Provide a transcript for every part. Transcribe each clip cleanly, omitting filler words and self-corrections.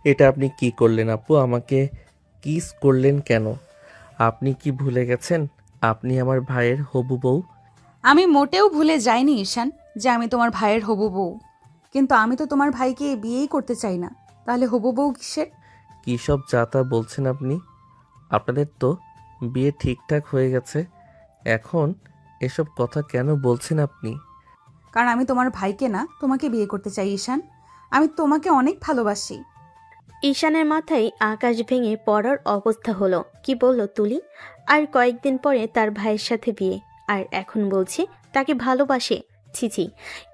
এটা আপনি কি করলেন আপু? আমাকে কিস করলেন কেন? আপনি কি ভুলে গেছেন আপনি আমার ভাইয়ের হবু বউ? আমি মোটেও ভুলে যাইনি ঈশান যে আমি তোমার ভাইয়ের হবু বউ। কিন্তু আমি তো তোমার ভাইকে বিয়েই করতে চাই না। তাহলে হবু বউ কিসের? কী সব যা তা বলছেন আপনি? আপনাদের তো বিয়ে ঠিকঠাক হয়ে গেছে। এখন এসব কথা কেন বলছেন আপনি? কারণ আমি তোমার ভাইকে না, তোমাকে বিয়ে করতে চাই ঈশান। আমি তোমাকে অনেক ভালোবাসি। ঈশানের মাথায় আকাশ ভেঙে পড়ার অবস্থা হলো। কি বলল তুলি? আর কয়েকদিন পরে তার ভাইয়ের সাথে বিয়ে, আর এখন বলছে তাকে ভালোবাসে। ছিছি,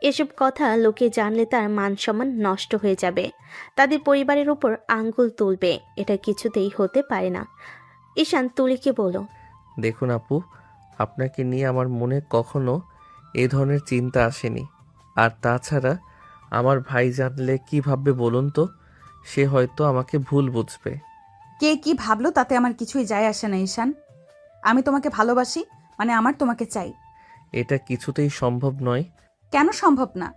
এসব কথা লোকে জানলে তার মান সম্মান নষ্ট হয়ে যাবে, তাদের পরিবারের উপর আঙ্গুল তুলবে। এটা কিছুতেই হতে পারে না। ঈশান তুলিকে বলল, দেখুন আপু, আপনাকে নিয়ে আমার মনে কখনো এই ধরনের চিন্তা আসেনি। আর তাছাড়া আমার ভাই জানলে কী ভাববে বলুন তো? সে হয়তো আমাকে ভুল বুঝবে। কে কি ভাবলো তাতে আমার কিছুই যায় আসে না ঈশান। আমি তোমাকে ভালোবাসি, মানে আমার তোমাকে চাই। এটা কিছুতেই সম্ভব নয়। কেন সম্ভব না?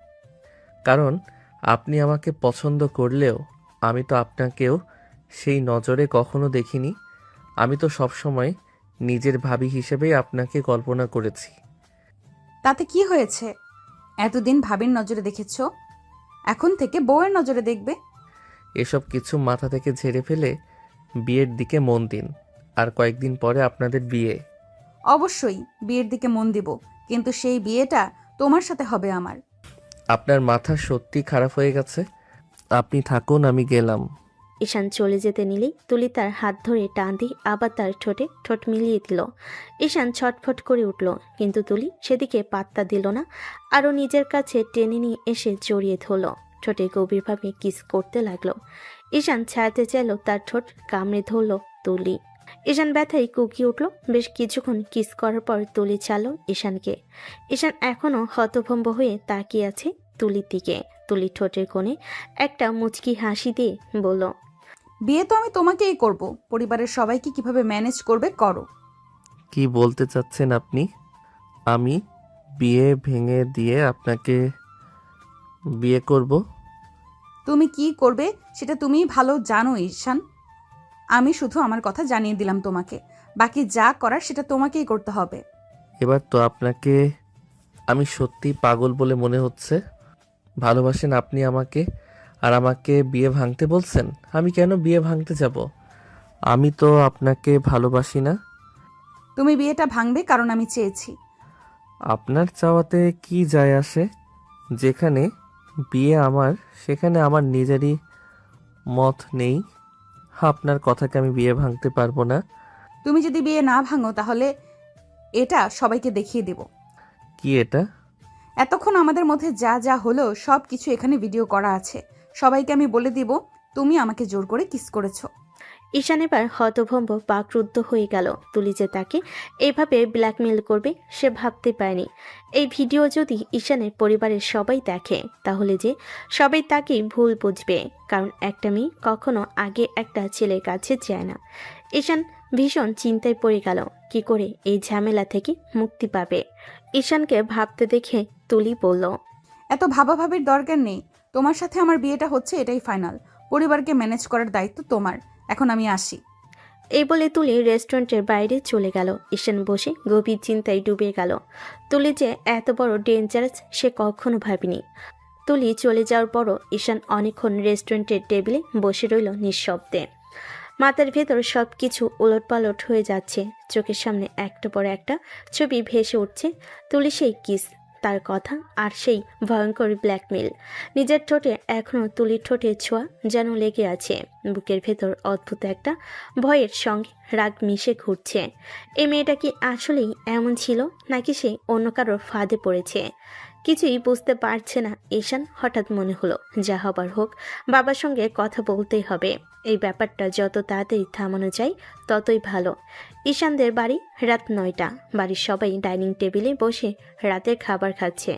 কারণ আপনি আমাকে পছন্দ করলেও আমি তো আপনাকেও সেই নজরে কখনো দেখিনি। আমি তো সবসময় নিজের ভাবি হিসেবেই আপনাকে কল্পনা করেছি। তাতে কি হয়েছে? এতদিন ভাবির নজরে দেখেছো, এখন থেকে বউয়ের নজরে দেখবে। এসব কিছু মাথা থেকে ঝেড়ে ফেলে বিয়ের দিকে মন দিন। আর কয়েকদিন পরে আপনাদের বিয়ে। অবশ্যই বিয়ের দিকে মন দিব, কিন্তু সেই বিয়েটা তোমার সাথে হবে আমার। আপনার মাথা সত্যি খারাপ হয়ে গেছে। আপনি থাকুন, আমি গেলাম। ঈশান চলে যেতে নিলেই তুলি তার হাত ধরে টান দিয়ে আবার তার ঠোঁটে ঠোঁট মিলিয়ে দিল। ঈশান ছটফট করে উঠল, কিন্তু তুলি সেদিকে পাত্তা দিল না। আরও নিজের কাছে টেনে নিয়ে এসে জড়িয়ে ধরল, ঠোঁটে গভীরভাবে কিস করতে লাগলো। ঈশান ছাড়তে চাইল, তার ঠোঁট কামড়ে ধরল তুলি। ঈশান ব্যথায় কুকিয়ে উঠল। বেশ কিছুক্ষণ কিস করার পর তুলি ছাড়ল ঈশানকে। ঈশান এখনও হতভম্ব হয়ে তাকিয়ে আছে তুলির দিকে। তুলি ঠোঁটের কোণে একটা মুচকি হাসি দিয়ে বলল, বিয়ে তো আমি তোমাকেই করব, পরিবারের সবাইকে কিভাবে ম্যানেজ করবে করো। কি বলতে চাচ্ছেন আপনি? আমি বিয়ে ভেঙে দিয়ে আপনাকে বিয়ে করব? তুমি কি করবে সেটা তুমিই ভালো জানো ঈশান। আমি শুধু আমার কথা জানিয়ে দিলাম তোমাকে, বাকি যা করার সেটা তোমাকেই করতে হবে। এবার তো আপনাকে আমি সত্যি পাগল বলে মনে হচ্ছে। ভালোবাসেন আপনি আমাকে, আর আমাকে বিয়ে ভাঙতে বলছেন? আমি কেন বিয়ে ভাঙতে যাব? আমি তো আপনাকে ভালোবাসি না। তুমি বিয়েটা ভাঙবে কারণ আমি চেয়েছি। আপনার চাওয়াতে কি যায় আসে? যেখানে বিয়ে আমার, সেখানে আমার নিজেরই মত নেই। আপনার কথাকে আমি বিয়ে ভাঙতে পারবো না। তুমি যদি বিয়ে না ভাঙো তাহলে এটা সবাইকে দেখিয়ে দেব। কি এটা? এতক্ষণ আমাদের মধ্যে যা যা হলো সব কিছু এখানে ভিডিও করা আছে। সবাইকে আমি বলে দিব তুমি আমাকে জোর করে কিস করেছো। ঈশান এবার হতভম্ব বাকরুদ্ধ হয়ে গেল। তুলি যে তাকে এইভাবে ব্ল্যাকমেল করবে সে ভাবতে পারেনি। এই ভিডিও যদি ঈশানের পরিবারের সবাই দেখে তাহলে যে সবাই তাকেই ভুল বুঝবে, কারণ একটা মেয়ে কখনো আগে একটা ছেলের কাছে যায় না। ঈশান ভীষণ চিন্তায় পড়ে গেল, কি করে এই ঝামেলা থেকে মুক্তি পাবে। ঈশানকে ভাবতে দেখে তুলি বলল, এত ভাবাভাবির দরকার নেই। তোমার সাথে আমার বিয়েটা হচ্ছে, এটাই ফাইনাল। পরিবারকে ম্যানেজ করার দায়িত্ব তোমার। এখন আমি আসি। এই বলে তুলি রেস্টুরেন্টের বাইরে চলে গেল। ঈশান বসে গভীর চিন্তায় ডুবে গেল। তুলি যে এত বড় ডেঞ্জারাস সে কখনো ভাবেনি। তুলি চলে যাওয়ার পরও ঈশান অনেকক্ষণ রেস্টুরেন্টের টেবিলে বসে রইল নিঃশব্দে। মাথার ভেতর সব কিছু ওলটপালট হয়ে যাচ্ছে। চোখের সামনে একটা পর একটা ছবি ভেসে উঠছে। তুলি সেই কিস, তার কথা, আর সেই ভয়ঙ্কর ব্ল্যাকমেল। নিজের ঠোঁটে এখনও তুলির ঠোঁটে ছোঁয়া যেন লেগে আছে। বুকের ভেতর অদ্ভুত একটা ভয়ের সঙ্গে রাগ মিশে ঘুরছে। এই মেয়েটা কি আসলেই এমন ছিল, নাকি সে অন্য কারোর ফাঁদে পড়েছে? কিছুই বুঝতে পারছে না ঈশান। হঠাৎ মনে হলো, যা হবার হোক, বাবার সঙ্গে কথা বলতেই হবে। এই ব্যাপারটা যত তাড়াতাড়ি থামানো যায় ততই ভালো। ঈশানদের বাড়ি রাত 9টা। বাড়ির সবাই ডাইনিং টেবিলে বসে রাতের খাবার খাচ্ছে।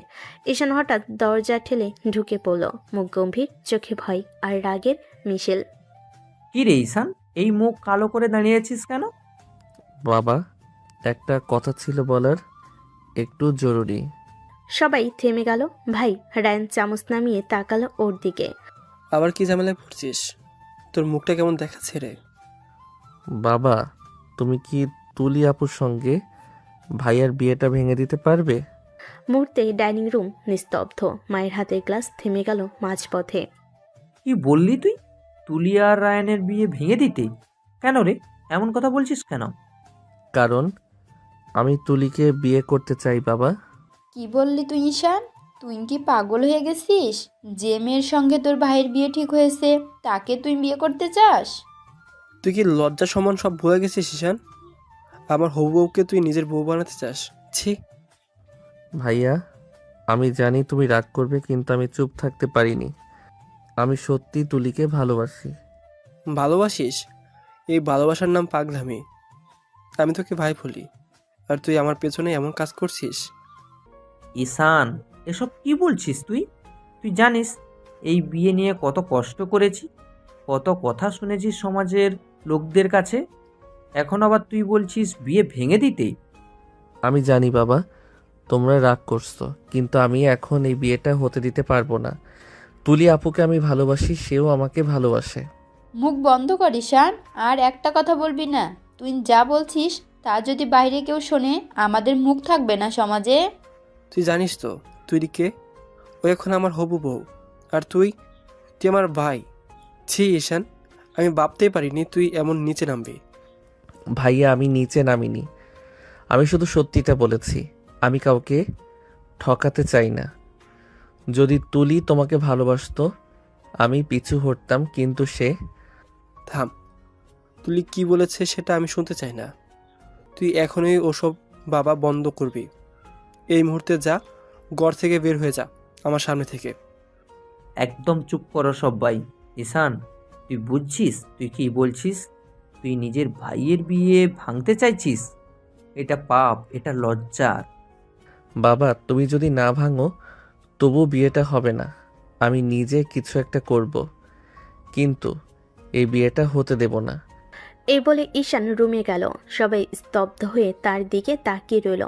ঈশান হঠাৎ দরজা ঠেলে ঢুকে পড়ল, মুখ গম্ভীর, চোখে ভয় আর রাগের মিশেল। কি রে ঈশান, এই মুখ কালো করে দাঁড়িয়েছিস কেন? বাবা, একটা কথা ছিল বলার, একটু জরুরি। সবাই থেমে গেল। ভাই রায়ান চামচ নামিয়ে তাকালো ওর দিকে। আবার কি ঝামেলায় পড়ছিস? তোর মুখটা কেমন দেখাচ্ছে রে? বাবা, তুমি কি তুলি আপুর সঙ্গে ভাইয়ার বিয়েটা ভেঙে দিতে পারবে? মুহূর্তে ডাইনিং রুম নিস্তব্ধ। মায়ের হাতের গ্লাস থেমে গেল মাঝপথে। কি বললি তুই? তুলি আর রায়ানের বিয়ে ভেঙে দিতে? কেন রে, এমন কথা বলছিস কেন? কারণ আমি তুলিকে বিয়ে করতে চাই বাবা। কি বললি তুই ঈশান? তুই কি পাগল হয়ে গেছিস? যে মেয়ের সঙ্গে তোর ভাইয়ের বিয়ে ঠিক হয়েছে তাকে তুই বিয়ে করতে চাস? তুই কি লজ্জা সম্মান সব ভুলে গেছিস ঈশান? আমার হবু বউকে তুই নিজের বউ বানাতে চাস? ছি। ভাইয়া, আমি জানি তুমি রাগ করবে, কিন্তু আমি চুপ থাকতে পারিনি। আমি সত্যি তুলিকে ভালোবাসি। ভালোবাসিস? এই ভালোবাসার নাম পাগলামি। আমি তোকে ভাই বলি, আর তুই আমার পেছনে এমন কাজ করছিস? ঈশান, এসব কি বলছিস তুই? তুই জানিস এই বিয়ে নিয়ে কত কষ্ট করেছি, কত কথা শুনেছি সমাজের লোকদের কাছে। এখন আবার তুই বলছিস বিয়ে ভেঙে দিতে? আমি জানি বাবা, তোমরা রাগ করছো, কিন্তু আমি এখন এই বিয়েটা হতে দিতে পারবো না। তুলি আপুকে আমি ভালোবাসি, সেও আমাকে ভালোবাসে। মুখ বন্ধ কর ঈশান, আর একটা কথা বলবি না। তুই যা বলছিস তা যদি বাইরে কেউ শোনে, আমাদের মুখ থাকবে না সমাজে। তুই জানিস তো তুই কে? ও এখন আমার হবু বউ, আর তুই তুই আমার ভাই। ছি ঈশান, আমি ভাবতেই পারিনি তুই এমন নিচে নামবি। ভাইয়া, আমি নিচে নামিনি, আমি শুধু সত্যিটা বলেছি। আমি কাউকে ঠকাতে চাই না। যদি তুলি তোমাকে ভালোবাসতো আমি পিছু হটতাম, কিন্তু সে... থাম, তুই কি বলেছে সেটা আমি শুনতে চাই না। তুই এখনই ওসব বাবা বন্ধ করবি। এই মুহূর্তে যা, ঘর থেকে বের হয়ে যা আমার সামনে থেকে। একদম চুপ করো সবাই। ঈশান, তুই বুঝছিস তুই কি বলছিস? তুই নিজের ভাইয়ের বিয়ে ভাঙতে চাইছিস? এটা পাপ, এটা লজ্জার। বাবা, তুমি যদি না ভাঙো তবু বিয়েটা হবে না। আমি নিজে কিছু একটা করব, কিন্তু এই বিয়েটা হতে দেব না। এই বলে ঈশান রুমে গেল। সবাই স্তব্ধ হয়ে তার দিকে তাকিয়ে রইল।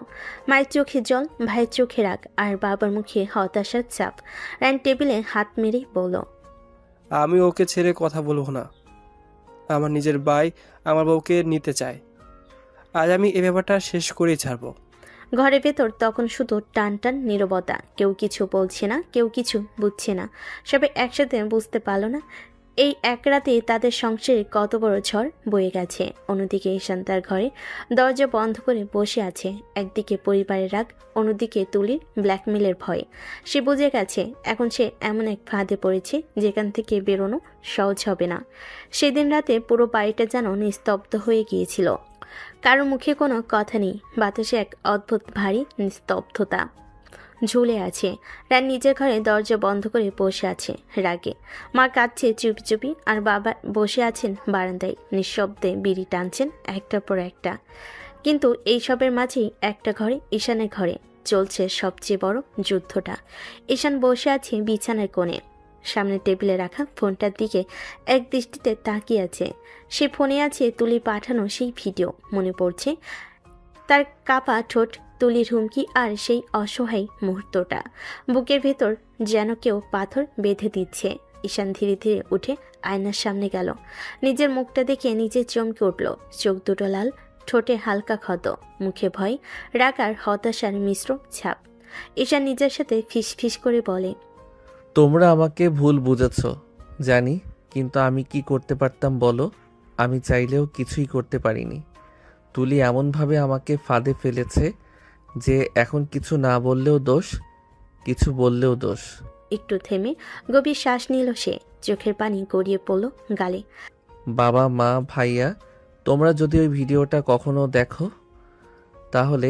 মায়ের চোখে জল, ভাইয়ের চোখে রাগ, আর বাবার মুখে হতাশার চাপ। রায়ন টেবিলে হাত মেরে বলল, আমি ওকে ছেড়ে কথা বলবো না। আমার নিজের ভাই আমার বউকে নিতে চায়। আজ আমি এ ব্যাপারটা শেষ করেই ছাড়বো। ঘরের ভেতর তখন শুধু টান টান নীরবতা। কেউ কিছু বলছে না, কেউ কিছু বুঝছে না। সবাই একসাথে বুঝতে পারল না এই এক রাতে তাদের সংসারে কত বড় ঝড় বয়ে গেছে। অন্যদিকে ঈশান তার ঘরে দরজা বন্ধ করে বসে আছে। একদিকে পরিবারের রাগ, অন্যদিকে তুলির ব্ল্যাকমেলের ভয়। সে বুঝে গেছে এখন সে এমন এক ফাঁদে পড়েছে যেখান থেকে বেরোনো সহজ হবে না। সেদিন রাতে পুরো বাড়িটা যেন নিস্তব্ধ হয়ে গিয়েছিল। কারো মুখে কোনো কথা নেই, বাতাসে এক অদ্ভুত ভারী নিস্তব্ধতা ঝুলে আছে। রান নিজের ঘরে দরজা বন্ধ করে বসে আছে রাগে। মা কাঁদছে চুপি চুপি, আর বাবা বসে আছেন বারান্দায়, নিঃশব্দে বিড়ি টানছেন একটার পর একটা। কিন্তু এইসবের মাঝেই একটা ঘরে, ঈশানের ঘরে, চলছে সবচেয়ে বড় যুদ্ধটা। ঈশান বসে আছে বিছানার কোণে, সামনে টেবিলে রাখা ফোনটার দিকে এক দৃষ্টিতে তাকিয়ে আছে। সে ফোনে আছে তুলি পাঠানো সেই ভিডিও। মনে পড়ছে তার কাপা ঠোঁট, তুলির হুমকি, আর সেই অসহায় মুহূর্তটা। বুকের ভেতর যেন কেউ পাথর বেঁধে দিচ্ছে। ঈশান ধীরে ধীরে উঠে আয়নার সামনে গেল। নিজের মুখটা দেখে নিজে চমকে উঠল। চোখ দুটো লাল, ঠোঁটে হালকা ক্ষত, মুখে ভয়, রাগ আর হতাশার মিশ্র ছাপ। ঈশান নিজের সাথে ফিস ফিস করে বলে, তোমরা আমাকে ভুল বুঝেছ জানি, কিন্তু আমি কি করতে পারতাম বলো? আমি চাইলেও কিছুই করতে পারিনি। তুলি এমনভাবে আমাকে ফাঁদে ফেলেছে যে এখন কিছু না বললেও দোষ, কিছু বললেও দোষ। একটু থেমে গভীর শ্বাস নিল সে। চোখের পানি গড়িয়ে পড়ল গালে। বাবা, মা, ভাইয়া, তোমরা যদি ওই ভিডিওটা কখনো দেখো তাহলে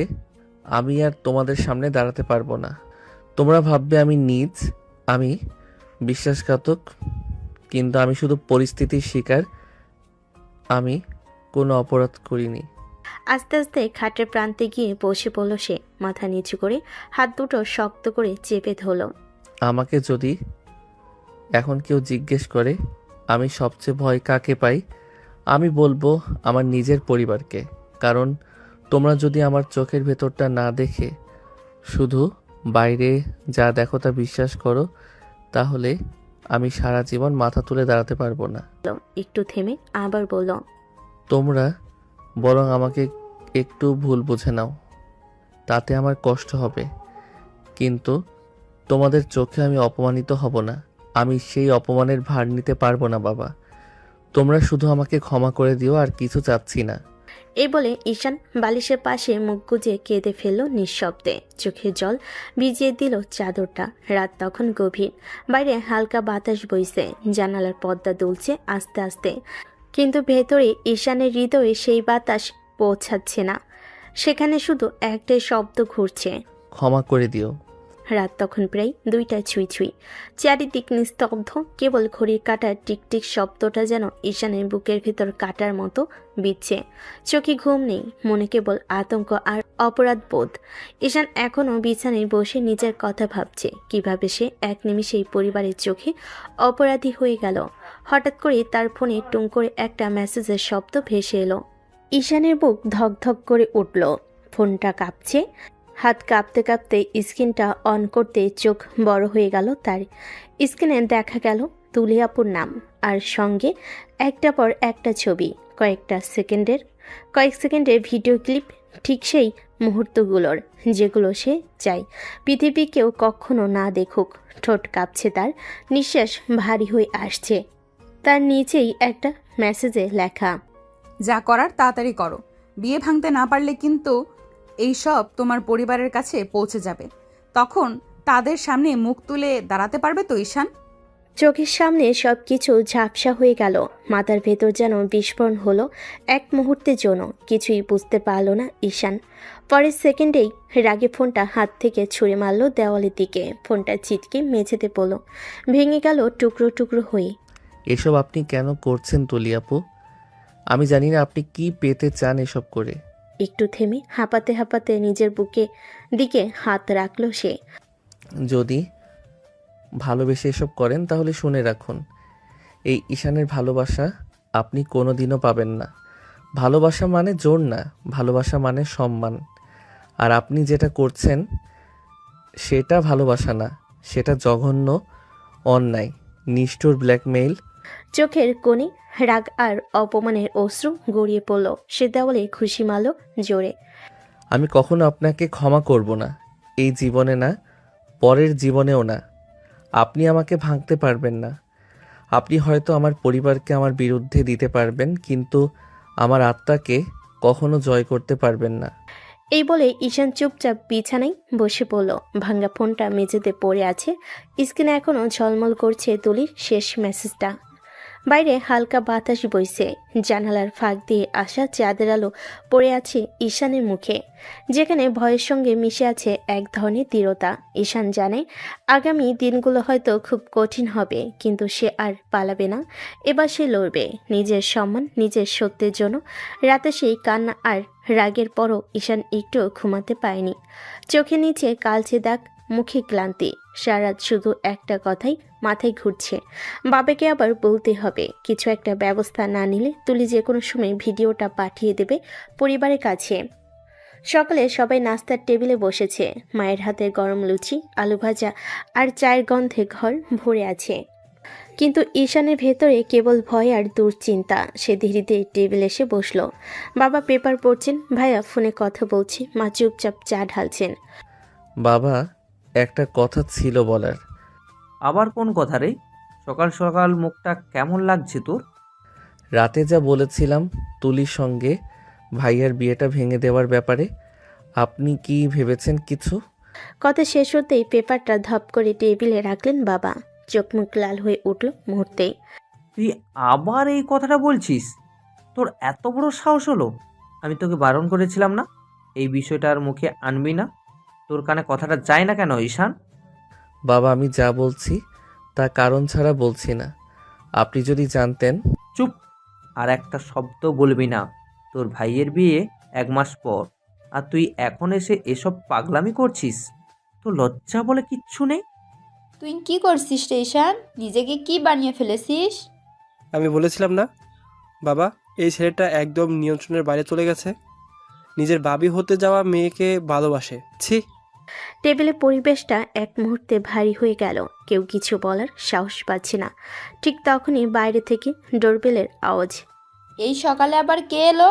আমি আর তোমাদের সামনে দাঁড়াতে পারবো না। তোমরা ভাববে আমি নীচ, আমি বিশ্বাসঘাতক, কিন্তু আমি শুধু পরিস্থিতির শিকার। আমি কোনো অপরাধ করিনি। আস্তে আস্তে খাটের প্রান্তে গিয়ে বসে পড়ল সে। মাথা নিচু করে হাত দুটো শক্ত করে চেপে ধরল। আমাকে যদি এখন কেউ জিজ্ঞেস করে আমি সবচেয়ে ভয় কাকে পাই, আমি বলবো আমার নিজের পরিবারকে। কারণ তোমরা যদি আমার চোখের ভেতরটা না দেখে শুধু বাইরে যা দেখো তা বিশ্বাস করো, তাহলে আমি সারা জীবন মাথা তুলে দাঁড়াতে পারবো না। একটু থেমে আবার বলল, তোমরা বরং আমাকে একটু ভুল বুঝে নাও, তাতে আমার কষ্ট হবে, কিন্তু তোমাদের চোখে আমি অপমানিত হব না। আমি সেই অপমানের ভার নিতে পারবো না বাবা। তোমরা শুধু আমাকে ক্ষমা করে দিও, আর কিছু চাচ্ছি না। এই বলে ঈশান বালিশের পাশে মুখ গুজে কেঁদে ফেলল নিঃশব্দে। চোখের জল ভিজিয়ে দিল চাদরটা। রাত তখন গভীর, বাইরে হালকা বাতাস বইছে, জানালার পর্দা দুলছে আস্তে আস্তে, কিন্তু ভেতরে ঈশানের হৃদয়ে সেই বাতাস পৌঁছাচ্ছে না। সেখানে শুধু একটাই শব্দ ঘুরছে, ক্ষমা করে দিও। রাত তখন প্রায় 2টা ছুঁই ছুঁই। চারিদিক নিস্তব্ধ, কেবল ঘড়ির কাঁটার টিকটিক শব্দটা যেন ঈশানের বুকের ভেতর কাটার মতো বিচ্ছে। চোখে ঘুম নেই, মনে কেবল আতঙ্ক আর অপরাধ বোধ। ঈশান এখনও বিছানায় বসে নিজের কথা ভাবছে, কিভাবে সে এক নিমিষেই পরিবারের চোখে অপরাধী হয়ে গেল। হঠাৎ করে তার ফোনে টুং করে একটা মেসেজের শব্দ ভেসে এলো। ঈশানের বুক ধকধক করে উঠল, ফোনটা কাঁপছে। হাত কাঁপতে কাঁপতে স্ক্রিনটা অন করতে চোখ বড় হয়ে গেল তার। স্ক্রিনে দেখা গেল তুলি আপুর নাম, আর সঙ্গে একটা পর একটা ছবি, কয়েক সেকেন্ডের ভিডিও ক্লিপ, ঠিক সেই মুহূর্তগুলোর যেগুলো সে চায় পৃথিবী কেউ কখনো না দেখুক। ঠোঁট কাঁপছে তার, নিঃশ্বাস ভারী হয়ে আসছে। তার নিচেই একটা মেসেজে লেখা, যা করার তাড়াতাড়ি করো, বিয়ে ভাঙতে না পারলে কিন্তু এইসব তোমার পরিবারের কাছে পৌঁছে যাবে। তখন তাদের সামনে মুখ তুলে দাঁড়াতে পারবে তো ঈশান? চোখের সামনে সব কিছু ঝাপসা হয়ে গেল। মাথার ভেতর যেন বিস্ফোরণ হলো। এক মুহূর্তের জন্য কিছুই বুঝতে পারল না ঈশান। পরের সেকেন্ডেই রাগে ফোনটা হাত থেকে ছুঁড়ে মারল দেওয়ালের দিকে। ফোনটা ছিটকে মেঝেতে পড়ল, ভেঙে গেল টুকরো টুকরো হয়ে। এসব আপনি কেন করছেন তুলি আপু? আমি জানি না আপনি কি পেতে চান এসব করে। একটু থেমে হাঁপাতে হাঁপাতে নিজের বুকে দিকে হাত রাখল সে। যদি ভালোবেসে এসব করেন তাহলে শুনে রাখুন, এই ঈশানের ভালোবাসা আপনি কোনোদিনও পাবেন না। ভালোবাসা মানে জোর না, ভালোবাসা মানে সম্মান। আর আপনি যেটা করছেন সেটা ভালোবাসা না, সেটা জঘন্য, অন্যায়, নিষ্ঠুর ব্ল্যাকমেইল। চোখের কোণে রাগ আর অপমানের অশ্রু গড়িয়ে পড়ল। সে দেওয়ালে খুশি মারল জোরে। আমি কখনো আপনাকে ক্ষমা করব না, এই জীবনে না, পরের জীবনেও না। আপনি আমাকে ভাঙতে পারবেন না। আপনি হয়তো আমার পরিবারকে আমার বিরুদ্ধে দিতে পারবেন, কিন্তু আমার আত্মাকে কখনো জয় করতে পারবেন না। এই বলে ঈশান চুপচাপ বিছানায় বসে পড়ল। ভাঙ্গা ফোনটা মেঝেতে পড়ে আছে, স্ক্রিনে এখনও ঝলমল করছে তুলির শেষ মেসেজটা। বাইরে হালকা বাতাস বইছে, জানালার ফাঁক দিয়ে আসা চাঁদের আলো পড়ে আছে ঈশানের মুখে, যেখানে ভয়ের সঙ্গে মিশে আছে এক ধরনের দৃঢ়তা। ঈশান জানে আগামী দিনগুলো হয়তো খুব কঠিন হবে, কিন্তু সে আর পালাবে না। এবার সে লড়বে নিজের সম্মান, নিজের সত্যের জন্য। রাতে সেই কান্না আর রাগের পরও ঈশান একটু ঘুমাতে পায়নি। চোখে নিচে কালচে দাগ, মুখে ক্লান্তি। সারাত শুধু একটা কথাই মাথায় ঘুরছে, বাবাকে আবার বলতে হবে। কিছু একটা ব্যবস্থা না নিলে তুলি যে কোনো সময় ভিডিওটা পাঠিয়ে দেবে পরিবারের কাছে। সকালে সবাই নাস্তার টেবিলে বসেছে। মায়ের হাতের গরম লুচি, আলু ভাজা আর চায়ের গন্ধে ঘর ভরে আছে, কিন্তু ঈশানের ভেতরে কেবল ভয় আর দুশ্চিন্তা। সে ধীরে ধীরে টেবিল এসে বসলো। বাবা পেপার পড়ছেন, ভাইয়া ফোনে কথা বলছে, মা চুপচাপ চা ঢালছেন। বাবা, একটা কথা ছিল বলার। আবার কোন কথা রে? সকাল সকাল মুখটা কেমন লাগছে তোর? রাতে যা বলেছিলাম তুলির সঙ্গে ভাইয়ার বিয়েটা ভেঙে দেওয়ার ব্যাপারে, আপনি কি ভেবেছেন কিছু? কথা শেষ হতেই পেপারটা ধপ করে টেবিলে রাখলেন বাবা। চোখ মুখ লাল হয়ে উঠল মুহূর্তেই। তুই আবার এই কথাটা বলছিস? তোর এত বড় সাহস হলো? আমি তোকে বারণ করেছিলাম না এই বিষয়টা আর মুখে আনবি না? তোর কানে কথাটা যায় না কেন ঈশান? বাবা, আমি যা বলছি তা কারণ ছাড়া বলছি না। আপনি যদি জানতেন। চুপ! আর একটা শব্দ বলবি না। তোর ভাইয়ের বিয়ে 1 মাস পর, আর তুই এখন এসে এসব পাগলামি করছিস? তোর লজ্জা বলে কিচ্ছু নেই? তুই কি করছিস রে ঈশান? নিজেকে কি বানিয়ে ফেলেছিস? আমি বলেছিলাম না বাবা, এই ছেলেটা একদম নিয়ন্ত্রণের বাইরে চলে গেছে। নিজের বাবি হতে যাওয়া মেয়েকে ভালোবাসে। ছি! টেবিলে পরিবেশটা এক মুহূর্তে ভারী হয়ে গেল। কেউ কিছু বলার সাহস পাচ্ছে না। ঠিক তখনই বাইরে থেকে ডোরবেলের আওয়াজ। এই সকালে আবার কে এলো?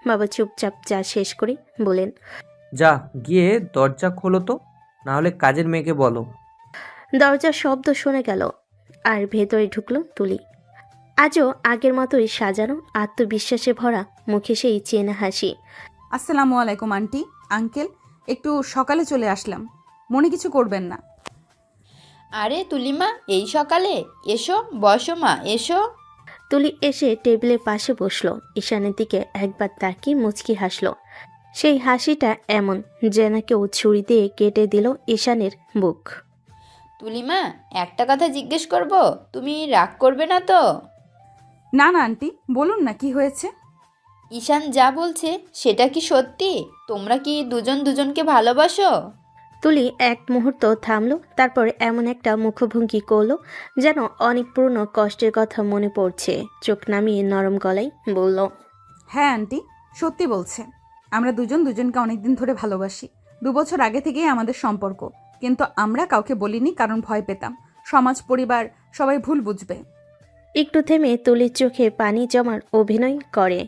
বাবা চুপচাপ চা শেষ করে বলেন, যা গিয়ে দরজা খোলো তো, নাহলে কাজের মেয়েকে বলো। দরজার শব্দ শুনে গেল আর ভেতরে ঢুকলো তুলি। আজও আগের মতোই সাজানো, আত্মবিশ্বাসে ভরা, মুখে সেই চেনা হাসি। আসসালামু আলাইকুম আন্টি, আঙ্কেল। একটু সকালে চলে আসলাম, মনে কিছু করবেন না। আরে তুলিমা, এই সকালে? এসো, বসো মা, এসো। তুলি এসে টেবিলের পাশে বসলো। ঈশানের দিকে একবার তাকিয়ে মুচকি হাসলো। সেই হাসিটা এমন যেন কেউ ছুরি দিয়ে কেটে দিল ঈশানের বুক। তুলিমা, একটা কথা জিজ্ঞেস করব, তুমি রাগ করবে না তো? না না আন্টি, বলুন না কি হয়েছে। ঈশান যা বলছে সেটা কি সত্যি? তোমরা কি দুজন দুজনকে ভালোবাসো? তুলি এক মুহূর্ত থামলো, তারপর এমন একটা মুখভঙ্গি করলো যেন অনেক পুরনো কষ্টের কথা মনে পড়ছে। চোখ নামিয়ে নরম গলায় বলল, হ্যাঁ আন্টি, সত্যি বলছে। আমরা দুজন দুজনকে অনেকদিন ধরে ভালোবাসি। 2 বছর আগে থেকেই আমাদের সম্পর্ক, কিন্তু আমরা কাউকে বলিনি কারণ ভয় পেতাম সমাজ, পরিবার সবাই ভুল বুঝবে। একটু থেমে তুলির চোখে পানি জমার অভিনয় করে।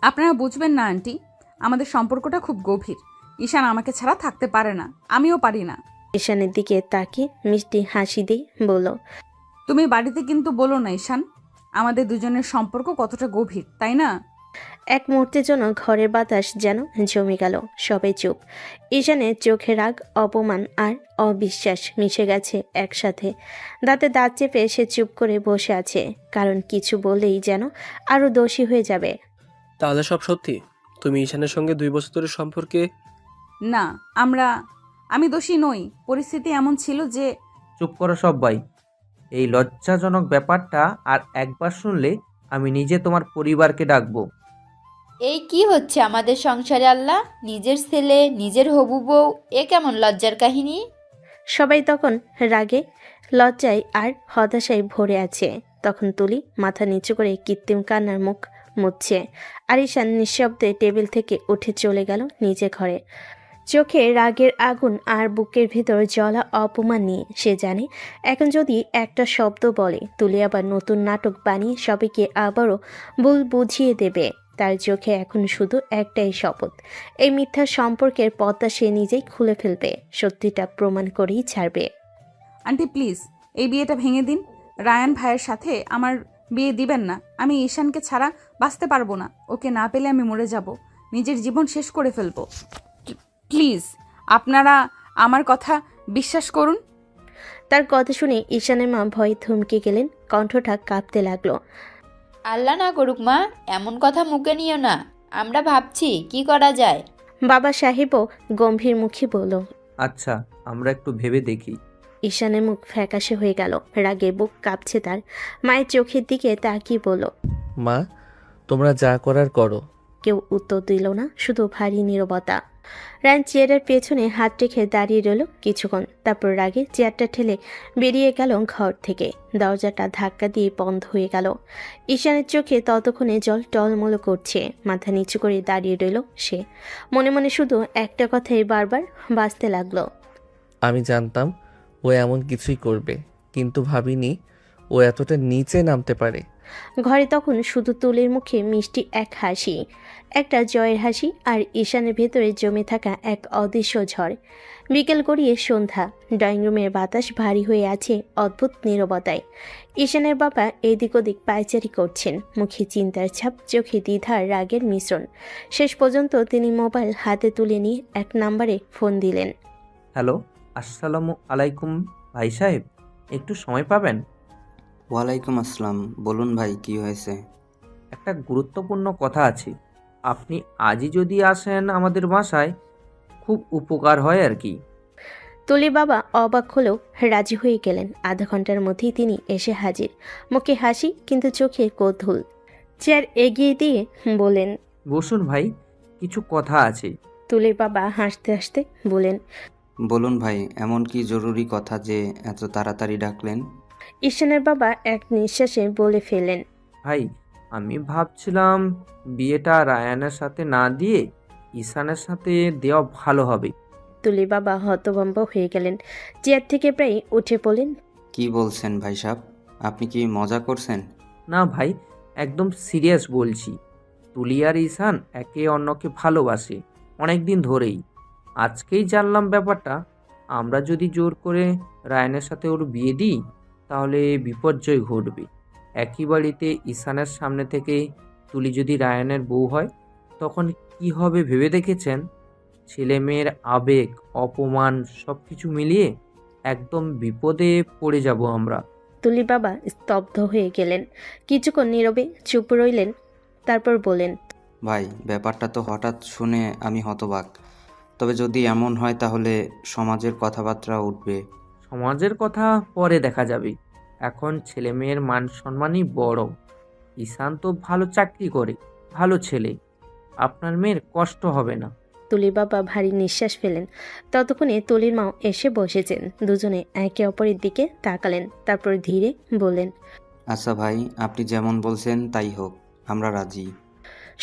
আপনারা বুঝবেন না আন্টি, আমাদের সম্পর্কটা খুব গভীর। ঈশান আমাকে ছাড়া থাকতে পারে না, আমিও পারি না। ঈশানের দিকে তাকিয়ে মিষ্টি হাসি দিয়ে বলল, তুমি বাড়িতে কিন্তু বলো না ঈশান, আমাদের দুজনের সম্পর্ক কতটা গভীর, তাই না? এক মুহূর্তের জন্য ঘরের বাতাস যেন জমে গেল। সবাই চুপ। ঈশানের চোখে রাগ, অপমান আর অবিশ্বাস মিশে গেছে একসাথে। দাঁতে দাঁত চেপে সে চুপ করে বসে আছে, কারণ কিছু বললেই যেন আরো দোষী হয়ে যাবে। তাহলে সব সত্যি? তুমি ঈশানের সঙ্গে 2 বছর ধরে সম্পর্কে? না, আমি দোষী নই। পরিস্থিতি এমন ছিল যে। চুপ করো সবাই। এই লজ্জাজনক ব্যাপারটা আর একবার শুনলে আমি নিজে তোমার পরিবারকে ডাকবো। এই কি হচ্ছে আমাদের সংসারে আল্লাহ? নিজের ছেলে, নিজের হবু বউ, এ কেমন লজ্জার কাহিনী? সবাই তখন রাগে, লজ্জায় আর হতাশায় ভরে আছে। তখন তুলি মাথা নিচু করে কৃত্রিম কান্নার মুখ মুছছে, আর ঈশান নিঃশব্দে টেবিল থেকে উঠে চলে গেল নিজে ঘরে। চোখে রাগের আগুন আর বুকের ভিতর জ্বলা অপমান নিয়ে। সে জানে এখন যদি একটা শব্দ বলে, তুলি আবার নতুন নাটক বানিয়ে সবাইকে আবারও ভুল বুঝিয়ে দেবে। তার চোখে এখন শুধু একটাই শপথ, এই মিথ্যা সম্পর্কের পর্দা সে নিজেই খুলে ফেলবে, সত্যিটা প্রমাণ করেই ছাড়বে। আন্টি প্লিজ, এই বিয়েটা ভেঙে দিন। রায়ান ভাইয়ের সাথে আমার বিয়ে দিবেন না। আমি ঈশানকে ছাড়া বাঁচতে পারবো না। ওকে না পেলে আমি মরে যাব, নিজের জীবন শেষ করে ফেলবো। প্লিজ, আপনারা আমার কথা বিশ্বাস করুন। তার কথা শুনে ঈশানের মা ভয়ে থমকে গেলেন, কণ্ঠটা কাঁপতে লাগলো। আল্লাহ না করুক মা, এমন কথা মুখে নিও না। আমরা ভাবছি কি করা যায়। বাবা সাহেবও গম্ভীর মুখে বলল। আচ্ছা, আমরা একটু ভেবে দেখি। ঈশানের মুখ ফ্যাকাশে হয়ে গেল, রাগে বুক কাঁপছে তার। মায়ের চোখের দিকে তাকিয়ে বলল, মা, তোমরা যা করার করো। কেউ উত্তর দিল না, শুধু ভারী নীরবতা। রায়ন চেয়ারের পেছনে হাত রেখে দাঁড়িয়ে রইল কিছুক্ষণ, তারপর রাগে চেয়ারটা ঠেলে বেরিয়ে গেল ঘর থেকে। দরজাটা ধাক্কা দিয়ে বন্ধ হয়ে গেল। ঈশানের চোখে ততক্ষণে জল টলমল করছে। মাথা নিচু করে দাঁড়িয়ে রইল সে, মনে মনে শুধু একটা কথাই বারবার বাজতে লাগলো। আমি জানতাম ও এমন কিছুই করবে, কিন্তু ভাবিনি ও এতটা নিচে নামতে পারে। ঘরে তখন শুধু তুলির মুখে মিষ্টি এক হাসি, একটা জয়ের হাসি, আর ঈশানের ভেতরে জমে থাকা এক অদৃশ্য ঝড়। বিকেল গড়িয়ে সন্ধ্যা। ড্রয়িং রুমের বাতাস ভারী হয়ে আছে অদ্ভুত নীরবতায়। ঈশানের বাবা এদিক ওদিক পায়চারি করছেন, মুখে চিন্তার ছাপ, চোখে দ্বিধার রাগের মিশ্রণ। শেষ পর্যন্ত তিনি মোবাইল হাতে তুলে নিয়ে এক নম্বরে ফোন দিলেন। হ্যালো, আসসালামু আলাইকুম ভাই সাহেব, একটু সময় পাবেন? ওয়ালাইকুম আসসালাম। বলুন ভাই, কি হয়েছে? একটা গুরুত্বপূর্ণ কথা আছে। আপনি আজই যদি আসেন আমাদের বাসায়, খুব উপকার হয় আর কি। তুলি বাবা অবাক হলেও রাজি হয়ে গেলেন। আধা ঘন্টার মধ্যেই তিনি এসে হাজির, মুখে হাসি কিন্তু চোখে কৌতূহল। চেয়ার এগিয়ে দিয়ে বলেন, বসুন ভাই, কিছু কথা আছে। তুলির বাবা হাসতে হাসতে বলেন, বলুন ভাই, এমন কি জরুরি কথা যে এত তাড়াতাড়ি ডাকলেন? ঈশানের বাবা এক নিঃশ্বাসে বলে ফেলেন, ভাই, আমি ভাবছিলাম বিয়েটা রায়ানের সাথে না দিয়ে ঈশানের সাথে দেওয়া ভালো হবে। তুলির বাবা হতভম্ব হয়ে গেলেন। চেয়ার থেকে প্রায় উঠে পড়লেন। কি বলছেন ভাই সাহেব? আপনি কি মজা করছেন? না ভাই, একদম সিরিয়াস বলছি। তুলি আর ঈশান একে অন্যকে ভালোবাসে অনেক দিন ধরেই। আজকেই জানলাম ব্যাপারটা। আমরা যদি জোর করে রায়ানের সাথে ওর বিয়ে দিই তাহলে বিপর্যয় ঘটবে। একই বাড়িতে ঈশানের সামনে থেকে তুলি যদি রায়ানের বউ হয় তখন কি হবে ভেবে দেখেছেন? ছেলে মেয়ের আবেগ, অপমান সব কিছু মিলিয়ে একদম বিপদে পড়ে যাব আমরা। তুলির বাবা স্তব্ধ হয়ে গেলেন। কিছুক্ষণ নীরবে চুপ রইলেন, তারপর বললেন, ভাই, ব্যাপারটা তো হঠাৎ শুনে আমি হতবাক। তবে যদি এমন হয় তাহলে সমাজের কথাবার্তা উঠবে। সমাজের কথা পরে দেখা যাবে, এখন ছেলে মেয়ের মান সম্মানই বড়। ঈশান তো ভালো চাকরি করে, ভালো ছেলে, আপনার মেয়ের কষ্ট হবে না। তুলির বাবা ভারী নিঃশ্বাস ফেলেন। ততক্ষণে তুলির মাও এসে বসেছেন। দুজনে একে অপরের দিকে তাকালেন, তারপর ধীরে বললেন, আচ্ছা ভাই, আপনি যেমন বলছেন তাই হোক, আমরা রাজি।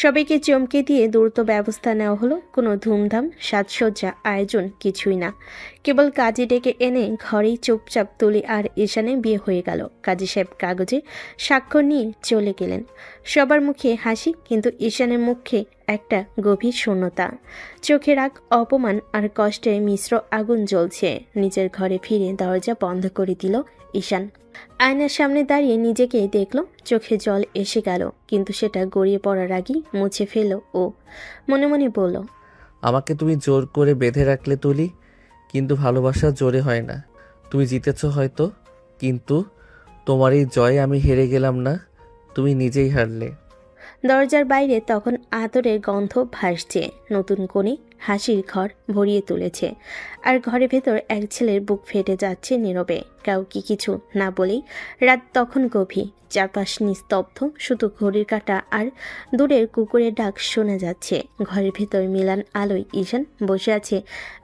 সবাইকে চমকে দিয়ে দ্রুত ব্যবস্থা নেওয়া হলো। কোনো ধুমধাম সাজসজ্জা আয়োজন কিছুই না, কেবল কাজী ডেকে এনে ঘরেই চুপচাপ তুলি আর ঈশানে বিয়ে হয়ে গেল। কাজী সাহেব কাগজে স্বাক্ষর নিয়ে চলে গেলেন। সবার মুখে হাসি, কিন্তু ঈশানের মুখে একটা গভীর শূন্যতা। চোখে রাগ, অপমান আর কষ্টে মিশ্র আগুন জ্বলছে। নিজের ঘরে ফিরে দরজা বন্ধ করে দিল ঈশান। আয়নার সামনে দাঁড়িয়ে নিজেকে দেখল। চোখে জল এসে গেল, কিন্তু সেটা গড়িয়ে পড়ার আগেই মুছে ফেল ও। মনে মনে বলল, আমাকে তুমি জোর করে বেঁধে রাখলে তুলি, কিন্তু ভালোবাসা জোরে হয় না। তুমি জিতেছ হয়তো, কিন্তু তোমার এই জয়ে আমি হেরে গেলাম না, তুমি নিজেই হারলে। দরজার বাইরে তখন আদরের গন্ধ ভাসছে। নতুন কোণে হাসির ঘর ভরিয়ে তুলেছে। আর ঘরের ভেতর এক ছেলের বুক ফেটে যাচ্ছে নীরবে, কাউকে কিছু না বলেই। রাত তখন গভীর, চারপাশ নিস্তব্ধ, শুধু ঘড়ির কাঁটা আর দূরের কুকুরের ডাক শোনা যাচ্ছে। ঘরের ভেতর মিলান আলোয় ঈশান বসে আছে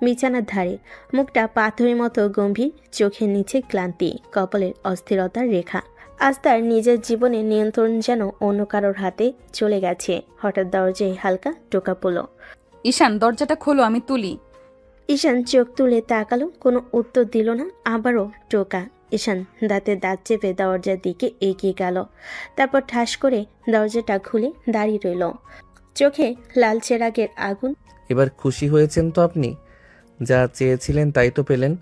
বিছানার ধারে, মুখটা পাথরের মতো গম্ভীর, চোখের নিচে ক্লান্তি, কপালের অস্থিরতার রেখা। আজ তার নিজের জীবনের নিয়ন্ত্রণ যেন অন্য কারোর হাতে চলে গেছে। হঠাৎ দরজায় হালকা টোকা পড়ল। ঈশান, দরজাটা খোলো, আমি তুলি। ঈশান চোখ তুলে তাকালো, কোনো উত্তর দিল না। আবারও টোকা। ঈশান দাঁতে দাঁত চেপে দরজার দিকে এগিয়ে গেল, তারপর ঠাস করে দরজাটা খুলে দাঁড়িয়ে রইল, চোখে লালচে রাগের আগুন। এবার খুশি হয়েছেন তো আপনি? যা চেয়েছিলেন তাই তো পেলেন।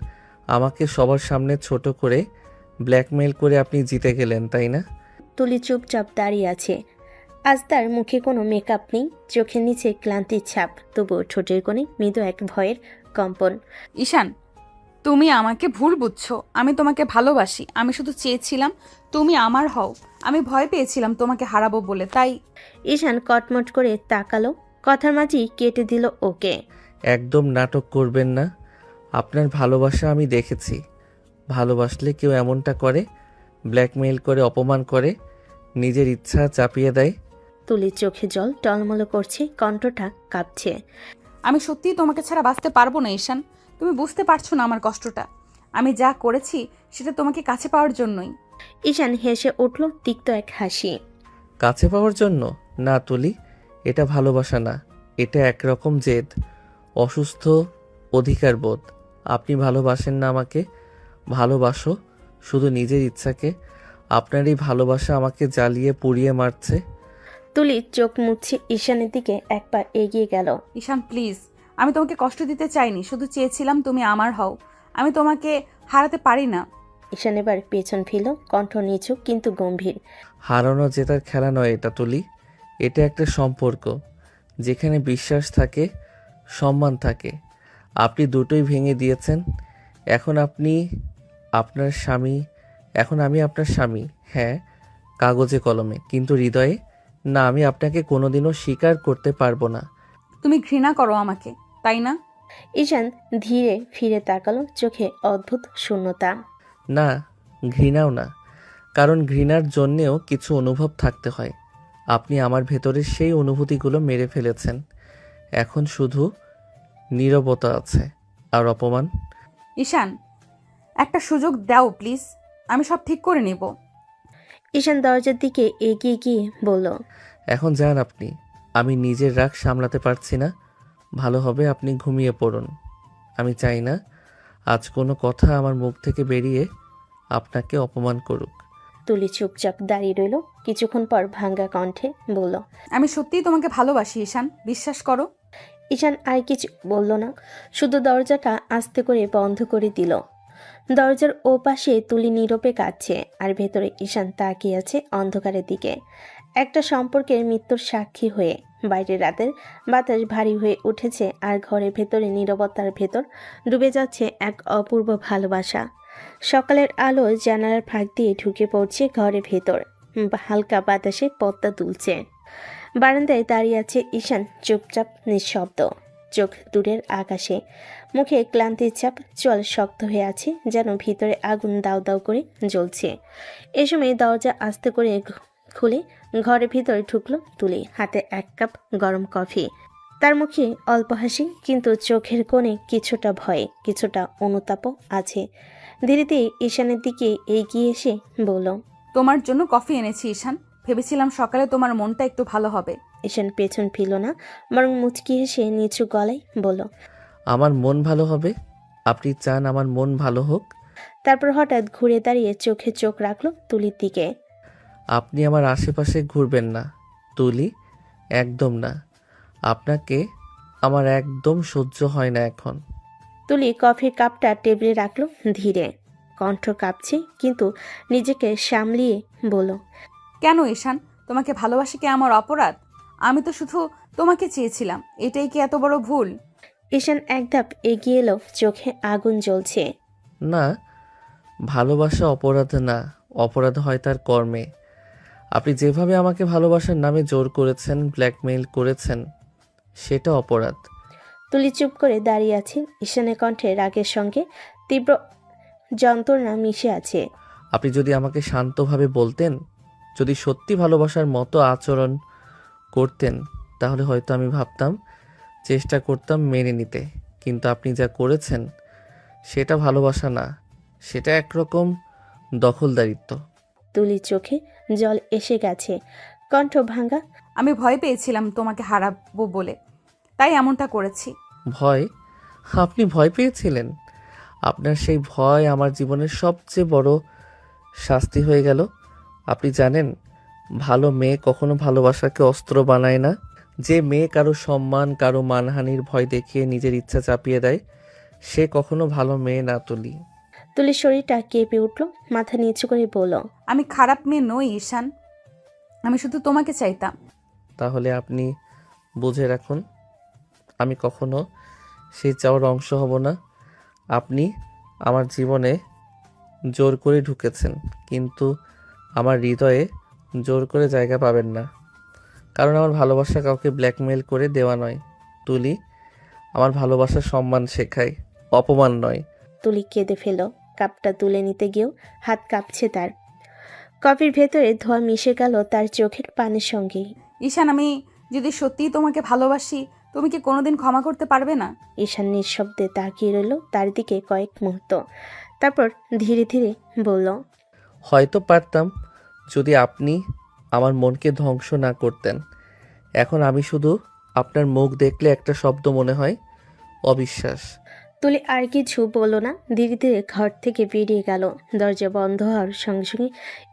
আমাকে সবার সামনে ছোট করে ব্ল্যাকমেইল করে আপনি জিতে গেলেন, তাই না? তুলি চুপচাপ দাঁড়িয়ে আছে। আজ তার মুখে কোনো মেকআপ নেই, চোখের নিচে ক্লান্তির ছাপ, তবুও ঠোঁটের কোণে মৃদু এক ভয়ের কম্পন। ঈশান, তুমি আমাকে ভুল বুঝছো। আমি তোমাকে ভালোবাসি। আমি শুধু চেয়েছিলাম তুমি আমার হও। আমি ভয় পেয়েছিলাম তোমাকে হারাবো বলে, তাই। ঈশান কটমট করে তাকালো, কথার মাঝেই কেটে দিল ওকে। একদম নাটক করবেন না। আপনার ভালোবাসা আমি দেখেছি। ভালোবাসলে কেউ এমনটা করে, ব্ল্যাকমেইল করে, অপমান করে, নিজের ইচ্ছা চাপিয়ে দেয়। তুলির চোখে জল টলমল করছে, কণ্ঠটা কাঁপছে। আমি সত্যিই তোমাকে ছাড়া বাঁচতে পারবো না ঈশান। তুমি বুঝতে পারছো না আমার কষ্টটা। আমি যা করেছি সেটা তোমাকে কাছে পাওয়ার জন্যই। ঈশান হেসে উঠল, তিক্ত এক হাসি। কাছে পাওয়ার জন্য? না তুলি, এটা ভালোবাসা না, এটা একরকম জেদ, অসুস্থ অধিকার বোধ। আপনি ভালোবাসেন না আমাকে, ভালোবাসো শুধু নিজের ইচ্ছাকে। আপনার এই ভালোবাসা আমাকে জ্বালিয়ে পুড়িয়ে মারছে। তুলি চোখ মুছে ঈশানের দিকে একবার এগিয়ে গেল। ঈশান প্লিজ, আমি তোমাকে কষ্ট দিতে চাইনি, শুধু চেয়েছিলাম তুমি আমার হও। আমি তোমাকে হারাতে পারি না। ঈশান এবার পেছন ফিরল, কণ্ঠ নিচু কিন্তু গম্ভীর। হারানো জেতার খেলা নয় এটা তুলি, এটা একটা সম্পর্ক যেখানে বিশ্বাস থাকে, সম্মান থাকে। আপনি দুটোই ভেঙে দিয়েছেন। এখন আপনি আপনার স্বামী, এখন আমি আপনার স্বামী, হ্যাঁ কাগজে কলমে, কিন্তু হৃদয়ে না। আমি আপনাকে কোনোদিনও স্বীকার করতে পারবো না। তুমি ঘৃণা করো আমাকে, তাই না? ঈশান ধীরে ফিরে তাকালো, চোখে অদ্ভুত শূন্যতা। না, ঘৃণাও না, কারণ ঘৃণার জন্যেও কিছু অনুভব থাকতে হয়। আপনি আমার ভেতরের সেই অনুভূতিগুলো মেরে ফেলেছেন। এখন শুধু নীরবতা আছে আর অপমান। ঈশান, একটা সুযোগ দাও প্লিজ, আমি সব ঠিক করে নিব। ঈশান দরজার দিকে এগিয়ে গিয়ে বলল, এখন যান আপনি, আমি নিজের রাগ সামলাতে পারছি না। ভালো হবে আপনি ঘুমিয়ে পড়ুন। আমি চাই না আজ কোনো কথা আমার মুখ থেকে বেরিয়ে আপনাকে অপমান করুক। তুলি চুপচাপ দাঁড়িয়ে রইল। কিছুক্ষণ পর ভাঙ্গা কণ্ঠে বলল, আমি সত্যিই তোমাকে ভালোবাসি ঈশান, বিশ্বাস করো। ঈশান আর কিছু বলল না, শুধু দরজাটা আস্তে করে বন্ধ করে দিল। দরজার ওপাশে তুলি নীরবে কাঁদছে, আর ভেতরে ঈশান তাকিয়ে আছে অন্ধকারের দিকে, একটা সম্পর্কের মৃত্যুর সাক্ষী হয়ে। বাইরের রাতের বাতাস ভারী হয়ে উঠেছে, আর ঘরের ভেতরে নীরবতার ভেতর ডুবে যাচ্ছে এক অপূর্ব ভালোবাসা। সকালের আলো জানালার ফাঁক দিয়ে ঢুকে পড়ছে ঘরের ভেতর, হালকা বাতাসে পদ্মা দুলছে। বারান্দায় দাঁড়িয়ে আছে ঈশান, চুপচাপ নিঃশব্দ, চোখ দূরের আকাশে, মুখে ক্লান্তির চাপ, চোয়াল শক্ত হয়ে আছে, যেন ভিতরে আগুন দাউ দাউ করে জ্বলছে। এ সময় দরজা আস্তে করে খুলে ঘরের ভিতরে ঢুকলো তুলি, হাতে এক কাপ গরম কফি। তার মুখে অল্প হাসি, কিন্তু চোখের কোণে কিছুটা ভয়, কিছুটা অনুতাপও আছে। ধীরে ধীরে ঈশানের দিকে এগিয়ে এসে বলল, তোমার জন্য কফি এনেছি ঈশান, ভেবেছিলাম সকালে তোমার মনটা একটু ভালো হবে। ঈশান পেছন ফিরল না, বরং মুচকি হেসে নিচু গলায় বলল, আমার মন ভালো হবে? আপনি চান আমার মন ভালো হোক? তারপর হঠাৎ ঘুরে দাঁড়িয়ে চোখে চোখ রাখলো তুলির দিকে। আপনি আমার আশেপাশে ঘুরবেন না তুলি, একদম না। আপনাকে আমার একদম সহ্য হয় না এখন। তুলি কফির কাপটা টেবিলে রাখলো ধীরে, কণ্ঠ কাঁপছে, কিন্তু নিজেকে সামলিয়ে বলল, কেন ঈশান, তোমাকে ভালোবাসা কি আমার অপরাধ? আমি তো শুধু তোমাকে চেয়েছিলাম, এটাই কি এত বড় ভুল? ঈশান এক ধাপ এগিয়ে এলো, চোখে আগুন জ্বলছে। না, ভালোবাসা অপরাধ না, অপরাধ হয় তার কর্মে। আপনি যেভাবে আমাকে ভালোবাসার নামে জোর করেছেন, ব্ল্যাকমেইল করেছেন, সেটা অপরাধ। তুলি চুপ করে দাঁড়িয়ে আছে, ঈশানের কণ্ঠে রাগের সঙ্গে তীব্র যন্ত্রণা মিশে আছে। আপনি যদি আমাকে শান্তভাবে বলতেন, যদি সত্যি ভালোবাসার মতো আচরণ করতেন, তাহলে হয়তো আমি ভাবতাম, চেষ্টা করতাম মেনে নিতে। কিন্তু আপনি যা করেছেন সেটা ভালোবাসা না, সেটা একরকম দখলদারিত্ব। তুলির চোখে জল এসে গেছে, কণ্ঠ ভাঙা। আমি ভয় পেয়েছিলাম তোমাকে হারাবো বলে, তাই এমনটা করেছি। ভয়? আপনি ভয় পেয়েছিলেন? আপনার সেই ভয় আমার জীবনের সবচেয়ে বড় শাস্তি হয়ে গেল। আপনি জানেন, ভালো মেয়ে কখনো ভালোবাসাকে অস্ত্র বানায় না। যে মেয়ে কারো সম্মান, কারো মানহানির ভয় দেখিয়ে নিজের ইচ্ছা চাপিয়ে দেয়, সে কখনো ভালো মেয়ে না তুলি। তুলির শরীরটা কেঁপে উঠল, মাথা নিচু করে বলল, আমি খারাপ মেয়ে নই ঈশান, আমি শুধু তোমাকে চাইতাম। তাহলে আপনি বুঝে রাখুন, আমি কখনো সেই চাওয়ার অংশ হব না। আপনি আমার জীবনে জোর করে ঢুকেছেন, কিন্তু আমার হৃদয়ে জোর করে জায়গা পাবেন না। কারণ আমার ভালোবাসা কাউকে ব্ল্যাকমেল করে দেওয়া নয় তুলি। আমার ভালোবাসা সম্মান শেখায়, অপমান নয়। তুলি কেঁদে ফেল, কাপটা তুলে নিতে গিয়েও হাত কাঁপছে তার। কফির ভেতরে ধোঁয়া মিশে গেল তার চোখের পানির সঙ্গে। ঈশান, আমি যদি সত্যিই তোমাকে ভালোবাসি, তুমি কি কোনোদিন ক্ষমা করতে পারবে না? ঈশান নিঃশব্দে তাকিয়ে রইল তার দিকে কয়েক মুহূর্ত, তারপর ধীরে ধীরে বলল, হয়তো পারতাম, যদি আপনি আমার মনকে ধ্বংস না করতেন। এখন আমি শুধু আপনার মুখ দেখলে একটা শব্দ মনে হয়, অবিশ্বাস। তুলি আর কিছু বলল না, ধীরে ধীরে ঘর থেকে বেরিয়ে গেল। দরজা বন্ধ হওয়ার সঙ্গে সঙ্গে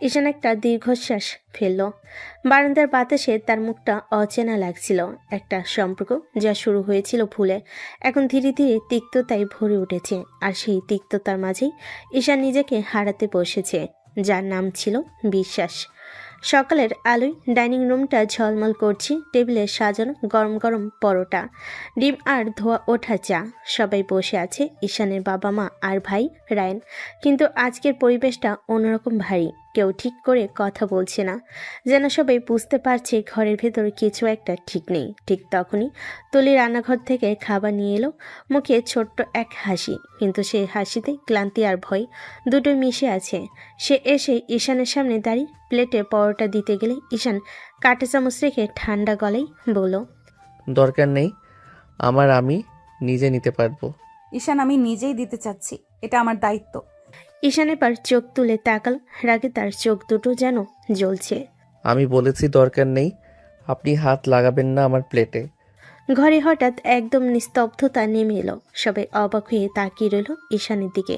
ঈশান একটা দীর্ঘশ্বাস ফেলল। বারান্দার বাতাসে তার মুখটা অচেনা লাগছিল। একটা সম্পর্ক যা শুরু হয়েছিল ভুলে, এখন ধীরে ধীরে তিক্ততায় ভরে উঠেছে, আর সেই তিক্ততার মাঝেই ঈশান নিজেকে হারাতে বসেছে, যার নাম ছিল বিশ্বাস। সকালের আলোয় ডাইনিং রুমটা ঝলমল করছে, টেবিলে সাজানো গরম গরম পরোটা, ডিম আর ধোয়া ওঠা চা। সবাই বসে আছে, ঈশানের বাবা মা আর ভাই রায়ন। কিন্তু আজকের পরিবেশটা অন্যরকম ভারী, কেউ ঠিক করে কথা বলছে না, যেন সবাই বুঝতে পারছে ঘরের ভেতর কিছু একটা ঠিক নেই। ঠিক তখনই তুলি রান্নাঘর থেকে খাবার নিয়ে এলো, মুখে ছোট্ট এক হাসি, কিন্তু সেই হাসিতে ক্লান্তি আর ভয় দুটোই মিশে আছে। সে এসে ঈশানের সামনে দাঁড়িয়ে প্লেটে পরোটা দিতে গেলে ঈশান কাঁটা চামচ রেখে ঠান্ডা গলায় বলল, দরকার নেই আমার, আমি নিজে নিতে পারবো। ঈশান, আমি নিজেই দিতে চাচ্ছি, এটা আমার দায়িত্ব। ঈশান এবার চোখ তুলে তাকাল, রাগে তার চোখ দুটো যেন জ্বলছে। আমি বলেছি দরকার নেই, আপনি হাত লাগাবেন না আমার প্লেটে। ঘরে হঠাৎ একদম নিস্তব্ধতা নেমে এলো। সবাই অবাক হয়ে তাকিয়ে রইল ঈশানের দিকে।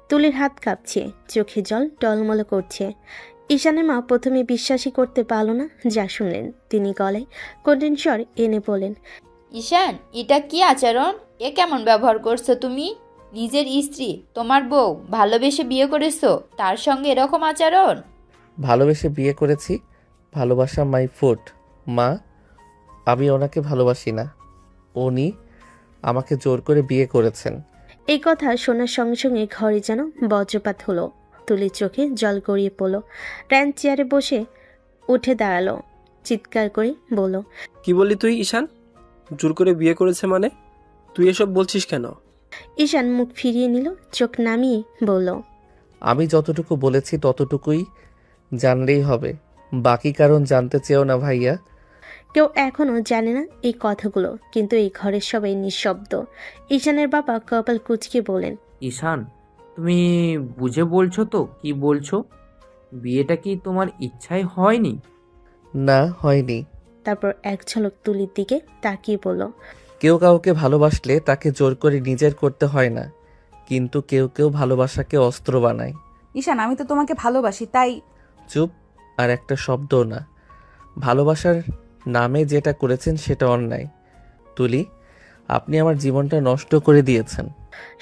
তুলির হাত কাঁপছে, চোখে জল টলমল করছে। ঈশানের মা প্রথমে বিশ্বাসই করতে পারল না যা শুনলেন। তিনি গলায় কঠিন স্বর এনে বলেন, ঈশান, এটা কি আচরণ? এ কেমন ব্যবহার করছো তুমি? নিজের স্ত্রী, তোমার বউ, ভালোবেসে বিয়ে করেছো, তার সঙ্গে এরকম আচরণ? ভালোবেসে বিয়ে করেছি। ভালোবাসা মাই ফুড। মা, আমি ওনাকে ভালোবাসি না। উনি আমাকে জোর করে বিয়ে করেছেন। এই কথা শোনার সঙ্গে সঙ্গে ঘরে যেন বজ্রপাত হলো। তুলির চোখে জল গড়িয়ে পড়ল। রায়ান চেয়ারে বসে উঠে দাঁড়ালো, চিৎকার করে বলল, কি বললি তুই ঈশান? জোর করে বিয়ে করেছে মানে? তুই এসব বলছিস কেন? ঈশান মুখ ফিরিয়ে নিল, চোখ নামিয়ে বলল, আমি যতটুকু বলেছি ততটুকুই জানলেই হবে। বাকি কারণ জানতে চেও না ভাইয়া। কেউ এখনো জানে না এই কথাগুলো, কিন্তু এই ঘরের সবাই নিঃশব্দ। ঈশানের বাবা কপাল কুঁচকে বলেন, ঈশান, তুমি বুঝে বলছো তো কি বলছো? বিয়েটা কি তোমার ইচ্ছায় হয়নি? না, হয়নি। তারপর এক ঝলক তুলির দিকে তাকিয়ে বলল, কেউ কাউকে ভালোবাসলে তাকে জোর করে নিজের করতে হয় না, কিন্তু কেউ কেউ ভালোবাসাকে অস্ত্র বানায়। ঈশান, আমি তো তোমাকে ভালোবাসি, তাই। চুপ, আর একটা শব্দও না। ভালোবাসার নামে যেটা করেছেন সেটা অন্যায়। তুলি, আপনি আমার জীবনটা নষ্ট করে দিয়েছেন।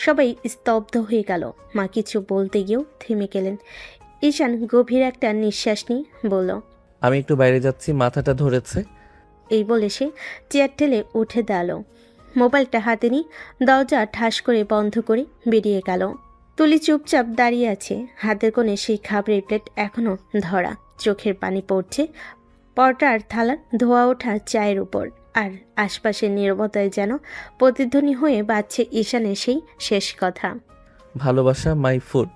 সবাই স্তব্ধ হয়ে গেল। মা কিছু বলতে গিয়েও থেমে গেলেন। ঈশান গভীর একটা নিঃশ্বাস নিয়ে বলল, আমি একটু বাইরে যাচ্ছি, মাথাটা ধরেছে। এই বলে সে চেয়ার ঠেলে উঠে দাঁড়ালো। মোবাইলটা হাতে নিয়ে দরজা ঠাস করে বন্ধ করে বেরিয়ে গেল। তুলি চুপচাপ দাঁড়িয়ে আছে, হাতের কোণে সেই খাবারের প্লেট এখনো ধরা। চোখের পানি পড়ছে পরোটার থালার ধোয়া ওঠা চায়ের উপর। আর আশপাশের নীরবতায় যেন প্রতিধ্বনি হয়ে বাজছে ঈশানের সেই শেষ কথা, ভালোবাসা মাই ফুড।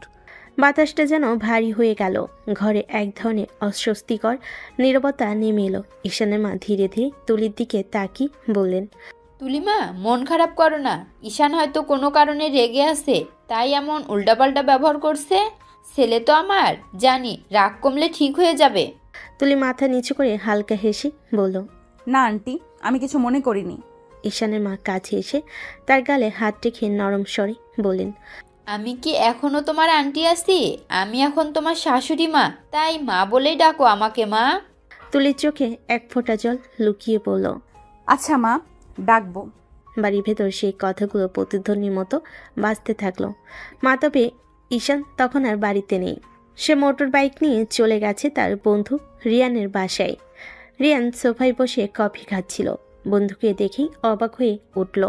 বাতাসটা যেন ভারী হয়ে গেল। ঘরে এক ধরনের অস্বস্তিকর নীরবতা নেমে এলো। ঈশানের মা ধীরে ধীরে তুলির দিকে তাকিয়ে বললেন, তুলিমা, মন খারাপ করো না। ঈশান হয়তো কোনো কারণে রেগে আছে, তাই এমন উল্টাপাল্টা ব্যবহার করছে। ছেলে তো আমার, জানি রাগ কমলে ঠিক হয়ে যাবে। তুলি মাথা নিচু করে হালকা হেসে বলল, না আন্টি, আমি কিছু মনে করিনি। ঈশানের মা কাছে এসে তার গালে হাত রেখে নরম স্বরে বললেন, আমি কি এখনো তোমার আন্টি আছি? আমি এখন তোমার শাশুড়ি মা, তাই মা বলেই ডাকো আমাকে মা। তুলির চোখে এক ফোঁটা জল লুকিয়ে পড়ল। আচ্ছা মা, ডাকবো। বাড়ির ভেতর সেই কথাগুলো প্রতিধ্বনির মতো বাজতে থাকলো। মা, তবে ঈশান তখন আর বাড়িতে নেই। সে মোটর বাইক নিয়ে চলে গেছে তার বন্ধু রিয়ানের বাসায়। রিয়ান সোফায় বসে কফি খাচ্ছিল। বন্ধুকে দেখেই অবাক হয়ে উঠল।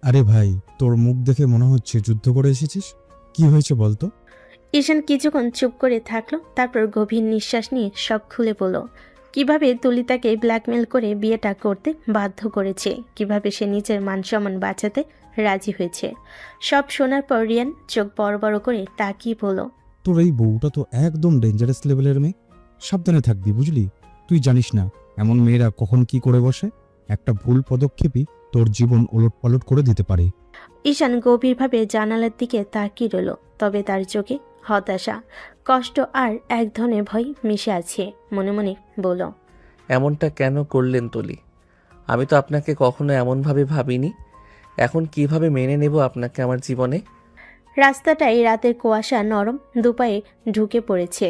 আরে ভাই, তোর মুখ দেখে মনে হচ্ছে যুদ্ধ করে এসেছিস। কি হয়েছে বলতো? ঈশান কিছুক্ষণ চুপ করে থাকলো, তারপর গভীর নিঃশ্বাস নিয়ে সব খুলে বলল। কিভাবে তুলি তাকে ব্ল্যাকমেল করে বিয়েটা করতে বাধ্য করেছে, কিভাবে সে নিজের মান সম্মান বাঁচাতে রাজি হয়েছে। সব শোনার পর রিয়ান চোখ বড় বড় করে তাকিয়ে বলল, তোর এই বউটা তো একদম ডেঞ্জারাস লেভেলের মেয়ে। সাবধানে থাকবি, বুঝলি? তুই জানিস না এমন মেয়েরা কখন কি করে বসে। একটা ভুল পদক্ষেপই তোর জীবন ওলটপালট করে দিতে পারে। ঈশান গভীরভাবে জানালার দিকে তাকিয়ে রইল, তবে তার চোখে হতাশা, কষ্ট আর এক ধরনের ভয় মিশে আছে। মনে মনে বলল, এমনটা কেন করলেন তুলি? আমি তো আপনাকে কখনো এমনভাবে ভাবিনি। এখন কিভাবে মেনে নেব আপনাকে আমার জীবনে? রাস্তাটায় রাতের কুয়াশা নরম দুপায়ে ঢুকে পড়েছে।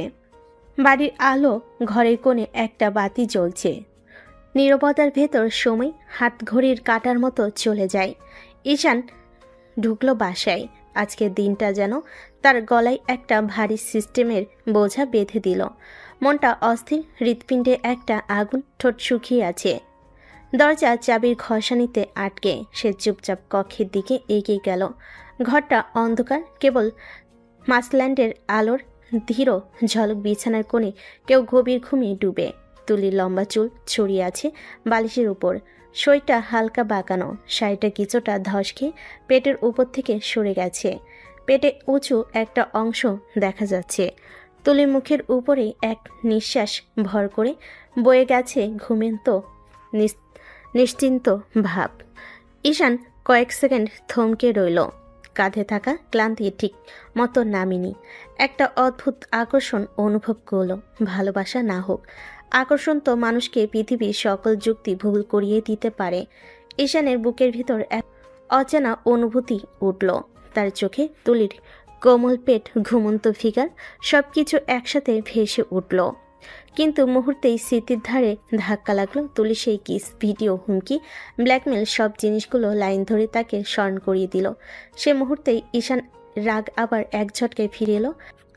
বাড়ির আলো ঘরের কোণে একটা বাতি জ্বলছে। নীরবতার ভেতর সময় হাতঘড়ির কাঁটার মতো চলে যায়। ঈশান ঢুকলো বাসায়। আজকের দিনটা যেন তার গলায় একটা ভারী সিস্টেমের বোঝা বেঁধে দিল। মনটা অস্থির, হৃৎপিণ্ডে একটা আগুন, ঠোঁট শুকিয়ে আছে। দরজা চাবির ঘষানিতে আটকে সে চুপচাপ কক্ষের দিকে এগিয়ে গেল। ঘরটা অন্ধকার, কেবল মাসল্যান্ডের আলোর ধীর ঝলক। বিছানার কোণে কেউ গভীর ঘুমিয়ে ডুবে। তুলির লম্বা চুল ছড়িয়ে আছে বালিশের উপর। শরীরটা হালকা বাঁকানো, শাড়িটা কিছুটা ধস খেয়ে পেটের উপর থেকে সরে গেছে। পেটে উঁচু একটা অংশ দেখা যাচ্ছে। তুলির মুখের উপরে এক নিঃশ্বাস ভর করে বয়ে গেছে ঘুমেন্ত নিশ্চিন্ত ভাব। ঈশান কয়েক সেকেন্ড থমকে রইল। কাঁধে থাকা ক্লান্তি ঠিক মতো নামিনি। একটা অদ্ভুত আকর্ষণ অনুভব করল। ভালোবাসা না হোক, আকর্ষণ তো মানুষকে পৃথিবীর সকল যুক্তি ভুল করিয়ে দিতে পারে। ঈশানের বুকের ভিতর এক অচেনা অনুভূতি উঠল। তার চোখে তুলির কোমল পেট, ঘুমন্ত ফিগার সবকিছু একসাথে ভেসে উঠল। কিন্তু মুহূর্তেই স্মৃতির ধারে ধাক্কা লাগলো। তুলি সেই কিস, ভিডিও, হুমকি, ব্ল্যাকমেল সব জিনিসগুলো লাইন ধরে তাকে স্মরণ করিয়ে দিল। সে মুহূর্তেই ঈশান রাগ আবার এক ঝটকায় ফিরে এলো।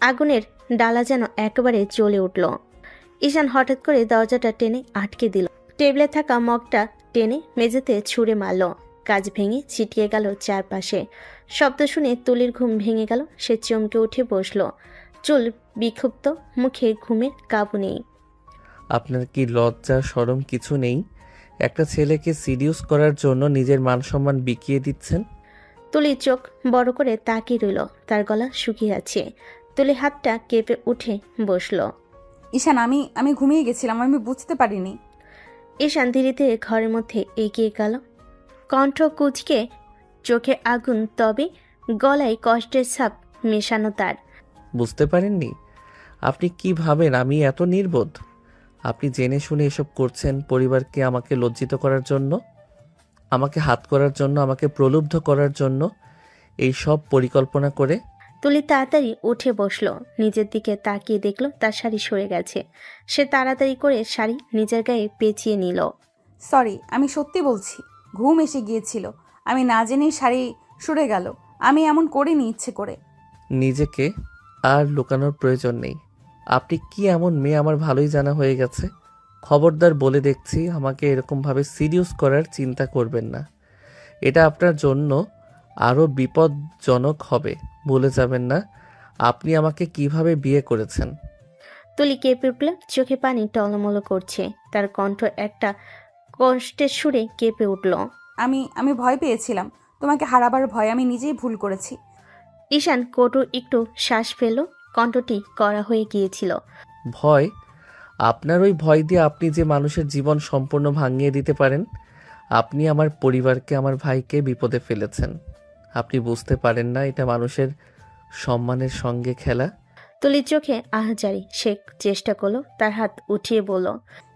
আগুনের ডালা যেন একেবারে জ্বলে উঠল। ঈশান হঠাৎ করে দরজাটা টেনে আটকে দিল। টেবিলে থাকা মগটা টেনে মেঝেতে ছুঁড়ে মারল। কাজ ভেঙে ছিটিয়ে গেল চারপাশে। শব্দ শুনে তুলির ঘুম ভেঙে গেল। সে চমকে উঠে বসল, চুল বিক্ষুব্ধ, মুখে ঘুমের কাবু নেই। আপনার কি লজ্জা শরম কিছু নেই? একটা ছেলেকে সিডিউস করার জন্য নিজের মান সম্মান বিকিয়ে দিচ্ছেন। তুলি চোখ বড় করে তাকিয়ে রইল। তার গলা শুকিয়ে আছে। তুলি হাতটা কেঁপে উঠে বসল। ঈশান, আমি ঘুমিয়ে গেছিলাম, আমি বুঝতে পারিনি। ঈশান ধীরে ধীরে ঘরের মধ্যে এগিয়ে গেল। কণ্ঠ কুঁচকে, চোখে আগুন, তবে গলায় কষ্টের ছাপ মেশানো তার। বুঝতে পারেননি? আপনি কি ভাবেন আমি এত নির্বোধ? আপনি জেনে শুনে এসব করছেন পরিবারকে আমাকে লজ্জিত করার জন্য, আমাকে হাত করার জন্য, আমাকে প্রলুব্ধ করার জন্য, এই সব পরিকল্পনা করে। তুলি তাড়াতাড়ি উঠে বসল। নিজের দিকে তাকিয়ে দেখল তার শাড়ি সরে গেছে। সে তাড়াতাড়ি করে শাড়ি নিজের গায়ে পেঁচিয়ে নিল। সরি, আমি সত্যি বলছি, ঘুম এসে গিয়েছিল। আমি না জেনেই শাড়ি সরে গেল। আমি এমন করিনি ইচ্ছে করে। নিজেকে আর লুকানোর প্রয়োজন নেই। আপনি কি এমন মেয়ে আমার ভালোই জানা হয়ে গেছে। খবরদার বলে দেখছি, আমাকে এরকমভাবে সিরিয়াস করার চিন্তা করবেন না। এটা আপনার জন্য আরও বিপজ্জনক হবে। ভুলে যাবেন না আপনি আমাকে কিভাবে বিয়ে করেছেন। তুলি কেঁপে উঠল, চোখে পানি টলমল করছে। তার কণ্ঠ একটা কষ্টের সুরে কেঁপে উঠল। আমি ভয় পেয়েছিলাম, তোমাকে হারাবার ভয়। আমি নিজেই ভুল করেছি। ঈশান কটু একটু শ্বাস ফেল। কণ্ঠটি কড়া হয়ে গিয়েছিল। ভয়? আপনার ওই ভয় দিয়ে আপনি যে মানুষের জীবন সম্পূর্ণ ভাঙিয়ে দিতে পারেন। আপনি আমার পরিবারকে, আমার ভাইকে বিপদে ফেলেছেন। আপনি বুঝতে পারেন না এটা মানুষের সম্মানের সঙ্গে খেলা। তুলির চোখে আহাজারি। সে চেষ্টা করলো তার হাত উঠিয়ে বলল,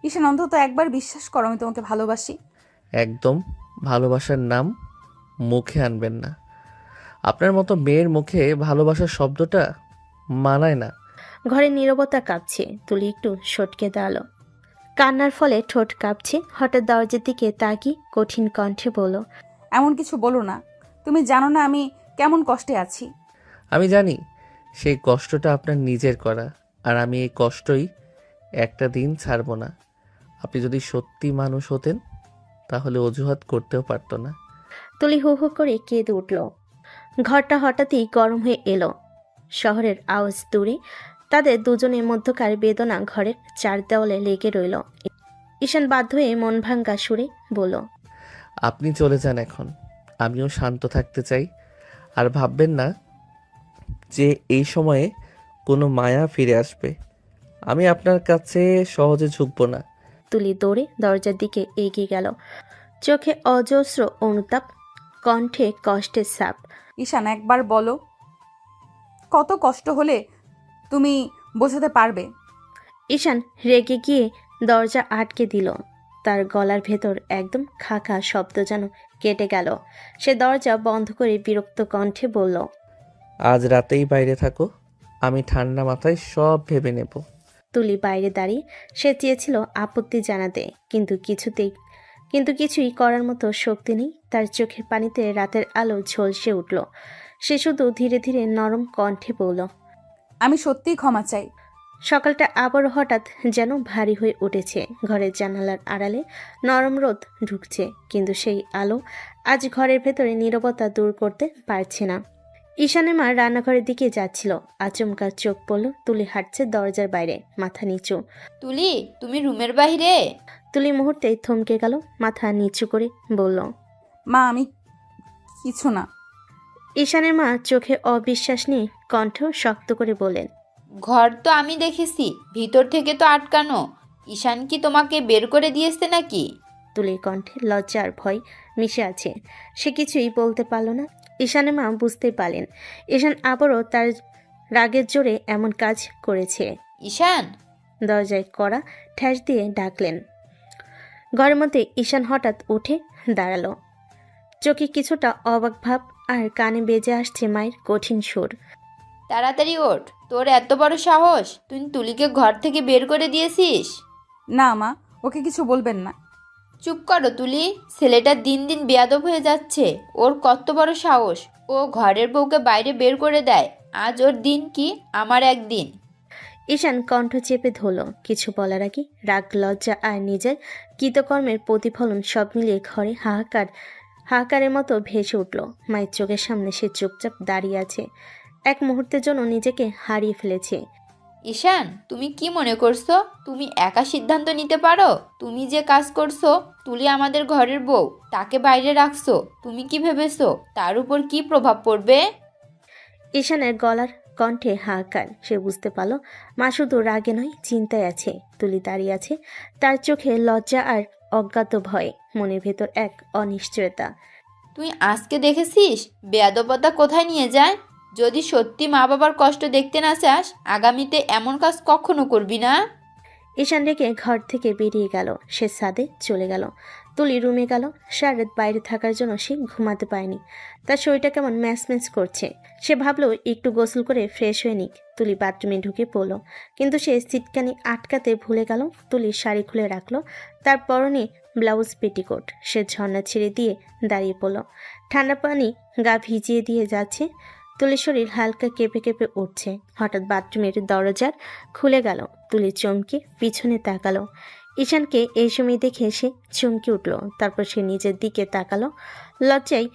ঈশান, অন্তত একবার বিশ্বাস করো আমি তোমাকে ভালোবাসি। একদম ভালোবাসার নাম মুখে আনবেন না। আপনার মতো মেয়ের মুখে ভালোবাসার শব্দটা মানায় না। ঘরে নীরবতা কাঁপছে। তুলি একটু সটকে দাঁড়ালো। কান্নার ফলে ঠোঁট কাঁপছে। হঠাৎ দরজার দিকে তাকিয়ে কঠিন কণ্ঠে বলল, এমন কিছু বলো না। তুমি জানো না আমি কেমন কষ্টে আছি। আমি জানি সেই কষ্টটা আপনার নিজের করা, আর আমি এই কষ্টই একটা দিন ছাড়ব না। আপনি যদি সত্যি মানুষ হতেন তাহলে অজুহাত করতেও পারতো না। তুলি হু হু করে কেঁদে উঠল। ঘরটা হঠাৎই গরম হয়ে এলো। শহরের আওয়াজ দূরে, তাদের দুজনের মধ্যকার বেদনা ঘরের চার দেওয়ালে লেগে রইল। ঈশান বাধ্য হয়ে মন ভাঙ্গা সুরে বলল, আপনি চলে যান এখন। আমিও শান্ত থাকতে চাই। আর ভাববেন না যে এই সময়ে কোনো মায়া ফিরে আসবে। আমি আপনার কাছে সহজে ঝুঁকব না। তুলি দৌড়ে দরজার দিকে এগিয়ে গেল। চোখে অজস্র অনুতাপ, কণ্ঠে কষ্টের ছাপ। ঈশান, একবার বলো, কত কষ্ট হলে তুমি বোঝাতে পারবে। ঈশান রেগে গিয়ে দরজা আটকে দিল। তার গলার ভেতর একদম খাখা শব্দ যেন কেটে গেল। সে দরজা বন্ধ করে বিরক্ত কণ্ঠে বলল, আজ রাতেই বাইরে থাকো, আমি ঠান্ডা মাথায় সব ভেবে নেব। তুলি বাইরে দাঁড়িয়ে সে চেয়েছিল আপত্তি জানাতে, কিন্তু কিছুই করার মতো শক্তি নেই। তার চোখের পানিতে রাতের আলো ঝলসে উঠল। সে শুধু ধীরে ধীরে নরম কণ্ঠে বলল, আমি সত্যিই ক্ষমা চাই। সকালটা আবারও হঠাৎ যেন ভারী হয়ে উঠেছে। ঘরের জানালার আড়ালে নরম রোদ ঢুকছে, কিন্তু সেই আলো আজ ঘরের ভেতরে নীরবতা দূর করতে পারছে না। ঈশানের মা রান্নাঘরের দিকে যাচ্ছিল। আচমকা চোখ পড়ল তুলি হাঁটছে দরজার বাইরে, মাথা নিচু। তুলি, তুমি রুমের বাইরে? তুলি মুহূর্তেই থমকে গেল, মাথা নিচু করে বলল, মা, আমি কিছু না। ঈশানের মা চোখে অবিশ্বাস নিয়ে কণ্ঠ শক্ত করে বলেন, ঘর তো আমি দেখেছি, ভিতর থেকে তো আটকানো। ঈশান কি তোমাকে বের করে দিয়েছে নাকি? তুলির কণ্ঠে লজ্জা আর ভয় মিশে আছে। সে কিছুই বলতে পারল না। ঈশানের মা বুঝতে পারলেন ঈশান আবারও তার রাগের জোরে এমন কাজ করেছে। ঈশান! দরজায় কড়া ঠ্যাস দিয়ে ডাকলেন। ঘরের মধ্যে ঈশান হঠাৎ উঠে দাঁড়ালো। চোখে কিছুটা অবাক ভাব আর কানে বেজে আসছে মায়ের কঠিন সুর। তাড়াতাড়ি ওঠ, তোর এত বড় সাহস, তুই তুলিকে ঘর থেকে বের করে দিয়েছিস? না মা, ওকে কিছু বলবেন না। চুপ করো তুলি, ছেলেটা দিন দিন বেয়াদব হয়ে যাচ্ছে। ওর কত বড় সাহস, ও ঘরের বউকে বাইরে বের করে দেয়। আজ ওর দিন কি আমার একদিন। ঈশান কণ্ঠ চেপে ধরল। কিছু বলার আগে রাগ, লজ্জা আর নিজের কৃতকর্মের প্রতিফলন সব মিলিয়ে ঘরে হাহাকারের মতো ভেসে উঠল। মায়ের চোখের সামনে সে চুপচাপ দাঁড়িয়ে আছে। এক মুহূর্তের জন্য নিজেকে হারিয়ে ফেলেছে। ঈশান, তুমি কি মনে করছো তুমি একা সিদ্ধান্ত নিতে পারো? তুমি যে কাজ করছো, তুলি আমাদের ঘরের বউ, তাকে বাইরে রাখছো। তুমি কি ভেবেছো তার উপর কি প্রভাব পড়বে? ঈশানের গলার কণ্ঠে হাহাকার। সে বুঝতে পারল মা শুধু রাগে নয়, চিন্তায় আছে। তুলি দাঁড়িয়ে আছে, তার চোখে লজ্জা আর অজ্ঞাত ভয়, মনের ভেতর এক অনিশ্চয়তা। তুই আজকে দেখেছিস বেয়াদবতা কোথায় নিয়ে যায়? যদি সত্যি মা বাবার কষ্ট দেখতে না চাস, আগামীতে এমন কাজ কখনো করবি না। ঈশান রেখে ঘর থেকে বেরিয়ে গেল। সে ছাদে চলে গেল। তুলি রুমে গেল। সারা রাত বাইরে থাকার জন্য সে ঘুমাতে পায়নি। তার শরীরটা কেমন ম্যাচ করছে। সে ভাবলো একটু গোসল করে ফ্রেশ হয়ে নিক। তুলি বাথরুমে ঢুকে পড়ল, কিন্তু সে সিটকানি আটকাতে ভুলে গেল। তুলি শাড়ি খুলে রাখলো, তার পরনে ব্লাউজ পেটিকোট। সে ঝর্ণা ছেড়ে দিয়ে দাঁড়িয়ে পড়ল। ঠান্ডা পানি গা ভিজিয়ে দিয়ে যাচ্ছে। তুলির শরীর হালকা কেঁপে কেঁপে উঠছে। হঠাৎ বাথরুমের দরজার খুলে গেল। তুলি চমকে পিছনে তাকালো। ঈশানকে এই সময় দেখে সে চমকে উঠল। তারপর সে নিজের দিকে তাকালো। লজ্জায়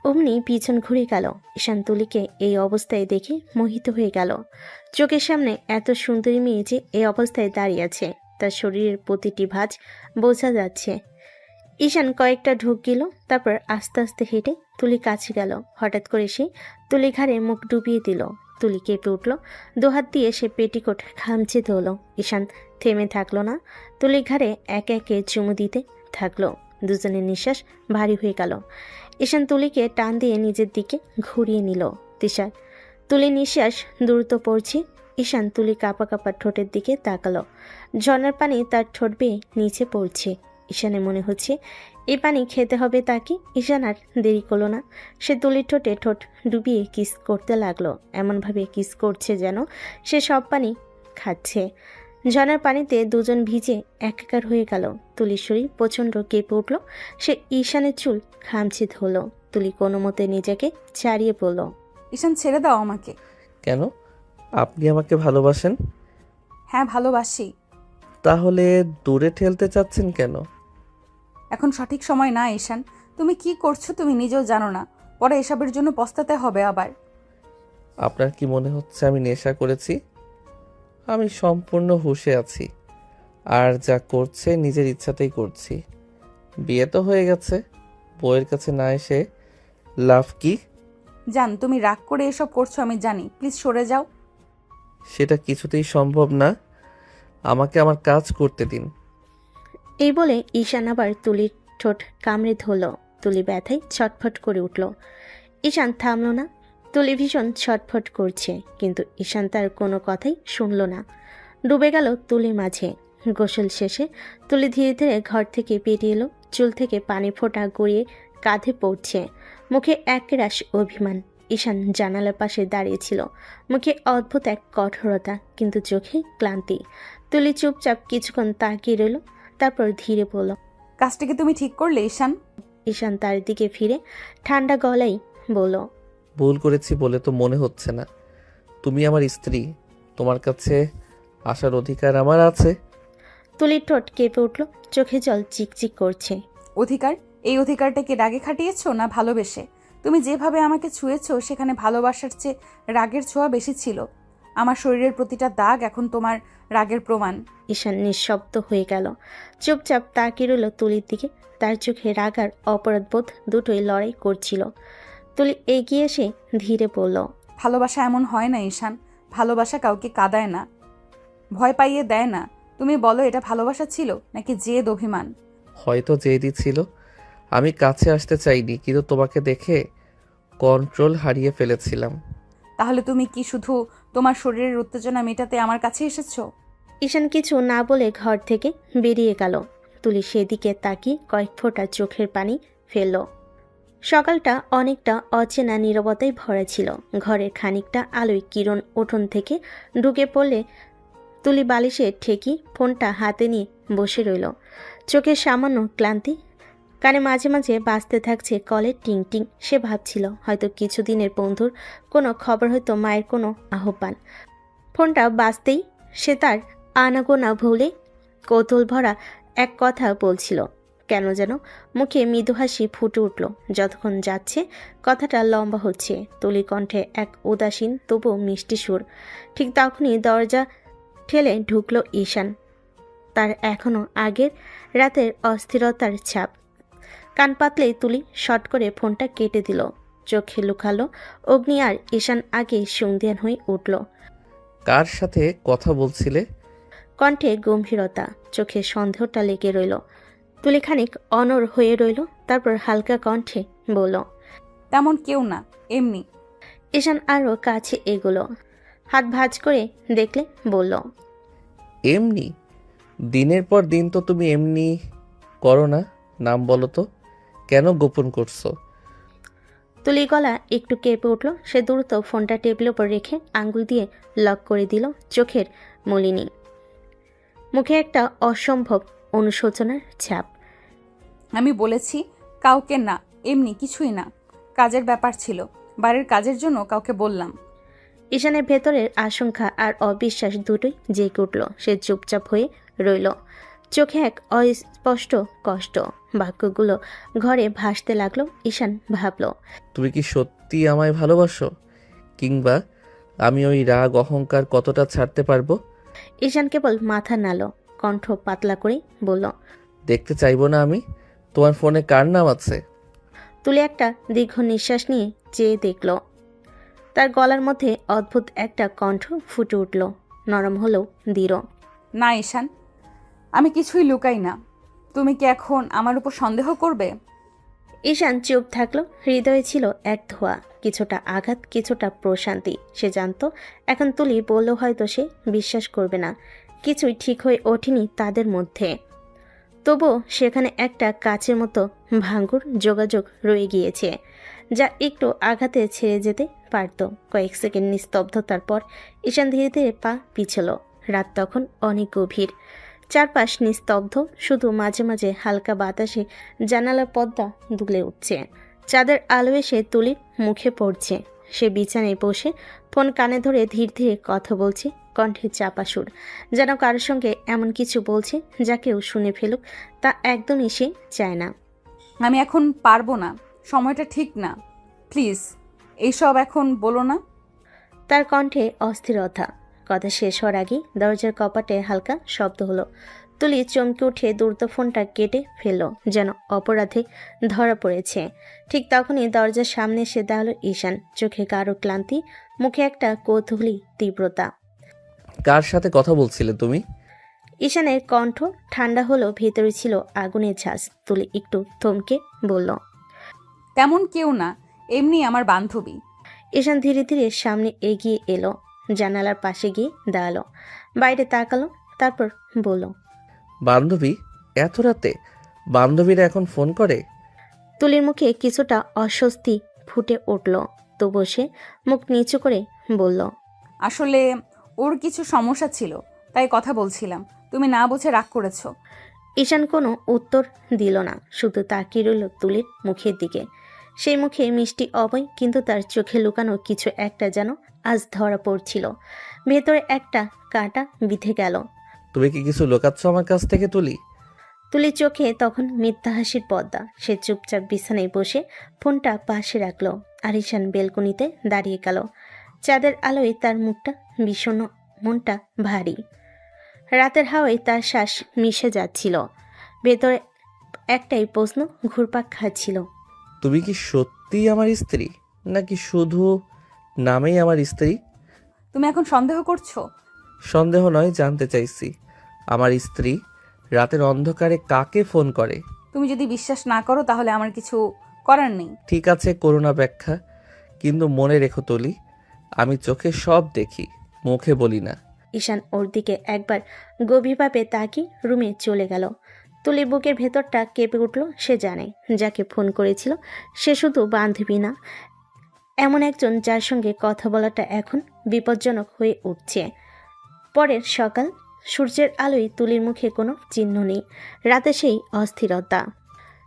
অমনি পিছন ঘুরে গেল। ঈশান তুলিকে এই অবস্থায় দেখে মোহিত হয়ে গেল। চোখের সামনে এত সুন্দরী মেয়ে যে এই অবস্থায় দাঁড়িয়ে আছে, তার শরীরের প্রতিটি ভাঁজ বোঝা যাচ্ছে। ঈশান কয়েকটা ঢোক গেল, তারপর আস্তে আস্তে হেঁটে তুলি কাছে গেল। হঠাৎ করে সে তুলি ঘাড়ে মুখ ডুবিয়ে দিল। তুলি কেঁপে উঠল। দুহাত দিয়ে সে পেটিকোট খামচে ধরল। ঈশান থেমে থাকলো না, তুলি ঘাড়ে একে একে চুমু দিতে থাকলো। দুজনের নিঃশ্বাস ভারী হয়ে গেল। ঈশান তুলিকে টান দিয়ে নিজের দিকে ঘুরিয়ে নিল। তুলির নিঃশ্বাস দ্রুত পড়ছে। ঈশান তুলি কাঁপা কাঁপা ঠোঁটের দিকে তাকালো। ঝর্ণার পানি তার ঠোঁট বেয়ে নিচে পড়ছে। ঈশানের মনে হচ্ছে এই পানি খেতে হবে তাকে। ঈশান আর দেরি করলো না। সে তুলির ঠোঁটে ঠোঁট ডুবিয়ে কিস করতে লাগলো, এমনভাবে কিস করছে যেন সে সব পানি খাচ্ছে। ঝর্ণার পানিতে দুজন ভিজে একাকার হয়ে গেল। তুলির শরীর প্রচণ্ড কেঁপে উঠল। সে ঈশানের চুল খামচে ধরল। তুলি কোনো মতে নিজেকে ছাড়িয়ে পড়ল। ঈশান, ছেড়ে দাও আমাকে। কেন? আপনি আমাকে ভালোবাসেন? হ্যাঁ, ভালোবাসি। তাহলে দূরে ঠেলতে চাচ্ছেন কেন? এখন সঠিক সময় না ঈশান। তুমি কি করছো তুমি নিজেও জানো না, পরে এসবের জন্য পস্তাতে হবে আবার। আপনার কি মনে হচ্ছে আমি নেশা করেছি? আমি সম্পূর্ণ হুঁশে আছি, আর যা করছে নিজের ইচ্ছাতেই করছি। বিয়ে তো হয়ে গেছে, বউয়ের কাছে না এসে লাভ কি? জান, তুমি রাগ করে এসব করছো আমি জানি, প্লিজ সরে যাও। সেটা কিছুতেই সম্ভব না, আমাকে আমার কাজ করতে দিন। এই বলে ঈশান আবার তুলির ঠোঁট কামড়ে ধরল। তুলি ব্যথায় ছটফট করে উঠল। ঈশান থামল না। তুলি ভীষণ ছটফট করছে, কিন্তু ঈশান তার কোনো কথাই শুনল না। ডুবে গেল তুলির মাঝে। গোসল শেষে তুলি ধীরে ধীরে ঘর থেকে বেরিয়ে এলো। চুল থেকে পানি ফোঁটা গড়িয়ে কাঁধে পড়ছে। মুখে একরাশ অভিমান। ঈশান জানালার পাশে দাঁড়িয়েছিল, মুখে অদ্ভুত এক কঠোরতা, কিন্তু চোখে ক্লান্তি। তুলি চুপচাপ কিছুক্ষণ তাকিয়ে রইল, তারপর ধীরে বলল, কাজটা কি তুমি ঠিক করলে ঈশান? ঈশান তার দিকে ফিরে ঠান্ডা গলায় বলল, ভুল করেছি বলে তো মনে হচ্ছে না। তুমি আমার স্ত্রী, তোমার কাছে আসার অধিকার আমার আছে। তুলির ঠোঁট কেঁপে উঠল, চোখে জল চিকচিক করছে। অধিকার? এই অধিকারটা কি রাগে খাটিয়েছো না ভালোবেসে? তুমি যেভাবে আমাকে ছুঁয়েছো সেখানে ভালোবাসার চেয়ে রাগের ছোঁয়া বেশি ছিল। আমার শরীরের প্রতিটা দাগ এখন তোমার রাগের প্রমাণ। ঈশান নিঃশব্দ হয়ে গেল, চুপচাপ তাকিয়ে রইল তুলির দিকে। তার চোখে রাগ আর অপরাধবোধ দুটোই লড়াই করছিল। তুলি এগিয়ে এসে ধীরে বলল, ভালোবাসা এমন হয় না ঈশান। ভালোবাসা কাউকে কাঁদায় না, ভয় পাইয়ে দেয় না। তুমি বলো, এটা ভালোবাসা ছিল নাকি জেদ, অভিমান? হয়তো জেদি ছিল। আমি কাছে আসতে চাইনি, কিন্তু তোমাকে দেখে কন্ট্রোল হারিয়ে ফেলেছিলাম। তাহলে তুমি কি শুধু তোমার শরীরের উত্তেজনা মেটাতে আমার কাছে এসেছো? ঈশান কিছু না বলে ঘর থেকে বেরিয়ে গেল। তুলি সেদিকে তাকিয়ে কয়েক ফোঁটা চোখের পানি ফেলল। সকালটা অনেকটা অচেনা নীরবতায় ভরা ছিল। ঘরের খানিকটা আলোয় কিরণ উঠোন থেকে ঢুকে পড়লে তুলি বালিশে ঠেকি ফোনটা হাতে নিয়ে বসে রইল। চোখের সামান্য ক্লান্তি, কানে মাঝে মাঝে বাজতে থাকছে কলের টিং টিং। সে ভাবছিল হয়তো কিছুদিনের বন্ধুর কোনো খবর, হয়তো মায়ের কোনো আহ্বান। ফোনটা বাজতেই সে তার আনাগোনা ভুলে কৌতূহল ভরা এক কথা বলছিল। কেন যেন মুখে মৃদু হাসি ফুটে উঠল। যতক্ষণ যাচ্ছে কথাটা লম্বা হচ্ছে। তুলি কণ্ঠে এক উদাসীন তবু মিষ্টি সুর। ঠিক তখনই দরজা ঠেলে ঢুকল ঈশান। তার এখনো আগের রাতের অস্থিরতার ছাপ। কান পাতলেই তুলি শট করে ফোনটা কেটে দিল। চোখে লুকালো অগ্নি, আর ঈশান আগে সন্ধিয়ান হয়ে উঠল। কার সাথে কথা বলছিলে? কণ্ঠে গম্ভীরতা, চোখে সন্দেহটা লেগে রইল। তুলি খানিক অনড় হয়ে রইল, তারপর হালকা কণ্ঠে বলল, তেমন কেউ না, এমনি। ঈশান আরও কাছে এগোলো, হাত ভাঁজ করে দেখলে বলল, এমনি? দিনের পর দিন তো তুমি এমনি করো না। নাম বলো তো, কেন গোপন করছো? তুলির গলা একটু কেঁপে উঠল। সে দ্রুত ফোনটা টেবিলের উপর রেখে আঙ্গুল দিয়ে লক করে দিল চোখের মলিনী। মুখে একটা অসম্ভব অনুশোচনার ছাপ। আমি বলেছি কাউকে না, এমনি কিছুই না। কাজের ব্যাপার ছিল, বাড়ির কাজের জন্য কাউকে বললাম। ঈশানের ভেতরের আশঙ্কা আর অবিশ্বাস দুটোই জেগে উঠল। সে চুপচাপ হয়ে রইল, চোখে এক অস্পষ্ট কষ্ট। বাক্যগুলো ঘরে ভাসতে লাগলো। ঈশান ভাবল, তুমি কি সত্যি আমায় ভালোবাসো? কিংবা আমি ওই রাগ অহংকার কতটা ছাড়তে পারবো? ঈশান কেবল মাথা নাড়ল, কণ্ঠ পাতলা করে বলল, দেখতে চাইবো না আমি? তোমার ফোনে কার নাম আছে? তুলে একটা দীর্ঘ নিঃশ্বাস নিয়ে চেয়ে দেখল। তার গলার মধ্যে অদ্ভুত একটা কণ্ঠ ফুটে উঠল, নরম হলেও দৃঢ়। না ঈশান, আমি কিছুই লুকাই না। তুমি কি এখন আমার উপর সন্দেহ করবে? ঈশান চুপ থাকলো। হৃদয়ে ছিল এক ধোয়া, কিছুটা আঘাত, কিছুটা প্রশান্তি। সে জানত এখন তুলি বললেও হয়তো সে বিশ্বাস করবে না। কিছুই ঠিক হয়ে ওঠেনি তাদের মধ্যে। তবুও সেখানে একটা কাচের মতো ভাঙ্গুর যোগাযোগ রয়ে গিয়েছে, যা একটু আঘাতে ছেড়ে যেতে পারত। কয়েক সেকেন্ড নিস্তব্ধতার পর ঈশান ধীরে ধীরে পা পিছল। রাত তখন অনেক গভীর, চারপাশ নিস্তব্ধ, শুধু মাঝে মাঝে হালকা বাতাসে জানালার পর্দা দুলে উঠছে। চাঁদের আলো এসে তুলির মুখে পড়ছে। সে বিছানায় বসে ফোন কানে ধরে ধীরে ধীরে কথা বলছে, কণ্ঠে চাপা সুর, যেন কারোর সঙ্গে এমন কিছু বলছে যা কেউ শুনে ফেলুক। তা একদমই সে চায় না। আমি এখন পারবো না, সময়টা ঠিক না। প্লিজ এইসব এখন বলো না। তার কণ্ঠে অস্থিরতা। কথা শেষ হওয়ার আগেই দরজার কপাটে হালকা শব্দ হলো। তুলি চমকে উঠে দ্রুত ফোনটা কেটে ফেলল, যেন অপরাধে ধরা পড়েছে। ঠিক তখনই দরজার সামনে এসে দাঁড়ালো ঈশান, চোখে গাঢ় ক্লান্তি, মুখে একটা কৌতূহলী তীব্রতা। কার সাথে কথা বলছিলে তুমি? ঈশানের কণ্ঠ ঠান্ডা হলো, ভেতরে ছিল আগুনের ঝাঁজ। তুলি একটু থমকে বলল, তেমন কেউ না, এমনি আমার বান্ধবী। ঈশান ধীরে ধীরে সামনে এগিয়ে এলো, জানালার পাশে গিয়ে দাঁড়ালো, বাইরে তাকালো, তারপর বলল, বান্ধবী? এত রাতে বান্ধবীরা এখন ফোন করে? তুলির মুখে কিছুটা অস্বস্তি ফুটে উঠল, তবু সে মুখ নিচু করে বলল, আসলে ওর কিছু সমস্যা ছিল, তাই কথা বলছিলাম। তুমি না বুঝে রাগ করেছো। ঈশান কোনো উত্তর দিল না, শুধু তাকিয়ে রইল তুলির মুখের দিকে। সেই মুখে মিষ্টি অভয়, কিন্তু তার চোখে লুকানো কিছু একটা যেন আজ ধরা পড়ছিল। ভেতরে একটা কাঁটা বিঁধে গেল। তুমি কি কিছু লুকাচ্ছ আমার কাছ থেকে তুলি? তুলির চোখে তখন মিথ্যা হাসির পর্দা। সে চুপচাপ বিছানায় বসে ফোনটা পাশে রাখলো, আর ঈশান বেলকনিতে দাঁড়িয়ে গেল। চাঁদের আলোয় তার মুখটা বিষণ্ণ, মনটা ভারী। রাতের হাওয়ায় তার শ্বাস মিশে যাচ্ছিল। ভেতরে একটাই প্রশ্ন ঘুরপাক খাচ্ছিল, তুমি কি সত্যিই আমার স্ত্রী, নাকি শুধু নামেই আমার স্ত্রী? তুমি এখন সন্দেহ করছো? সন্দেহ নয়, জানতে চাইছি আমার স্ত্রী রাতের অন্ধকারে কাকে ফোন করে। তুমি যদি বিশ্বাস না করো তাহলে আমার কিছু করার নেই। ঠিক আছে, করোনা ব্যাখ্যা, কিন্তু মনে রেখো তুলি, আমি চোখে সব দেখি, মুখে বলি না। ঈশান ওর দিকে একবার গভীরভাবে তাকিয়ে রুমে চলে গেল। তুলির বুকের ভেতরটা কেঁপে উঠল। সে জানে যাকে ফোন করেছিল সে শুধু বান্ধবী না, এমন একজন যার সঙ্গে কথা বলাটা এখন বিপজ্জনক হয়ে উঠছে। পরের সকাল, সূর্যের আলোয় তুলির মুখে কোনো চিহ্ন নেই। রাতে সেই অস্থিরতা।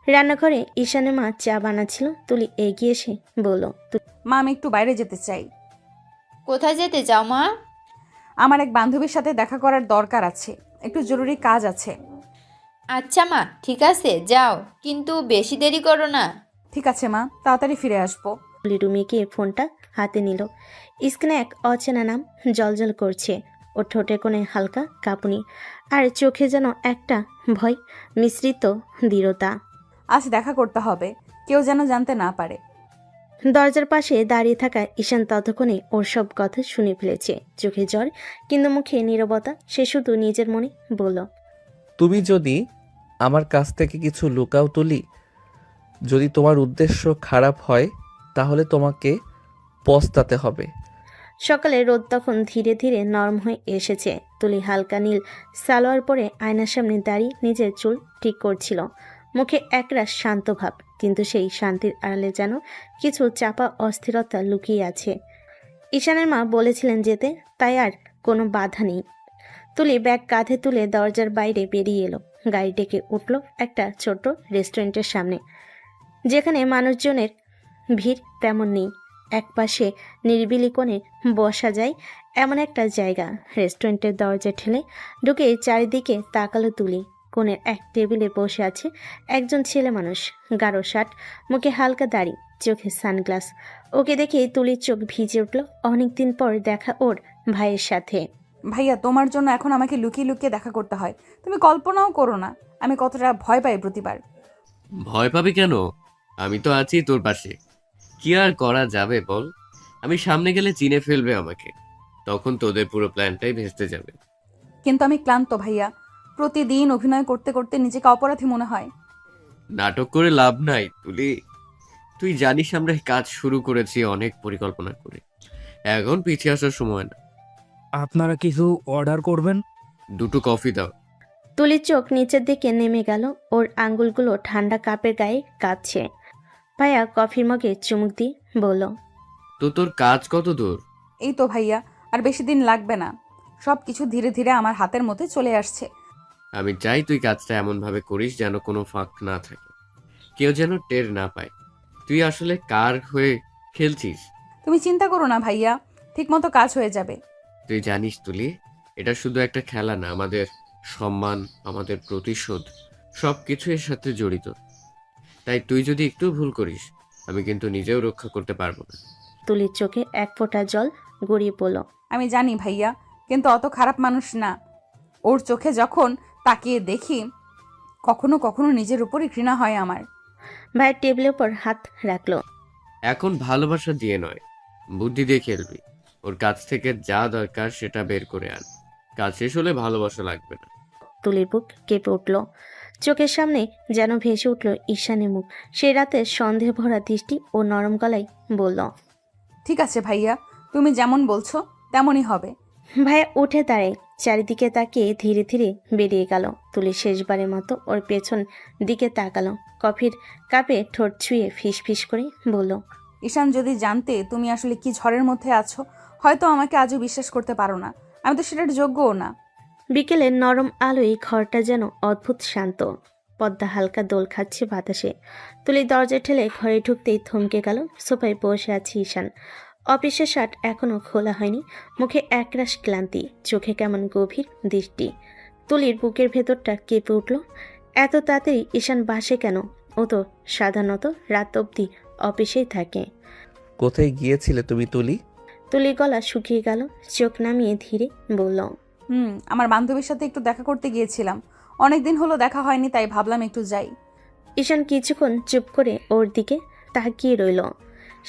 রান্নাঘরে ঈশানের মা চা বানাচ্ছিল। তুলি এগিয়ে এসে বলল, মা, আমি একটু বাইরে যেতে চাই। কোথায় যেতে চাও মা? আমার এক বান্ধবীর সাথে দেখা করার দরকার আছে, একটু জরুরি কাজ আছে। আচ্ছা মা, ঠিক আছে যাও, কিন্তু বেশি দেরি করো না। ঠিক আছে মা, তাড়াতাড়ি ফিরে আসবো। তুলি রুমে গিয়ে ফোনটা হাতে নিল। স্ক্রিনে এক অচেনা নাম জলজল করছে। ওর ঠোঁটে কোণে হালকা কাঁপুনি, আর চোখে যেন একটা ভয় মিশ্রিত দৃঢ়তা। আজ দেখা করতে হবে, কেউ যেন জানতে না পারে। দরজার পাশে দাঁড়িয়ে থাকা ঈশান ততক্ষণে ওর সব কথা শুনে ফেলেছে। চোখে জ্বর, কিন্তু মুখে নীরবতা। সে শুধু নিজের মনে বলল, তুমি যদি আমার কাছ থেকে কিছু লুকাও তুলি, যদি তোমার উদ্দেশ্য খারাপ হয় তাহলে তোমাকে পস্তাতে হবে। সকালে রোদ তখন ধীরে ধীরে নরম হয়ে এসেছে। তুলি হালকা নীল সালোয়ার পরে আয়নার সামনে দাঁড়িয়ে নিজের চুল ঠিক করছিল। মুখে একরাশ শান্ত ভাব, কিন্তু সেই শান্তির আড়ালে যেন কিছু চাপা অস্থিরতা লুকিয়ে আছে। ঈশানের মা বলেছিলেন যেতে, তাই আর কোনো বাধা নেই। তুলি ব্যাগ কাঁধে তুলে দরজার বাইরে বেরিয়ে এলো। গাড়ি ডেকে উঠল একটা ছোট রেস্টুরেন্টের সামনে, যেখানে মানুষজনের ভিড় তেমন নেই। একপাশে নিরিবিলি কোণে বসা যায় এমন একটা জায়গা। রেস্টুরেন্টের দরজা ঠেলে ঢুকে চারিদিকে তাকালো তুলি। কোণের এক টেবিলে বসে আছে একজন ছেলে মানুষ, গাঢ় শার্ট, মুখে হালকা দাড়ি, চোখে সানগ্লাস। ওকে দেখে তুলির চোখ ভিজে উঠল। অনেকদিন পর দেখা ওর ভাইয়ের সাথে। ভাইয়া, তোমার জন্য এখন আমাকে লুকিয়ে লুকিয়ে দেখা করতে হয়। তুমি কল্পনাও করো না আমি কতটা ভয় পাই প্রতিবার। ভয় পাবি কেন? আমি তো আছি তোর পাশে। কি আর করা যাবে বল? আমি সামনে গেলে চিনে ফেলবে আমাকে, তখন তোদের পুরো প্ল্যানটাই ভেস্তে যাবে। কিন্তু আমি ক্লান্ত ভাইয়া, প্রতিদিন অভিনয় করতে করতে নিজেকে অপরাধী মনে হয়। নাটক করে লাভ নাই তুলি। তুই জানিস আমরা কাজ শুরু করেছি অনেক পরিকল্পনা করে, এখন পিছিয়ে আসার সময় না। আপনারা কিছু অর্ডার করবেন? 2টো কফি দাও। তুলির চোখ নিচের দিকে নেমে গেল। ওর আঙ্গুলগুলো ঠান্ডা কাপের গায়ে কাঁপছে। ভাইয়া কফির মগে চুমুক দিয়ে বলল, তো তোর কাজ কত দূর? এই তো ভাইয়া, আর বেশি দিন লাগবে না। সব কিছু ধীরে ধীরে আমার হাতের মধ্যে চলে আসছে। আমি চাই তুই কাজটা এমন ভাবে করিস যেন কোনো ফাঁক না থাকে, কেউ যেন টের না পায় তুই আসলে কার হয়ে খেলছিস। তুমি চিন্তা করো না ভাইয়া, ঠিক মতো কাজ হয়ে যাবে। তুই জানিস তুলি, এটা শুধু একটা খেলা না, আমাদের সম্মান, আমাদের প্রতিশোধ, সব কিছু এর সাথে জড়িত। তাই তুই যদি একটু ভুল করিস, আমি কিন্তু নিজেও রক্ষা করতে পারবো না। তুলির চোখে এক ফোঁটা জল গড়িয়ে পড়ল। আমি জানি ভাইয়া, কিন্তু অত খারাপ মানুষ না। ওর চোখে যখন তাকিয়ে দেখি, কখনো কখনো নিজের উপরই ঘৃণা হয় আমার। ভাইয়ের টেবিলের উপর হাত রাখলো। এখন ভালোবাসা দিয়ে নয়, বুদ্ধি দিয়ে খেলবি। ওর কাছ থেকে যা দরকার সেটা বের করে আন, কাজ শেষ হলে ভালোবাসা লাগবে না। তুলির বুক কেঁপে উঠল। চোখের সামনে যেন ভেসে উঠল ঈশানের মুখ। সে রাতে সন্দেহ ভরা দৃষ্টি ও নরম গলায় বলল, ঠিক আছে ভাইয়া, তুমি যেমন বলছো তেমনই হবে। ভাইয়া উঠে দাঁড়ায়, চারিদিকে তাকিয়ে ধীরে ধীরে বেরিয়ে গেল। তুলি শেষবারের মতো ওর পেছন দিকে তাকালো। কফির কাপে ঠোঁট ছুঁয়ে ফিস ফিস করে বলল, ঈশান যদি জানতে তুমি আসলে কি ঝড়ের মধ্যে আছো, হয়তো আমাকে আজও বিশ্বাস করতে পারো না। আমি তো সেটার যোগ্যও না। বিকেলের নরম আলোয় ঘরটা যেন অদ্ভুত শান্ত। পদ্মা হালকা দোল খাচ্ছে বাতাসে। তুলি দরজা ঠেলে ঘরে ঢুকতেই থমকে গেল। সোফায় বসে আছে ঈশান। অফিসের শার্ট এখনো খোলা হয়নি। মুখে একরাশ ক্লান্তি, চোখে কেমন গভীর দৃষ্টি। তুলির বুকের ভেতরটা কেঁপে উঠল। এত তাড়াতাড়ি ঈশান বাসে কেন? ও তো সাধারণত রাত অবধি অফিসেই থাকে। কোথায় গিয়েছিলে তুমি তুলি? তুলির গলা শুকিয়ে গেল। চোখ নামিয়ে ধীরে বলল, আমার বান্ধবীর সাথে একটু দেখা করতে গিয়েছিলাম। অনেকদিন হলো দেখা হয়নি, তাই ভাবলাম একটু যাই। ঈশান কিছুক্ষণ চুপ করে ওর দিকে তাকিয়ে রইল।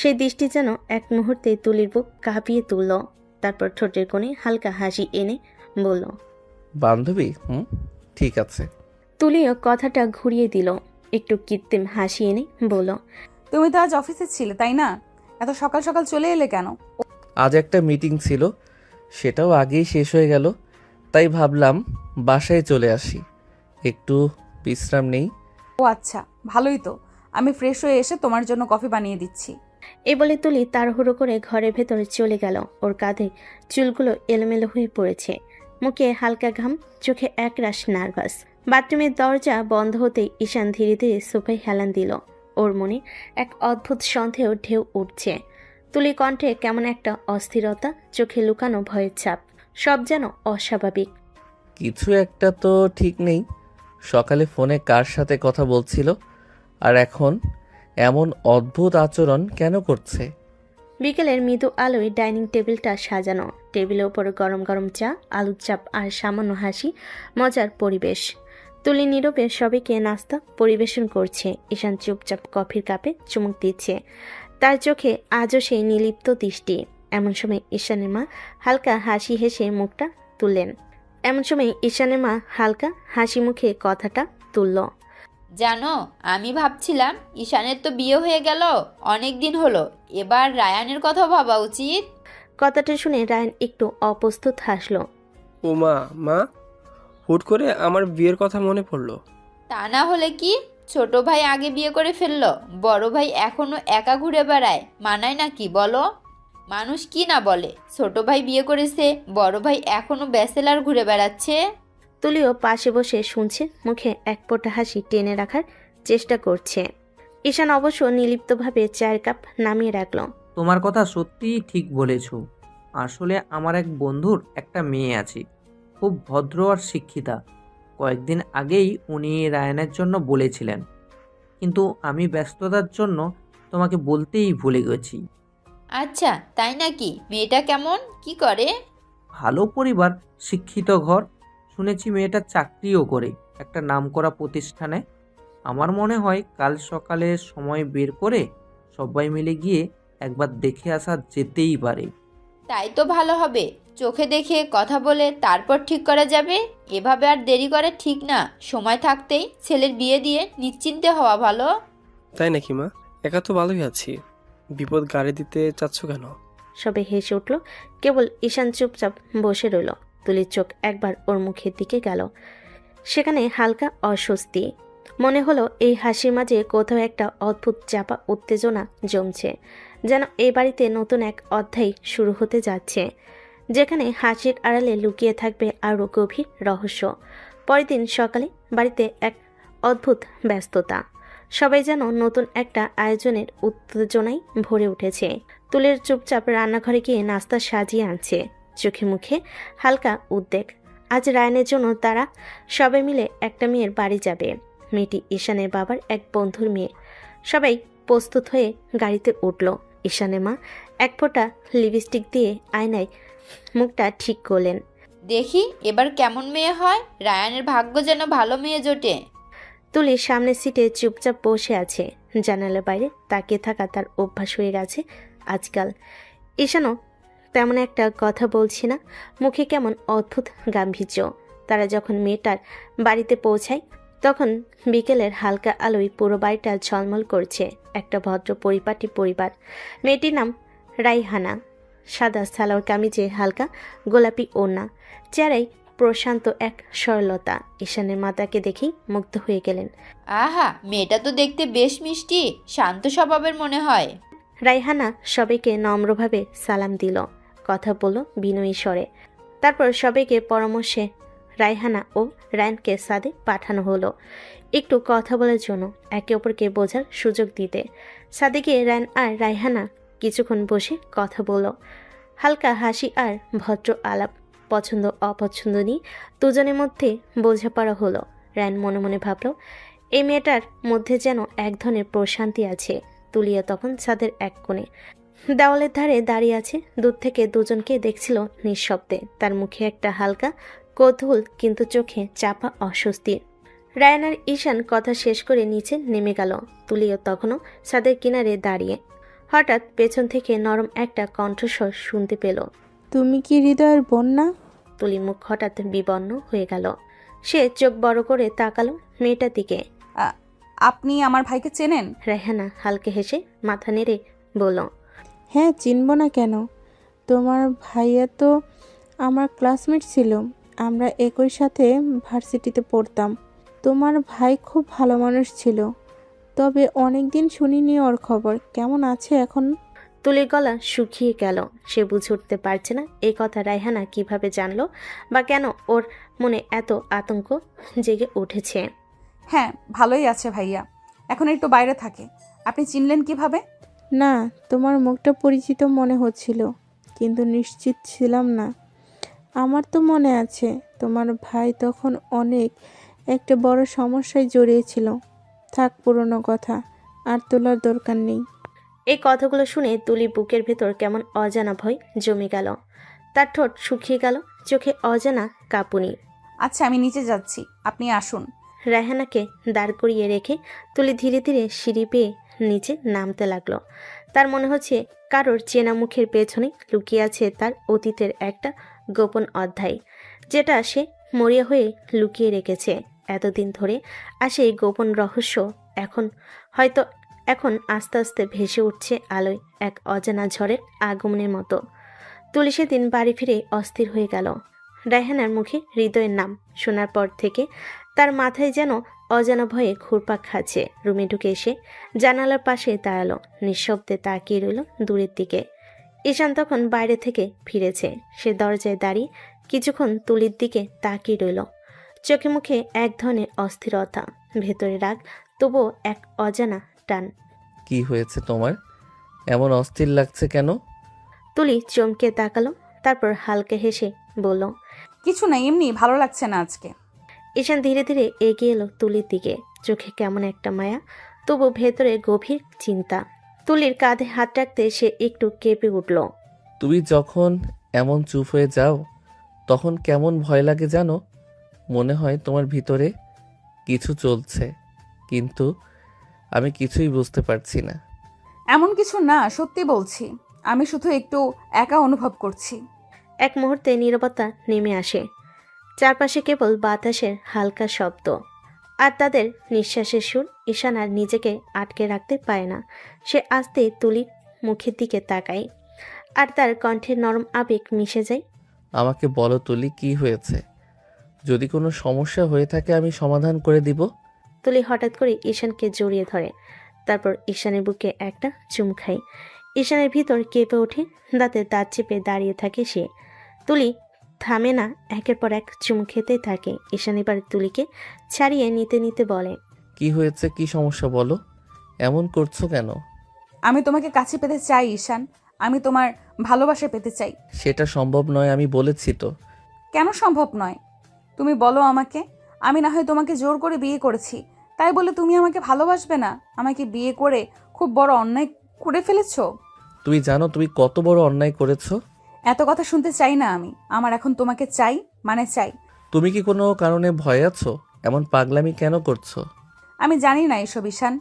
সেই দৃষ্টি যেন এক মুহূর্তে তুলির বুক কাঁপিয়ে তুলল। তারপর ঠোঁটের কোণে হালকা হাসি এনে বলল, বান্ধবী? ঠিক আছে। তুলিও কথাটা ঘুরিয়ে দিল। একটু কৃত্রিম হাসি এনে বলল, তুমি তো আজ অফিসে ছিলে তাই না? এত সকাল সকাল চলে এলে কেন? আজ একটা মিটিং ছিল, সেটাও আগেই শেষ হয়ে গেল, তাই ভাবলাম বাসায় চলে আসি, একটু বিশ্রাম নেই। ও আচ্ছা, ভালোই তো। আমি ফ্রেশ হয়ে এসে তোমার জন্য কফি বানিয়ে দিচ্ছি। এই বলে তুলি তাড়াহুড়ো করে ঘরের ভেতরে চলে গেল। ওর কাঁধে চুলগুলো এলোমেলো হয়ে পড়েছে, মুখে হালকা ঘাম, চোখে একরাশ নার্ভাস। বাথরুমের দরজা বন্ধ হতেই ঈশান ধীরে ধীরে সোফায় হেলান দিল। ওর মনে এক অদ্ভুত সন্দেহ ঢেউ উঠছে। তুলি কণ্ঠে কেমন একটা অস্থিরতা, চোখে লুকানো ভয়ের ছাপ, সব যেন অস্বাভাবিক। কিছু একটা তো ঠিক নেই। সকালে ফোনে কার সাথে কথা বলছিল, আর এখন এমন অদ্ভুত আচরণ কেন করছে? বিকেলের মৃদু আলোয় ডাইনিং টেবিলটা সাজানো, টেবিলের ওপর গরম গরম চা, আলুর চাপ আর সামান্য হাসি, মজার পরিবেশ। তুলি নীরবে সবাইকে নাস্তা পরিবেশন করছে। ঈশান চুপচাপ কফির কাপে চুমুক দিচ্ছে, তার চোখে আজও সেই নিলিপ্ত দৃষ্টি। এমন সময় ঈশানের মা হালকা হাসি হেসে মুখটা তুললেন। হাসি মুখে কথাটা তুলল। জানো, আমি ভাবছিলাম ঈশানের তো বিয়ে হয়ে গেল অনেক দিন হলো, এবার রায়ানের কথা ভাবা উচিত। কথাটা শুনে রায়ান একটু অপ্রস্তুত হাসল। ও মা, মা, হুট করে আমার বিয়ের কথা মনে পড়লো। তা না হলে কি, ছোট ভাই আগে বিয়ে করে ফেললো, বড় ভাই এখনো একা ঘুরে বেড়ায়, মানায় নাকি বলো? মানুষ কি না বলে, ছোট ভাই বিয়ে করেছে, বড় ভাই এখনো ব্যাচেলার ঘুরে বেড়াচ্ছে। তুলিও পাশে বসে শুনছে, মুখে এক ফোঁটা হাসি টেনে রাখার চেষ্টা করছে। ঈশান অবশ্য নির্লিপ্তভাবে চায়ের কাপ নামিয়ে রাখল। তোমার কথা সত্যিই ঠিক বলেছ। আসলে আমার এক বন্ধুর একটা মেয়ে আছে, খুব ভদ্র আর শিক্ষিতা। কয়েকদিন আগেই উনি রায়ানের জন্য বলেছিলেন, কিন্তু আমি ব্যস্ততার জন্য তোমাকে বলতেই ভুলে গেছি। আচ্ছা, তাই নাকি? মেয়েটা কেমন, কি করে? ভালো পরিবার, শিক্ষিত ঘর। শুনেছি মেয়েটা চাকরিও করে একটা নামকরা প্রতিষ্ঠানে। আমার মনে হয় কাল সকালে সময় বের করে সবাই মিলে গিয়ে একবার দেখে আসা যেতেই পারে। তাই তো ভালো হবে, চোখে দেখে কথা বলে তারপর ঠিক করা যাবে। এভাবে আর দেরি করে ঠিক না, সময় থাকতেই ছেলের বিয়ে দিয়ে নিশ্চিন্তে হওয়া ভালো। তাই নাকি মা? একা তো ভালোই আছি, বিপদ গাড়ি দিতে চাচ্ছ কেন? সবে হেসে উঠল। কেবল ঈশান চুপচাপ বসে রইল। তুলির চোখ একবার ওর মুখের দিকে গেল, সেখানে হালকা অস্বস্তি। মনে হলো এই হাসির মাঝে কোথাও একটা অদ্ভুত চাপা উত্তেজনা জমছে, যেন এই বাড়িতে নতুন এক অধ্যায় শুরু হতে যাচ্ছে, যেখানে হাসির আড়ালে লুকিয়ে থাকবে আরও গভীর রহস্য। পরের দিন সকালে বাড়িতে এক অদ্ভুত ব্যস্ততা। সবাই যেন নতুন একটা আয়োজনের উত্তেজনায় ভরে উঠেছে। তুলের চুপচাপ রান্নাঘরে গিয়ে নাস্তা সাজিয়ে আনছে, চোখে মুখে হালকা উদ্বেগ। আজ রায়ানের জন্য তারা সবাই মিলে একটা মেয়ের বাড়ি যাবে। মেয়েটি ঈশানের বাবার এক বন্ধুর মেয়ে। সবাই প্রস্তুত হয়ে গাড়িতে উঠল। ঈশানের মা এক ফোঁটা লিপস্টিক দিয়ে আয়নায় মুখটা ঠিক করলেন। দেখি এবার কেমন মেয়ে হয়, রায়ানের ভাগ্য যেন ভালো মেয়ে জোটে। তুলি সামনের সিটে চুপচাপ বসে আছে, জানালার বাইরে তাকিয়ে থাকা তার অভ্যাস হয়ে গেছে আজকাল। ঈশানও তেমন একটা কথা বলছি না, মুখে কেমন অদ্ভুত গাম্ভীর্য। তারা যখন মেয়েটার বাড়িতে পৌঁছায় তখন বিকেলের হালকা আলোয় পুরো বাড়িটা ঝলমল করছে। একটা ভদ্র পরিপাটি পরিবার। মেয়েটির নাম রাইহানা, সাদা সালোয়ার কামিজে হালকা গোলাপি ওড়না, চেহারায় প্রশান্ত এক সরলতা। ঈশানের মাতাকে দেখেই মুগ্ধ হয়ে গেলেন। আহা, মেয়েটা তো দেখতে বেশ মিষ্টি, শান্ত স্বভাবের মনে হয়। রাইহানা সবাইকে নম্রভাবে সালাম দিল, কথা বলল বিনয়ী স্বরে। তারপর সবাইকে পরামর্শে রাইহানা ও রায়ানকে সাদে পাঠানো হলো, একটু কথা বলার জন্য, একে অপরকে বোঝার সুযোগ দিতে। সাদে গিয়ে রায়ান আর রাইহানা কিছুক্ষণ বসে কথা বলল। হালকা হাসি আর ভদ্র আলাপ, পছন্দ অপছন্দ নিয়ে দুজনের মধ্যে বোঝাপড়া হলো। রায়ান মনে মনে ভাবল, এই মেয়েটার মধ্যে যেন এক ধরনের প্রশান্তি আছে। তুলিয়া তখন ছাদের এক কোণে দেওয়ালের ধারে দাঁড়িয়ে আছে, দূর থেকে দুজনকে দেখছিল নিঃশব্দে। তার মুখে একটা হালকা কৌতূহল, কিন্তু চোখে চাপা অস্বস্তি। রায়ান আর ঈশান কথা শেষ করে নিচে নেমে গেল। তুলিও তখনও ছাদের কিনারে দাঁড়িয়ে। হঠাৎ পেছন থেকে নরম একটা কণ্ঠস্বর শুনতে পেল। তুমি কি হৃদয়ের বন্যা? তুলি মুখ হঠাৎ বিবর্ণ হয়ে গেল। সে চোখ বড় করে তাকালো মেয়েটার দিকে। আপনি আমার ভাইকে চেনেন? রায়হানা হালকা হেসে মাথা নেড়ে বলল, হ্যাঁ, চিনব না কেন? তোমার ভাইয়া তো আমার ক্লাসমেট ছিল, আমরা একই সাথে ভার্সিটিতে পড়তাম। তোমার ভাই খুব ভালো মানুষ ছিল, তবে অনেক দিন শুনিনি ওর খবর। কেমন আছে এখন? তুলির গলা শুকিয়ে গেল। সে বুঝে উঠতে পারছে না এই কথা রায়হানা কিভাবে জানলো বা কেন ওর মনে এত আতঙ্ক জেগে উঠেছে। হ্যাঁ, ভালোই আছে ভাইয়া, এখন একটু বাইরে থাকে। আপনি চিনলেন কিভাবে? না, তোমার মুখটা পরিচিত মনে হচ্ছিল, কিন্তু নিশ্চিত ছিলাম না। আমার তো মনে আছে তোমার ভাই তখন একটা বড় সমস্যায় জড়িয়েছিল। থাক পুরনো কথা, আর তোলার দরকার নেই। এই কথাগুলো শুনে তুলি বুকের ভেতর কেমন অজানা ভয় জমে গেল। তার ঠোঁট শুকিয়ে গেল, চোখে অজানা কাঁপুনি। আচ্ছা, আমি নিচে যাচ্ছি, আপনি আসুন। রায়হানাকে দাঁড় করিয়ে রেখে তুলি ধীরে ধীরে সিঁড়ি বেয়ে নিচে নামতে লাগলো। তার মনে হচ্ছে কারোর চেনা মুখের পেছনে লুকিয়ে আছে তার অতীতের একটা গোপন অধ্যায়, যেটা সে মরিয়া হয়ে লুকিয়ে রেখেছে এতদিন ধরে। আর সেই গোপন রহস্য এখন আস্তে আস্তে ভেসে উঠছে আলোয় এক অজানা ঝড়ের আগমনের মতো। তুলি সেদিন বাড়ি ফিরে অস্থির হয়ে গেল। রায়হানার মুখে হৃদয়ের নাম শোনার পর থেকে তার মাথায় যেন অজানা ভয়ে ঘুরপাক খাচ্ছে। রুমে ঢুকে এসে জানালার পাশে দাঁড়ালো, নিঃশব্দে তাকিয়ে রইল দূরের দিকে। ঈশান তখন বাইরে থেকে ফিরেছে। সে দরজায় দাঁড়িয়ে কিছুক্ষণ তুলির দিকে তাকিয়ে রইল, চোখে মুখে এক ধরনের অস্থিরতা, ভেতরে রাগ, তবুও এক অজানা টান। কি হয়েছে তোমার? এমন অস্থির লাগছে কেন? তুলি চমকে তাকালো, তারপর হালকা হেসে বলল, কিছু না, এমনি ভালো লাগছে না আজকে। ঈশান ধীরে ধীরে এগিয়ে এলো তুলির দিকে, চোখে কেমন একটা মায়া, তবু ভেতরে গভীর চিন্তা। তুলির কাঁধে হাত রাখতে সে একটু কেঁপে উঠল। তুমি যখন এমন চুপ হয়ে যাও তখন কেমন ভয় লাগে জানো? মনে হয় তোমার ভিতরে কিছু চলছে, কিন্তু আমি কিছুই বুঝতে পারছি না। এমন কিছু না, সত্যি বলছি। আমি শুধু একটু একা অনুভব করছি। এক মুহূর্তে নীরবতা নেমে আসে। চারপাশে কেবল বাতাসের হালকা শব্দ আর তাদের নিঃশ্বাসের সুর। ঈশান আর নিজেকে আটকে রাখতে পারে না। সে আস্তে তুলির মুখের দিকে তাকায়, আর তার কণ্ঠের নরম আবেগ মিশে যায়। আমাকে বলো তুলি, কি হয়েছে? যদি কোনো সমস্যা হয়ে থাকে আমি সমাধান করে দিব। তুলি হঠাৎ করে ঈশানকে জড়িয়ে ধরে, তারপর ঈশানের বুকে একটা চুম খায়। ঈশানের ভিতর কেঁপে ওঠে, দাঁতে দাঁত চেপে দাঁড়িয়ে থাকে সে। তুলি থামে না, একের পর এক চুম খেতে থাকে। ঈশান এবার তুলিকে ছাড়িয়ে নিতে নিতে বলে, কি হয়েছে, কি সমস্যা বলো? এমন করছো কেন? আমি তোমাকে কাছে পেতে চাই ঈশান, আমি তোমার ভালোবাসা পেতে চাই। সেটা সম্ভব নয়, আমি বলেছি তো। কেন সম্ভব নয়? তুমি বলো আমাকে। আমি না হয় তোমাকে জোর করে বিয়ে করেছি, তাই বলে তুমি আমাকে ভালোবাসবে না? আমাকে বিয়ে করে খুব বড় অন্যায় করে ফেলেছো। তুমি জানো তুমি কত বড় অন্যায় করেছো? এত কথা শুনতে চাই না আমি। আমার এখন তোমাকে চাই, মানে চাই। তুমি কি কোনো কারণে ভয় আছো? এমন পাগলামি কেন করছো? আমি জানি না এসব ঈশান।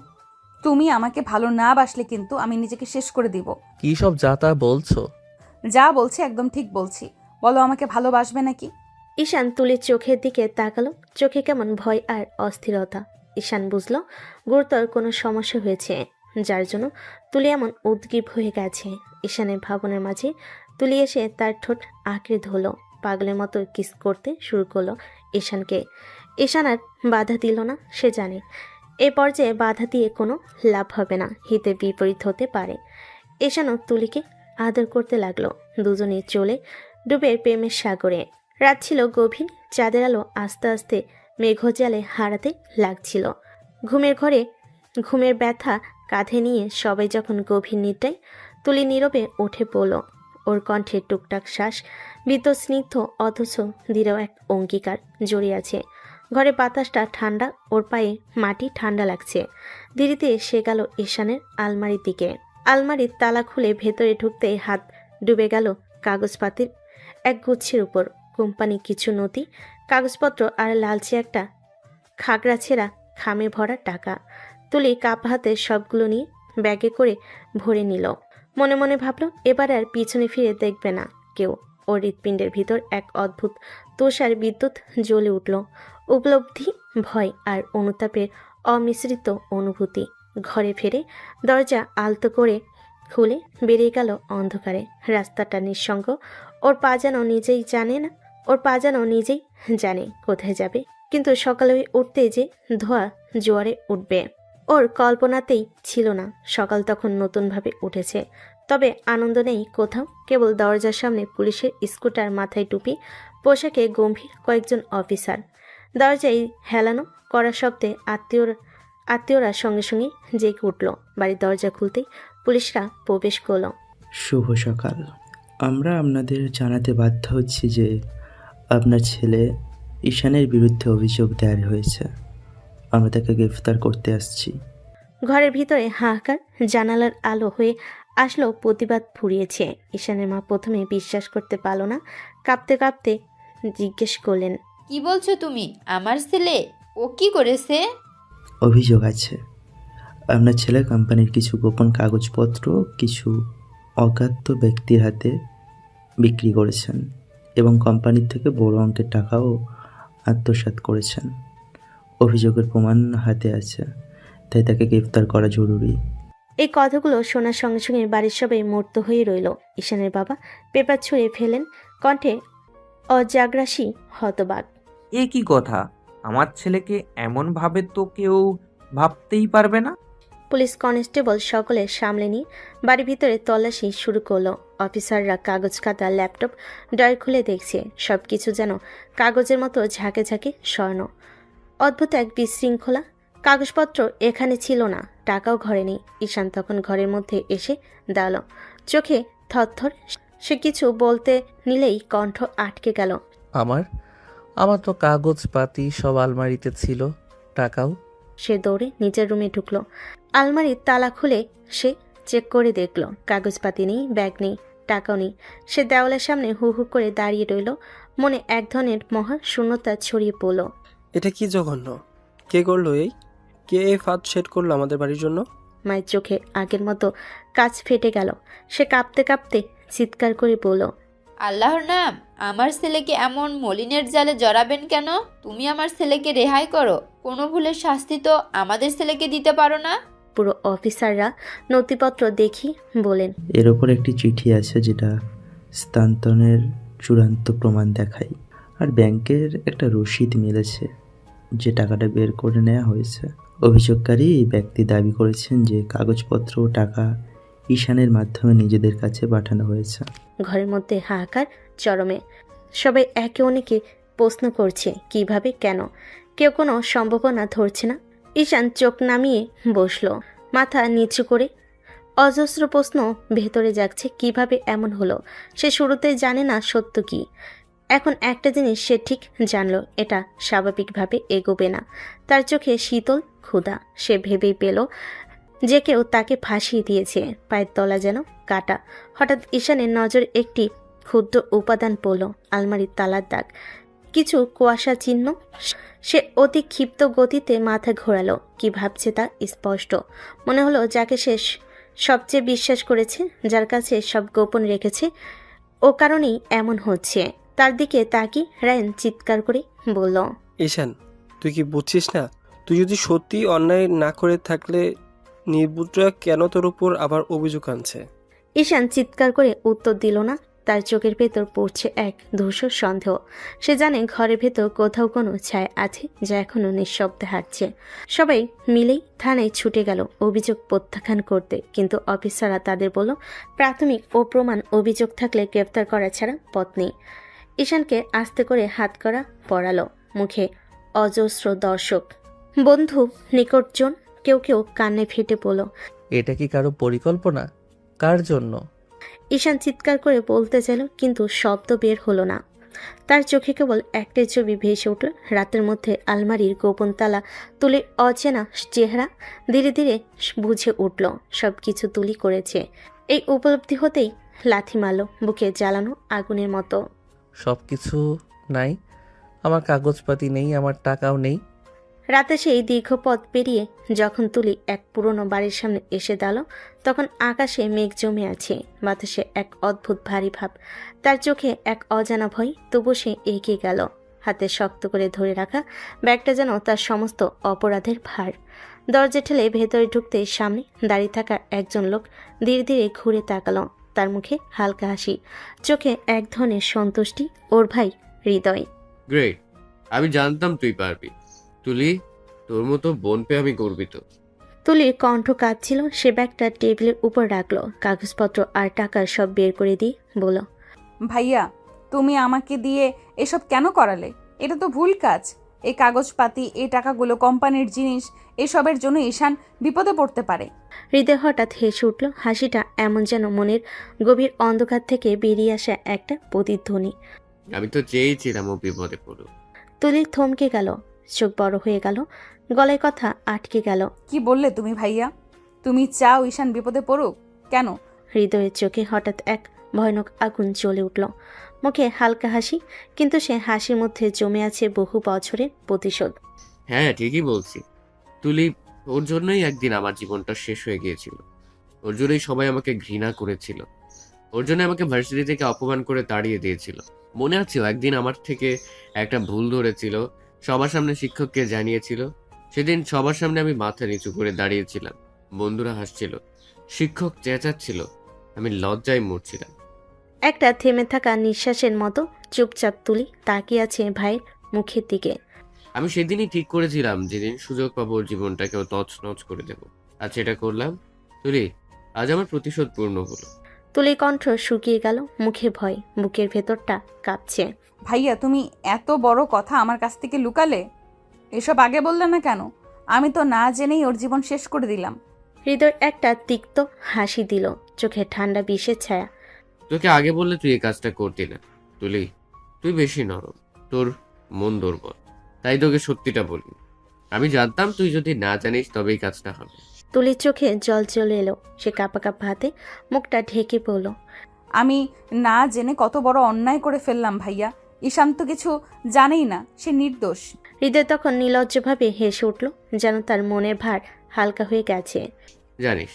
তুমি আমাকে ভালো না বাসলে কিন্তু আমি নিজেকে শেষ করে দিব। কি সব যা তা বলছো? যা বলছি একদম ঠিক বলছি। বলো, আমাকে ভালোবাসবে নাকি? ঈশান তুলির চোখের দিকে তাকালো, চোখে কেমন ভয় আর অস্থিরতা। ঈশান বুঝলো গুরুতর কোনো সমস্যা হয়েছে, যার জন্য তুলি এমন উদ্গ্রীব হয়ে গেছে। ঈশানের ভাবনার মাঝে তুলি এসে তার ঠোঁট আঁকড়ে ধরলো, পাগলের মতো কিস করতে শুরু করলো ঈশানকে। ঈশান আর বাধা দিল না। সে জানে এ পর্যায়ে বাধা দিয়ে কোনো লাভ হবে না, হিতে বিপরীত হতে পারে। ঈশানও তুলিকে আদর করতে লাগলো। দুজনে চলে ডুবে প্রেমের সাগরে। রাত ছিল গভীর, চাঁদের আলো আস্তে আস্তে মেঘজালে হারাতে লাগছিল। ঘুমের ব্যথা কাঁধে নিয়ে সবাই যখন গভীর নিদ্রায়, তুলি নীরবে উঠে পড়ল। ওর কণ্ঠে টুকটাক শ্বাস, বীতস্নিগ্ধ অথচ দৃঢ় এক অঙ্গীকার জড়িয়ে আছে। ঘরে বাতাসটা ঠান্ডা, ওর পায়ে মাটি ঠান্ডা লাগছে। ধীরে সে গেল ঈশানের আলমারির দিকে। আলমারির তালা খুলে ভেতরে ঢুকতে হাত ডুবে গেল কাগজপাতির এক গুচ্ছের উপর। কোম্পানি কিছু নথি, কাগজপত্র আর লালচে একটা খাগড়া ছেঁড়া খামে ভরা টাকা। তুলি কাপ হাতে সবগুলো নিয়ে ব্যাগে করে ভরে নিল। মনে মনে ভাবল এবার আর পিছনে ফিরে দেখবে না কেউ। ওর হৃৎপিণ্ডের ভিতর এক অদ্ভুত তুষার বিদ্যুৎ জ্বলে উঠল। উপলব্ধি, ভয় আর অনুতাপের অমিশ্রিত অনুভূতি। ঘরে ফিরে দরজা আলতো করে খুলে বেরিয়ে গেল অন্ধকারে। রাস্তাটা নিঃসঙ্গ। ওর পা যেন নিজেই জানে কোথায় যাবে, কিন্তু সকালে উঠতে যে ধোয়া জোয়ারে উঠবে ওর কল্পনাতেই ছিল না। সকাল তখন নতুনভাবে উঠেছে, তবে আনন্দ নেই কোথাও। কেবল দরজার সামনে পুলিশের স্কুটার, মাথায় টুপি, পোশাকে গম্ভীর কয়েকজন অফিসার। দরজায় হেলানো করা শব্দে আত্মীয়রা সঙ্গে সঙ্গে জেগে উঠল। বাড়ির দরজা খুলতেই পুলিশরা প্রবেশ করল। শুভ সকাল। আমরা আপনাদের জানাতে বাধ্য হচ্ছি যে আপনার ছেলে ঈশানের বিরুদ্ধে অভিযোগ দায়ের হয়েছে। আমরা তাকে গ্রেফতার করতে আসছি। ঘরের ভিতরে হাহাকার, জানালার আলো হয়ে আসলো প্রতিবাদ ফুরিয়েছে। ঈশানের মা প্রথমে বিশ্বাস করতে পারল না, কাঁপতে কাঁপতে জিজ্ঞেস করলেন, কি বলছো তুমি? আমার ছেলে ও কি করেছে? অভিযোগ আছে আপনার ছেলে কোম্পানির কিছু গোপন কাগজপত্র কিছু অজ্ঞাত ব্যক্তির হাতে বিক্রি করেছেন এবং কোম্পানির থেকে বড় অঙ্কের টাকাও আত্মসাৎ করেছেন। অভিযোগের প্রমাণ হাতে আছে, তাই তাকে গ্রেফতার করা জরুরি। এই কথাগুলো শোনার সঙ্গে সঙ্গে বাড়ির সবাই মূর্ত হয়ে রইল। ঈশানের বাবা পেপার ছুঁড়ে ফেলেন, কণ্ঠে অজাগ্রাসী হতবাক। এ কি কথা? আমার ছেলেকে এমন ভাবে তো কেউ ভাবতেই পারবে না। পুলিশ কনস্টেবল সকলে সামলে নিয়ে বাড়ির ভিতরে তল্লাশি শুরু করলো। অফিসাররা কাগজ, খাতা, ল্যাপটপ ড্রয়ার খুলে দেখছে। সবকিছু যেন কাগজের মতো ঝাঁকে ঝাঁকে স্বর্ণ। অদ্ভুত এক বিশৃঙ্খলা। কাগজপত্র এখানে ছিল না, টাকাও ঘরে নেই। ঈশান তখন ঘরের মধ্যে এসে দাঁড়ালো, চোখে থরথর। সে কিছু বলতে নিলেই কণ্ঠ আটকে গেল। আমার তো কাগজপাতি সব আলমারিতে ছিল, টাকাও। সে দৌড়ে নিজের রুমে ঢুকলো। আলমারির তালা খুলে সে চেক করে দেখলো, কাগজপাতি নেই, ব্যাগ নেই, টাকাও নেই। সে দেওয়ালের সামনে হু হু করে দাঁড়িয়ে রইল। মনে এক ধরনের মহা শূন্যতা ছড়িয়ে পড়ল। এটা কি জঘন্য! কে করলো কে এই ফাঁদ সেট করলো আমাদের বাড়ির জন্য? মায়ের চোখে আগের মতো কাজ ফেটে গেল। সে কাঁপতে কাঁপতে চিৎকার করে বলল, আল্লাহর নাম, আমার ছেলেকে এমন মলিনের জালে জড়াবেন কেন? তুমি আমার ছেলেকে রেহাই করো। কোনো ভুলের শাস্তি তো আমাদের ছেলেকে দিতে পারো না? পুরো অফিসাররা নথিপত্র দেখি বলেন, এর ওপর একটি চিঠি আছে যেটা স্থানান্তরের চূড়ান্ত প্রমাণ দেখায়, আর ব্যাংকের একটা রসিদ মিলেছে যে টাকাটা বের করে নেওয়া হয়েছে। অভিযোগকারী এই ব্যক্তি দাবি করেছেন যে কাগজপত্র ও টাকা ঈশানের মাধ্যমে নিজেদের কাছে পাঠানো হয়েছে। ঘরের মধ্যে হাহাকার চরমে। সবাই একে অন্যকে প্রশ্ন করছে, কিভাবে, কেন। কেউ কোনো সম্ভাবনা ধরছে না। ঈশান চোখ নামিয়ে বসলো, মাথা নিচু করে। অজস্র প্রশ্ন ভেতরে যাচ্ছে, কিভাবে এমন হলো। সে শুরুতে জানে না সত্য কি। এখন একটা জিনিস সে ঠিক জানলো, এটা স্বাভাবিকভাবে এগোবে না। তার চোখে শীতল ক্ষুধা। সে ভেবেই পেল যে কেউ তাকে ফাঁসিয়ে দিয়েছে। পায়ের তলা যেন কাটা। হঠাৎ ঈশানের নজর একটি ক্ষুদ্র উপাদান পড়ল, আলমারির তালার দাগ, কিছু কুয়াশা চিহ্ন। সে অতি ক্ষিপ্ত গতিতে মাথা ঘোরালো। কি ভাবছে তা স্পষ্ট। মনে হলো যাকে সে সবচেয়ে বিশ্বাস করেছে, যার কাছে সব গোপন রেখেছে, ও কারণেই এমন হচ্ছে। তার দিকে তাকি রায়ন চিৎকার করে বলল, ঈশান, তুই কি বুঝছিস না? তুই যদি সত্যি অন্যায় না করে থাকলে নির্বুদ্রা কেন তোর উপর আবার অভিযোগ আনছে? ঈশান চিৎকার করে উত্তর দিল না। তার চোখের ভেতর পড়ছে এক ধূসর সন্দেহ। সে জানে ঘরের ভেতর কোথাও কোনো ছায়া আছে যা এখনো নিঃশব্দে হাঁটছে। সবাই মিলেই থানায় ছুটে গেল অভিযোগ প্রত্যাখ্যান করতে, কিন্তু অফিসাররা তাদের বলল, প্রাথমিক ও প্রমাণ অভিযোগ থাকলে গ্রেফতার করা ছাড়া পথ নেই। ঈশানকে আস্তে করে হাত করা পড়ালো। মুখে অজস্র দর্শক, বন্ধু, নিকটজন। কেউ কেউ কান্নে ফেটে পড়ল, এটা কি কারো পরিকল্পনা? কার জন্য? ঈশান চিৎকার করে বলতে চাইল, কিন্তু শব্দ বের হলো না। তার চোখে কেবল একটাই ছবি ভেসে উঠল, রাতের মধ্যে আলমারির গোপন তালা তুলে অচেনা চেহারা। ধীরে ধীরে বুঝে উঠল সব কিছু তুলি করেছে। এই উপলব্ধি হতেই লাথি মারল, বুকে জ্বালানো আগুনের মতো। সব কিছু নাই, আমার কাগজপাতি নেই, আমার টাকাও নেই। রাতে সেই দীর্ঘ পথ পেরিয়ে যখন তুলি এক পুরনো বাড়ির সামনে এসে দাঁড়ালো, তখন আকাশে মেঘ জমে আছে, বাতাসে এক অদ্ভুত ভারী ভাব। তার চোখে এক অজানা ভয়। তবু সে এগিয়ে গেল, হাতে শক্ত করে ধরে রাখা ব্যাগটা যেন তার সমস্ত অপরাধের ভার। দরজা ঠেলে ভেতরে ঢুকতে সামনে দাঁড়িয়ে থাকা একজন লোক ধীরে ধীরে ঘুরে তাকালো। তার মুখে হালকা হাসি, চোখে এক ধরনের সন্তুষ্টি। ওর ভাই হৃদয়। গ্রেট, আমি জানতাম তুই পারবি। তুলি, তোর মতো বোন পেয়ে আমি গর্বিত। তুলির কণ্ঠ কাঁপছিল। সে ব্যাগটা টেবিলের উপর রাখলো, কাগজপত্র আর টাকা সব বের করে দিয়ে বলল, ভাইয়া, তুমি আমাকে দিয়ে এসব কেন করালে? এটা তো ভুল কাজ। এই কাগজপাতি, এই টাকাগুলো, কোম্পানির জিনিস, এসবের জন্য ঈশান বিপদে পড়তে পারে। হৃদয় হঠাৎ হেসে উঠল। হাসিটা এমন যেন মনের গভীর অন্ধকার থেকে বেরিয়ে আসা একটা প্রতিধ্বনি। আমি তো চেয়েছিলাম ও বিপদে পড়ুক। তুলি থমকে গেল, চোখ বড় হয়ে গেল, গলায় কথা আটকে গেল। কি বললে তুমি ভাইয়া? তুমি চাও ঈশান বিপদে পড়ুক? কেন? হৃদয়ের চোখে হঠাৎ এক ভয়ানক আগুন জ্বলে উঠল। মুখে হালকা হাসি, কিন্তু সে হাসির মধ্যে জমে আছে বহু বছরের প্রতিশোধ। হ্যাঁ, ঠিকই বলছি তুলি। ওর জন্যই একদিন আমার জীবনটা শেষ হয়ে গিয়েছিল। ওর জন্যই সবাই আমাকে ঘৃণা করেছিল। ওর জন্য আমাকে ভার্সিটি থেকে অপমান করে তাড়িয়ে দিয়েছিল। মনে আছে ও একদিন আমার থেকে একটা ভুল ধরেছিল, সবার সামনে শিক্ষককে জানিয়েছিল। সেদিন সবার সামনে আমি মাথা নিচু করে দাঁড়িয়েছিলাম, বন্ধুরা হাসছিল, শিক্ষক চেঁচাচ্ছিল, আমি লজ্জায় মরছিলাম। একটা থেমে থাকা নিঃশ্বাসের মতো চুপচাপ তুলি তাকিয়ে আছে ভাইয়ের মুখের দিকে। আমি সেদিনই ঠিক করেছিলাম, যেদিন সুযোগ পাবো ওর জীবনটাকেও তছনছ করে দেব। আর সেটা করলাম। তুলি, আজ আমার প্রতিশোধ পূর্ণ হলো। তুলির কণ্ঠ শুকিয়ে গেল, মুখে ভয়, বুকের ভেতরটা কাঁপছে। ভাইয়া, তুমি এত বড় কথা আমার কাছ থেকে লুকালে? এসব আগে বললে না কেন? আমি তো না জেনেই ওর জীবন শেষ করে দিলাম। হৃদয় একটা তিক্ত হাসি দিল, চোখে ঠান্ডা বিষের ছায়া। তোকে আগে বললে তুই এই কাজটা করতি না তুলি। তুই বেশি নরম, তোর মন দুর্বল, তাই তোকে সত্যিটা বলি। আমি জানতাম তুই যদি না জানিস তবে এই কাজটা হবে। তুলির চোখে জল চলে এলো। সে কাঁপা কাঁপা হাতে মুখটা ঢেকে পড়ল। আমি না জেনে কত বড় অন্যায় করে ফেললাম ভাইয়া। ঈশান তো কিছু জানেই না, সে নির্দোষ। হৃদয় তখন নির্লজ্জভাবে হেসে উঠল, যেন তার মনের ভার হালকা হয়ে গেছে। জানিস,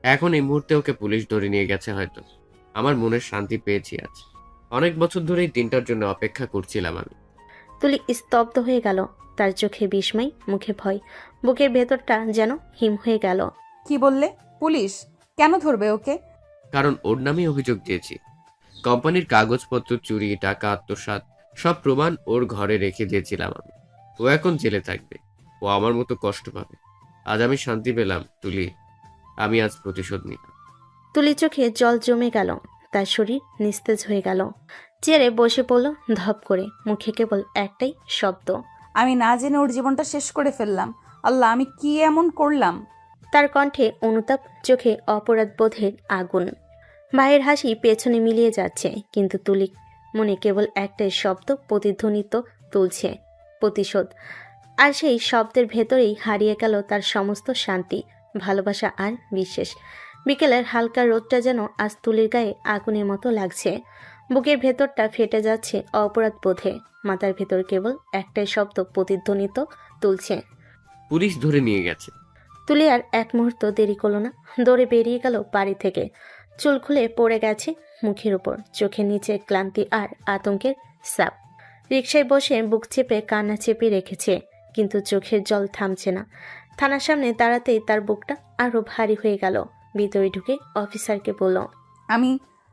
এখন এই মুহূর্তে ওকে পুলিশ ধরে নিয়ে গেছে হয়তো। আমার মনের শান্তি পেয়েছি আজ। অনেক বছর ধরে এই দিনটার জন্য অপেক্ষা করছিলাম আমি। তুলি স্তব্ধ হয়ে গেল, তার চোখে বিস্ময়, মুখে ভয়, বুকের ভেতরটা যেন হিম হয়ে গেল। কি বললে? পুলিশ কেন ধরবে ওকে? কারণ ওর নামেই অভিযোগ দিয়েছি। কোম্পানির কাগজপত্র চুরি, টাকা আত্মসাৎ, সব প্রমাণ ওর ঘরে রেখে দিয়েছিলাম আমি। ও এখন জেলে থাকবে, ও আমার মতো কষ্ট পাবে। আজ আমি শান্তি পেলাম তুলি, আমি আজ প্রতিশোধ নিলাম। তুলির চোখে জল জমে গেল, তার শরীর নিস্তেজ হয়ে গেল। চেয়ারে বসে পড়ল ধপ করে, মুখে কেবল একটাই শব্দ, আমি না জেনে ওর জীবনটা শেষ করে ফেললাম। আল্লাহ, আমি কি এমন করলাম? তার কণ্ঠে অনুতাপ, চোখে অপরাধ বোধের আগুন। ভাইয়ের হাসি পেছনে মিলিয়ে যাচ্ছে, কিন্তু তুলি মনে কেবল একটাই শব্দ প্রতিধ্বনিত তুলছে, প্রতিশোধ। আর সেই শব্দের ভেতরেই হারিয়ে গেল তার সমস্ত শান্তি, ভালোবাসা আর বিশ্বাস। বিকেলের হালকা রোদটা যেন আজ তুলির গায়ে আগুনের মতো লাগছে। বুকের ভেতরটা ফেটে যাচ্ছে অপরাধ বোধে। মাথার ভেতর কেবল একটাই শব্দ প্রতিধ্বনিত তুলছে, পুলিশ ধরে নিয়ে গেছে। তুলি আর এক মুহূর্ত দেরি করল না, দৌড়ে বেরিয়ে গেল বাড়ি থেকে। চুল খুলে পড়ে গেছে মুখের উপর, চোখের নিচে ক্লান্তি আর আতঙ্কের ছাপ। রিকশায় বসে বুক চেপে কান্না চেপে রেখেছে, কিন্তু চোখের জল থামছে না। থানার সামনে দাঁড়াতেই তার বুকটা আরো ভারী হয়ে গেল। ভিতরে ঢুকে অফিসারকে বলল,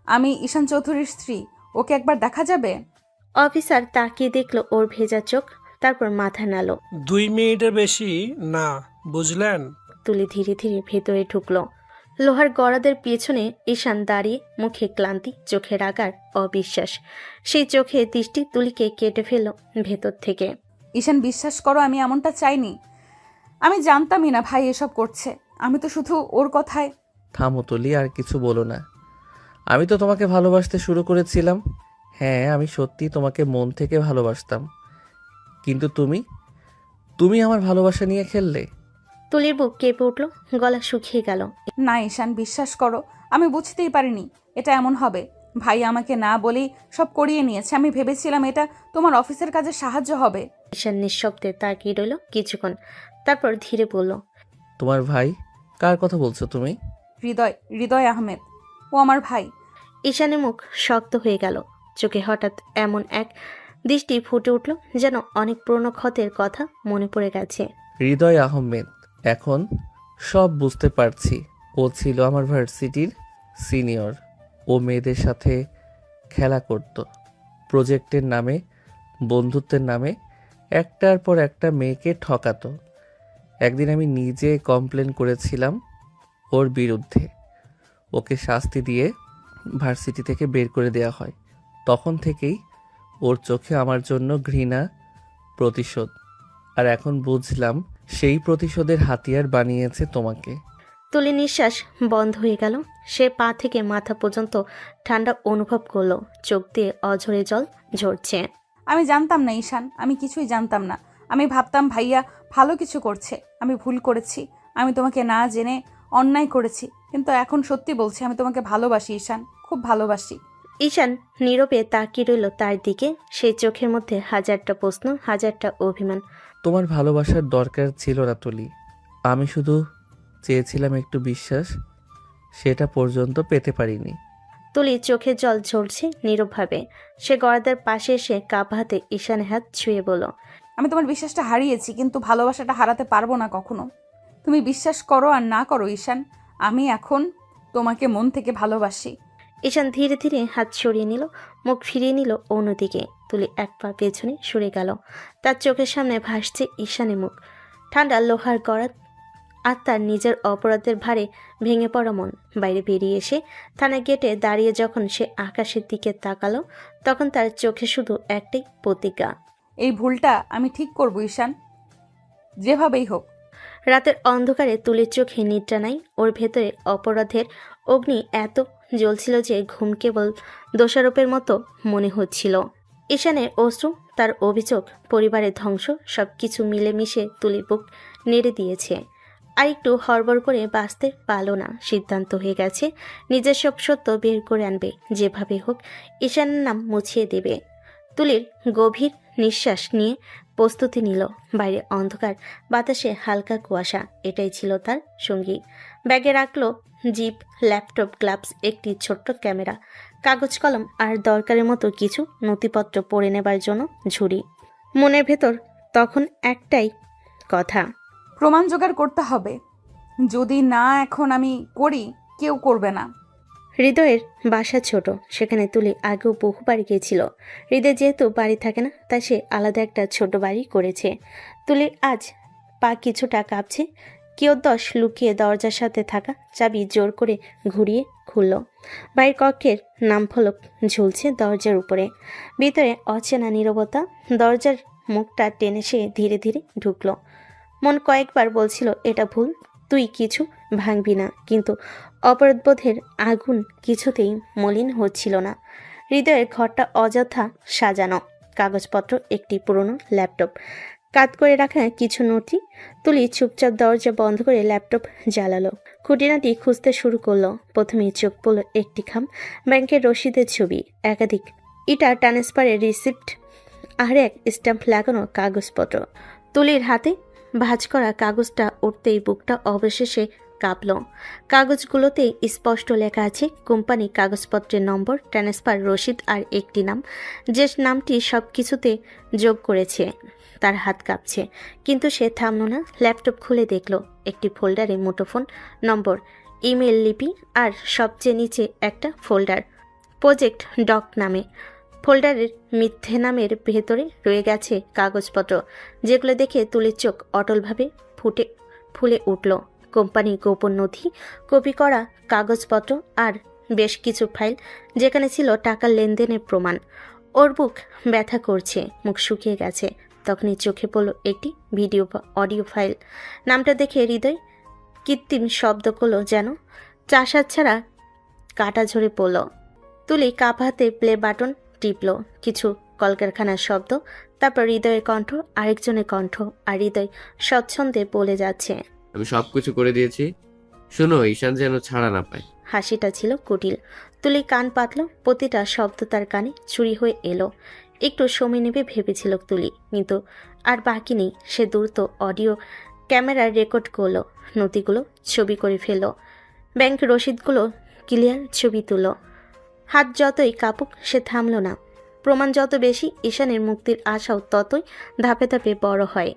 আমি ঈশান চৌধুরীর স্ত্রী, ওকে একবার দেখা যাবে? অফিসার তাকিয়ে দেখলো ওর ভেজা চোখ, তারপর মাথা নাড়ল। 2 মিনিটের বেশি না, বুঝলেন? তুলি ধীরে ধীরে ভেতরে ঢুকলো। লোহার গড়াদের পেছনে ঈশান দাঁড়িয়ে, মুখে ক্লান্তি, চোখে রাগার অবিশ্বাস। সেই চোখে দৃষ্টি তুলিকে কেটে ফেলল ভেতর থেকে। ঈশান, বিশ্বাস করো, আমি এমনটা চাইনি। আমি জানতামই না ভাই এসব করছে। আমি তো শুধু ওর কথায়। থামো তুলি, আর কিছু বলো না। আমি তো তোমাকে ভালোবাসতে শুরু করেছিলাম। হ্যাঁ, আমি সত্যি তোমাকে মন থেকে ভালোবাসতাম, কিন্তু তুমি আমার ভালোবাসা নিয়ে খেললে। তুলির বুক কেঁপে উঠল, গলা শুকিয়ে গেল। না ঈশান, বিশ্বাস করো, আমি বুঝতেই পারিনি এটা এমন হবে। ভাই আমাকে না বলেই সব করিয়ে নিয়েছে। আমি ভেবেছিলাম এটা তোমার অফিসের কাজে সাহায্য হবে। ঈশান নিঃশব্দে তাকিয়ে রইল কিছুক্ষণ, তারপর ধীরে বলল, তোমার ভাই? কার কথা বলছো তুমি? হৃদয় আহমেদ, ও আমার ভাই। ঈশানের মুখ শক্ত হয়ে গেল, চোখে হঠাৎ এমন এক দৃষ্টি ফুটে উঠল, যেন অনেক পুরনো ক্ষতের কথা মনে পড়ে গেছে। হৃদয় আহমেদ, এখন সব বুঝতে পারছি। ও ছিল আমার ভার্সিটির সিনিয়র। ও মেয়েদের সাথে খেলা করত, প্রজেক্টের নামে, বন্ধুত্বের নামে। একটার পর একটা মেয়েকে ঠকাতো। একদিন আমি নিজে কমপ্লেন করেছিলাম ওর বিরুদ্ধে। ওকে শাস্তি দিয়ে ভার্সিটি থেকে বের করে দেওয়া হয়। তখন থেকেই ওর চোখে আমার জন্য ঘৃণা, প্রতিশোধ। আর এখন বুঝলাম সেই প্রতিশোধের হাতিয়ার বানিয়েছে তোমাকে। তুলি নিঃশ্বাস বন্ধ হয়ে গেল। সে পা থেকে মাথা পর্যন্ত ঠান্ডা অনুভব করলো, চোখ দিয়ে অঝরে জল ঝরছে। আমি জানতাম না ঈশান, আমি কিছুই জানতাম না। আমি ভাবতাম ভাইয়া ভালো কিছু করছে। আমি ভুল করেছি। আমি তোমাকে না জেনে অন্যায় করেছি। কিন্তু এখন সত্যি বলছি, আমি তোমাকে ভালোবাসি ঈশান, খুব ভালোবাসি। ঈশান নীরবে তাকিয়ে রইল তার দিকে। সেই চোখের মধ্যে হাজারটা প্রশ্ন, হাজারটা অভিমান। তোমার ভালোবাসার দরকার ছিল না তুলি। আমি শুধু চেয়েছিলাম একটু বিশ্বাস, সেটা পর্যন্ত পেতে পারিনি। তুলি চোখে জল ঝরছে নীরবভাবে। সে গড়াদার পাশে এসে কাপা হাতে ঈশানের হাত ছুঁয়ে বলল, আমি তোমার বিশ্বাসটা হারিয়েছি, কিন্তু ভালোবাসাটা হারাতে পারবো না কখনো। তুমি বিশ্বাস করো আর না করো ঈশান, আমি এখন তোমাকে মন থেকে ভালোবাসি। ঈশান ধীরে ধীরে হাত সরিয়ে নিল, মুখ ফিরিয়ে নিল অন্যদিকে। তুলি এক পা পেছনে সরে গেল। তার চোখের সামনে ভাসছে ঈশানের মুখ, ঠান্ডা লোহার গড়াত। আর তার নিজের অপরাধের ভারে ভেঙে পড়া মন। বাইরে বেরিয়ে এসে থানার গেটে দাঁড়িয়ে যখন সে আকাশের দিকে তাকালো, তখন তার চোখে শুধু একটাই প্রতিজ্ঞা, এই ভুলটা আমি ঠিক করবো ঈশান, যেভাবেই হোক। রাতের অন্ধকারে তুলির চোখে নিদ্রা নাই। ওর ভেতরে অপরাধের অগ্নি এত জ্বলছিল যে ঘুম কেবল দোষারোপের মতো মনে হচ্ছিল। ঈশানের অশ্রু, তার অভিযোগ, পরিবারের ধ্বংস, সবকিছু মিলেমিশে তুলির বুক নেড়ে দিয়েছে। আর একটু হড়বড় করে বাঁচতে পারল না। সিদ্ধান্ত হয়ে গেছে, নিজের সব সত্য বের করে আনবে, যেভাবে হোক ঈশানের নাম মুছিয়ে দেবে। তুলির গভীর নিঃশ্বাস নিয়ে প্রস্তুতি নিল। বাইরে অন্ধকার, বাতাসে হালকা কুয়াশা। এটাই ছিল তার সঙ্গী। ব্যাগে রাখলো জিপ, ল্যাপটপ, গ্লাভস, একটি ছোট্ট ক্যামেরা, কাগজ কলম আর দরকারের মতো কিছু নথিপত্র পড়ে নেবার জন্য ঝুড়ি। মনের ভেতর তখন একটাই কথা, প্রমাণ জোগাড় করতে হবে। যদি না এখন আমি করি, কেউ করবে না। হৃদয়ের বাসা ছোট, সেখানে তুলি আগেও বহুবার গিয়েছিল। হৃদয় যেহেতু বাড়ি থাকে না, তাই সে আলাদা একটা ছোট বাড়ি করেছে। তুলির আজ পা কিছুটা কাঁপছে। কিয়দশ লুকিয়ে দরজার সাথে থাকা চাবি জোর করে ঘুরিয়ে খুলল। বাইরের কক্ষের নামফলক ঝুলছে দরজার উপরে। ভিতরে অচেনা নীরবতা। দরজার মুখটা টেনে সে ধীরে ধীরে ঢুকল। মন কয়েকবার বলছিল এটা ভুল, তুই কিছু ভাঙবি না, কিন্তু অপরাধবোধের আগুন কিছুতেই মলিন হচ্ছিল না। হৃদয়ের ঘরটা অযথা সাজানো, কাগজপত্র, একটি পুরনো ল্যাপটপ, কাত করে রাখা কিছু নথি। তুলি চুপচাপ দরজা বন্ধ করে ল্যাপটপ জ্বালালো। খুঁটিনাটি খুঁজতে শুরু করলো। প্রথমেই চোখ পড়ল একটি খাম, ব্যাংকের রসিদের ছবি, একাধিক ইটা ট্রান্সফারের রিসিপ্ট আর এক স্ট্যাম্প লাগানো কাগজপত্র। তুলির হাতে ভাঁজ করা কাগজটা উঠতেই বুকটা অবশেষে কাঁপল। কাগজগুলোতে স্পষ্ট লেখা আছে কোম্পানি, কাগজপত্রের নম্বর, ট্রান্সফার রসিদ আর একটি নাম, যে নামটি সব কিছুতে যোগ করেছে। তার হাত কাঁপছে, কিন্তু সে থামল না। ল্যাপটপ খুলে দেখল একটি ফোল্ডারে মুঠোফোন নম্বর, ইমেল লিপি আর সবচেয়ে নিচে একটা ফোল্ডার, প্রজেক্ট ডক নামে। ফোল্ডারের মিথ্যে নামের ভেতরে রয়ে গেছে কাগজপত্র, যেগুলো দেখে তুলির চোখ অটলভাবে ফুলে উঠল। কোম্পানি গোপন নথি, কপি করা কাগজপত্র আর বেশ কিছু ফাইল, যেখানে ছিল টাকার লেনদেনের প্রমাণ। ওর বুক ব্যথা করছে, মুখ শুকিয়ে গেছে। তখনই চোখে পড়ল একটি ভিডিও অডিও ফাইল। নামটা দেখে হৃদয় কৃত্রিম শব্দ করল, যেন চাষার ছাড়া কাটা ঝরে পড়ল। তুলি কাপা হাতে প্লে বাটন টিপল। কিছু কলকারখানার শব্দ, তারপর হৃদয়ের কণ্ঠ, আরেকজনের কণ্ঠ, আর হৃদয় স্বচ্ছন্দে বলে যাচ্ছে, আমি সবকিছু করে দিয়েছি, শোনো, ঈশান যেন ছাড়া না পায়। হাসিটা ছিল কুটিল। তুলি কান পাতল, প্রতিটা শব্দ তার কানে চুরি হয়ে এলো। একটু সময় নেবে ভেবেছিল তুলি, কিন্তু আর বাকি নেই। সে দ্রুত অডিও ক্যামেরার রেকর্ড করলো, নথিগুলো ছবি করে ফেলল, ব্যাংক রসিদগুলো ক্লিয়ার ছবি তুলল। হাত যতই কাঁপুক সে থামল না। প্রমাণ যত বেশি, ঈশানের মুক্তির আশাও ততই ধাপে ধাপে বড় হয়।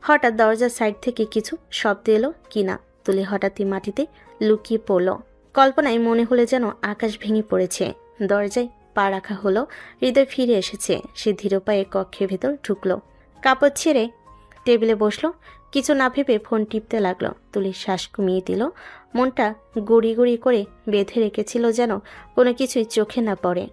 হঠাৎ দরজার সাইড থেকে কিছু শব্দ এলো কিনা, তুলে হঠাৎই মাটিতে লুকিয়ে পড়ল। কল্পনায় মনে হলে যেন আকাশ ভেঙে পড়েছে। দরজায় পা রাখা হলো, হৃদয় ফিরে এসেছে। সে ধীর পায়ে কক্ষের ভেতর ঢুকলো। কাপড় ছেড়ে টেবিলে বসলো। কিছু না ভেবে ফোন টিপতে লাগলো। তুলির শ্বাস কমিয়ে দিল। মনটা গড়ি গড়ি করে বেঁধে রেখেছিল যেন কোনো কিছুই চোখে না পড়ে।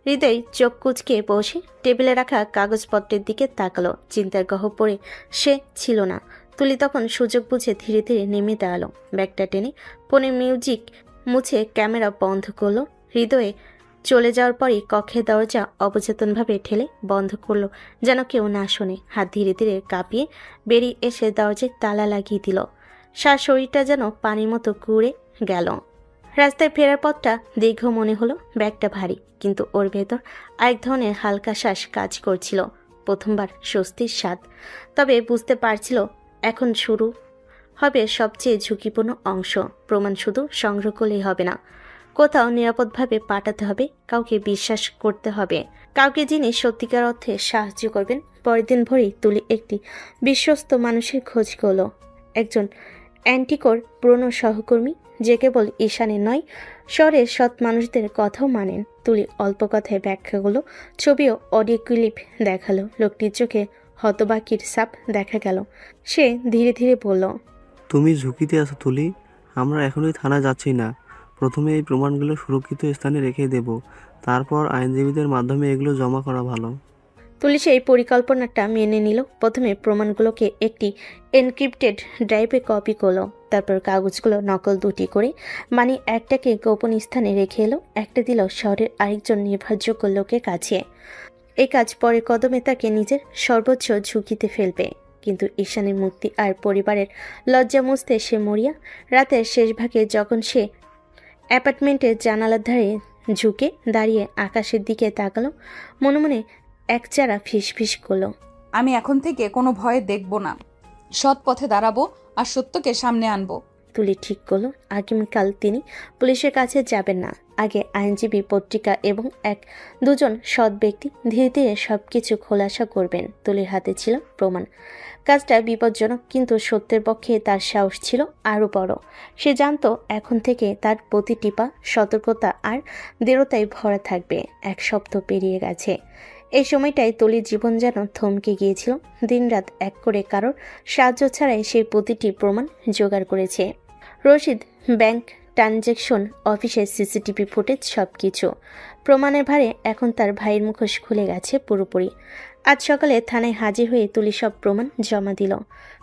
হৃদয় চোখ কুঁচকে বসে টেবিলে রাখা কাগজপত্রের দিকে তাকালো। চিন্তার গহ্বরে সে ছিল না। তুলি তখন সুযোগ বুঝে ধীরে ধীরে নেমে দাঁড়ালো। ব্যাগটা টেনে ফোনে মিউজিক মুছে ক্যামেরা বন্ধ করলো। হৃদয়ে চলে যাওয়ার পরই কক্ষের দরজা অবচেতনভাবে ঠেলে বন্ধ করলো, যেন কেউ না শোনে। হাত ধীরে ধীরে কাঁপিয়ে বেরিয়ে এসে দরজায় তালা লাগিয়ে দিল। শরীরটা যেন পানির মতো কুড়ে গেল। রাস্তায় ফেরার পথটা দীর্ঘ মনে হলো। ব্যাগটা ভারী, কিন্তু ওর ভেতর আরেক ধরনের হালকা শ্বাস কাজ করছিল। প্রথমবার স্বস্তির স্বাদ। তবে বুঝতে পারছিল এখন শুরু হবে সবচেয়ে ঝুঁকিপূর্ণ অংশ। প্রমাণ শুধু সংগ্রহ করলেই হবে না, কোথাও নিরাপদভাবে পাঠাতে হবে। কাউকে বিশ্বাস করতে হবে, কাউকে যিনি সত্যিকার অর্থে সাহায্য করবেন। পরের দিন ভোরেই তুলি একটি বিশ্বস্ত মানুষের খোঁজ করল। একজন অ্যান্টিকোর পুরনো সহকর্মী, যে কেবল ঈশানের নয়, শহরের সৎ মানুষদের কথাও মানেন। তুলি অল্প কথায় ব্যাখ্যাগুলো, ছবি ও অডিও ক্লিপ দেখালো। লোকটির চোখে হতবাকির ছাপ দেখা গেল। সে ধীরে ধীরে বলল, তুমি ঝুঁকিতে আছো তুলি। আমরা এখনই থানা যাচ্ছি না। প্রথমে এই প্রমাণগুলো সুরক্ষিত স্থানে রেখে দেব, তারপর আইনজীবীদের মাধ্যমে এগুলো জমা করা ভালো। তুলি সেই পরিকল্পনাটা মেনে নিল। প্রথমে প্রমাণগুলোকে একটি এনক্রিপ্টেড ড্রাইভে কপি করলো। তারপর কাগজগুলো নকল দুটি করে মানে একটাকে গোপন স্থানে রেখে এলো, একটা দিল শহরের আরেকজন নির্ভরযোগ্য লোকের কাছে। এই কাজ পরে কদমে তাকে নিজের সর্বোচ্চ ঝুঁকিতে ফেলবে। কিন্তু ঈশানের মুক্তি আর পরিবারের লজ্জা মুছতে সে মরিয়া। রাতের শেষ ভাগে যখন সে অ্যাপার্টমেন্টের জানালার ধারে ঝুঁকে দাঁড়িয়ে আকাশের দিকে তাকালো, মনে মনে একচারা ফিসফিস করলো, আমি এখন থেকে কোনো ভয়ে দেখব না, সৎ পথে দাঁড়াবো আর সত্যকে সামনে আনবো। তুলি ঠিক করলো আগামীকাল তিনি পুলিশের কাছে যাবেন না। আগে আইনজীবী, পত্রিকা এবং দুজন সৎ ব্যক্তি ধীরে ধীরে সব কিছু খোলাসা করবেন। তুলির হাতে ছিল প্রমাণ। কাজটা বিপজ্জনক, কিন্তু সত্যের পক্ষে তার সাহস ছিল আরও বড়। সে জানত এখন থেকে তার প্রতিটি পা সতর্কতা আর দৃঢ়তায় ভরা থাকবে। 1 সপ্তাহ পেরিয়ে গেছে। এই সময়টাই তুলির জীবন যেন থমকে গিয়েছিল। দিনরাত এক করে কারোর সাহায্য ছাড়াই সে প্রতিটি প্রমাণ জোগাড় করেছে। রশিদ, ব্যাংক ট্রানজ্যাকশন, অফিসের সিসিটিভি ফুটেজ, সব কিছু প্রমাণের ভারে এখন তার ভাইয়ের মুখোশ খুলে গেছে পুরোপুরি। আজ সকালে থানায় হাজির হয়ে তুলি সব প্রমাণ জমা দিল।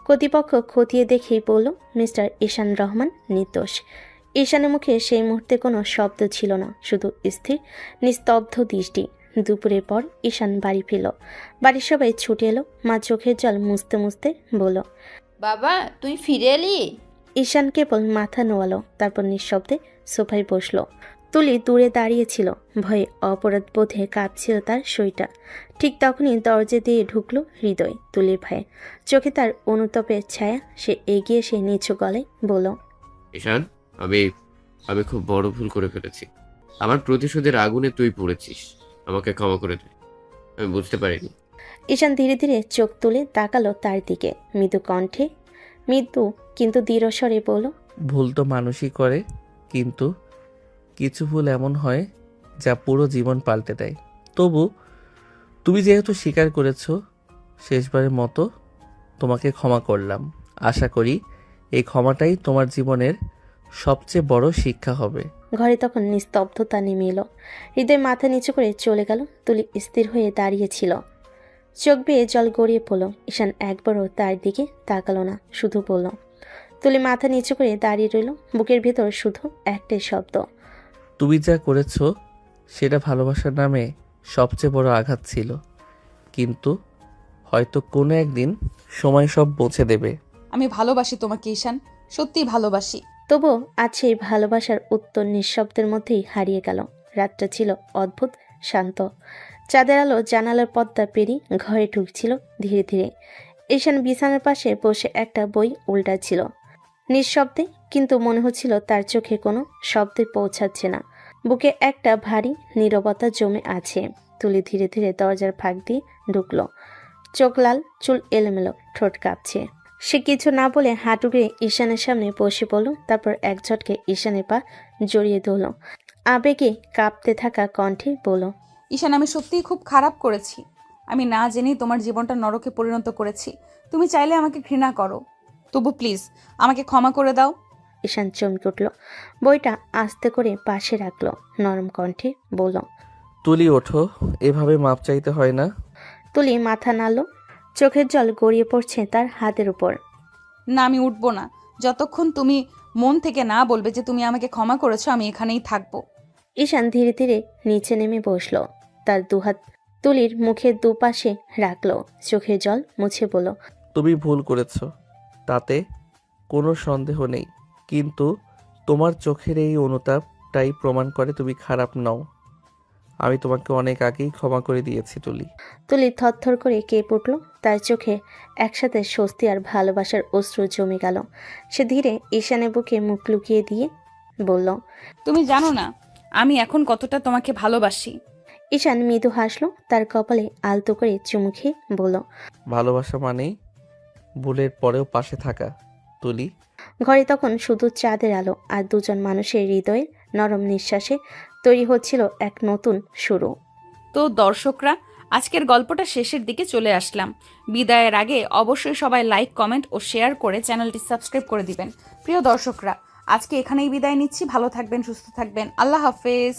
কর্তৃপক্ষ খতিয়ে দেখেই বলল, মিস্টার ঈশান রহমান নির্দোষ। ঈশানের মুখে সেই মুহূর্তে কোনো শব্দ ছিল না, শুধু স্থির নিস্তব্ধ দৃষ্টি। দুপুরের পর ঈশান বাড়ি ফিরল। বাড়ির সবাই ছুটে এলো। মা চোখের জল মুছতে মুছতে বলল, বাবা তুই ফিরে এলি? ঈশান কেবল মাথা নোয়ালো, তারপর নিঃশব্দে সোফায় বসলো। তুলি দূরে দাঁড়িয়েছিল। ভয়ে অপরাধ বোধে কাঁপছিল তার শরীরটা। ঠিক তখনই দরজা দিয়ে ঢুকলো হৃদয়। তুলির ভয়ে চোখে তার অনুতাপের ছায়া। সে এগিয়ে এসে নিচু গলায় বলল, ঈশান, আমি খুব বড় ভুল করে ফেলেছি। আমার প্রতিশোধের আগুনে তুই পড়েছিস। আমাকে ক্ষমা করে দে, আমি বুঝতে পারিনি। ঈশান ধীরে ধীরে চোখ তুলে তাকালো তার দিকে। মৃদু কণ্ঠে, মৃদু কিন্তু দৃঢ় স্বরে বলল, ভুল তো মানুষই করে, কিন্তু কিছু ভুল এমন হয় যা পুরো জীবন পাল্টে দেয়। তবু তুমি যেহেতু স্বীকার করেছো, শেষবারের মতো তোমাকে ক্ষমা করলাম। আশা করি এই ক্ষমাটাই তোমার জীবনের সবচেয়ে বড় শিক্ষা হবে। ঘরে তখন নিস্তব্ধতা নেমে এলো। হৃদয় মাথা নিচু করে চলে গেল। তুলি স্থির হয়ে দাঁড়িয়েছিল। চোখ বেয়ে জল গড়িয়ে পড়ল। ঈশান একবারও তার দিকে তাকালো না, শুধু বলল। তুলি মাথা নিচু করে দাঁড়িয়ে রইল। বুকের ভেতর শুধু একটাই শব্দ, তুমি যা করেছো সেটা ভালোবাসার নামে সবচেয়ে বড় আঘাত ছিল, কিন্তু হয়তো কোনো একদিন সময় সব বুঝে দেবে। আমি ভালোবাসি তোমাকে ঈশান, সত্যিই ভালোবাসি। তবু আজ সেই ভালোবাসার উত্তর নিঃশব্দের মধ্যেই হারিয়ে গেল। রাতটা ছিল অদ্ভুত শান্ত। চাঁদের আলো জানালার পর্দা পেরিয়ে ঘরে ঢুকছিল ধীরে ধীরে। ঈশান বিছানার পাশে বসে একটা বই উল্টাচ্ছিল নিঃশব্দে, কিন্তু মনে হচ্ছিল তার চোখে কোনো শব্দে পৌঁছাচ্ছে না। বুকে একটা ভারী নীরবতা জমে আছে। তুলি ধীরে ধীরে দরজার ফাঁক দিয়ে ঢুকলো। চোখ লাল, চুল এলোমেলো, ঠোঁট কাঁপছে। সে কিছু না বলে হাঁটু গেড়ে ঈশানের সামনে বসে পড়ল। তারপর এক ঝটকে ঈশানের পা জড়িয়ে ধরল। আবেগে কাঁপতে থাকা কণ্ঠে বলল, ঈশান, আমি সত্যিই খুব খারাপ করেছি। আমি না জেনেই তোমার জীবনটা নরকে পরিণত করেছি। তুমি চাইলে আমাকে ঘৃণা করো, তবু প্লিজ আমাকে ক্ষমা করে দাও। ঈশান চমকে উঠল, বইটা আস্তে করে পাশে রাখলো, নরম কণ্ঠে বলল। তুলি ওঠো, এভাবে মাপ চাইতে হয় না। তুলি মাথা নাড়ল, চোখের জল গড়িয়ে পড়ছে তার হাতের উপর। না, আমি উঠবো না যতক্ষণ তুমি মন থেকে না বলবে যে তুমি আমাকে ক্ষমা করেছো। আমি এখানেই থাকবো। ঈশান ধীরে ধীরে নিচে নেমে বসলো, তার দুহাত তুলির মুখের দুপাশে রাখলো, চোখের জল মুছে বলল। তুমি ভুল করেছো, তাতে কোনো সন্দেহ নেই, কিন্তু তোমার চোখের এই অনুতাপটাই প্রমাণ করে তুমি খারাপ নও। আমি তোমাকে অনেক আগেই ক্ষমা করে দিয়েছি তুলি। তুলি থরথর করে কেঁপে উঠল, তার চোখে একসাথে স্বস্তি আর ভালোবাসার অশ্রু জমে গেল। সে ধীরে ঈশানের বুকে মুখ লুকিয়ে দিয়ে বলল, তুমি জানো না আমি এখন কতটা তোমাকে ভালোবাসি। ঈশান মৃদু হাসলো, তার কপালে আলতো করে চুমু খেয়ে বলল, ভালোবাসা মানেই ভুলের পরেও পাশে থাকা তুলি। ঘরে তখন শুধু চাঁদের আলো আর দুজন মানুষের হৃদয়ে নরম নিঃশ্বাসে তৈরি হচ্ছিল এক নতুন শুরু। তো দর্শকরা, আজকের গল্পটা শেষের দিকে চলে আসলাম। বিদায়ের আগে অবশ্যই সবাই লাইক, কমেন্ট ও শেয়ার করে চ্যানেলটি সাবস্ক্রাইব করে দিবেন। প্রিয় দর্শকরা, আজকে এখানেই বিদায় নিচ্ছি। ভালো থাকবেন, সুস্থ থাকবেন। আল্লাহ হাফেজ।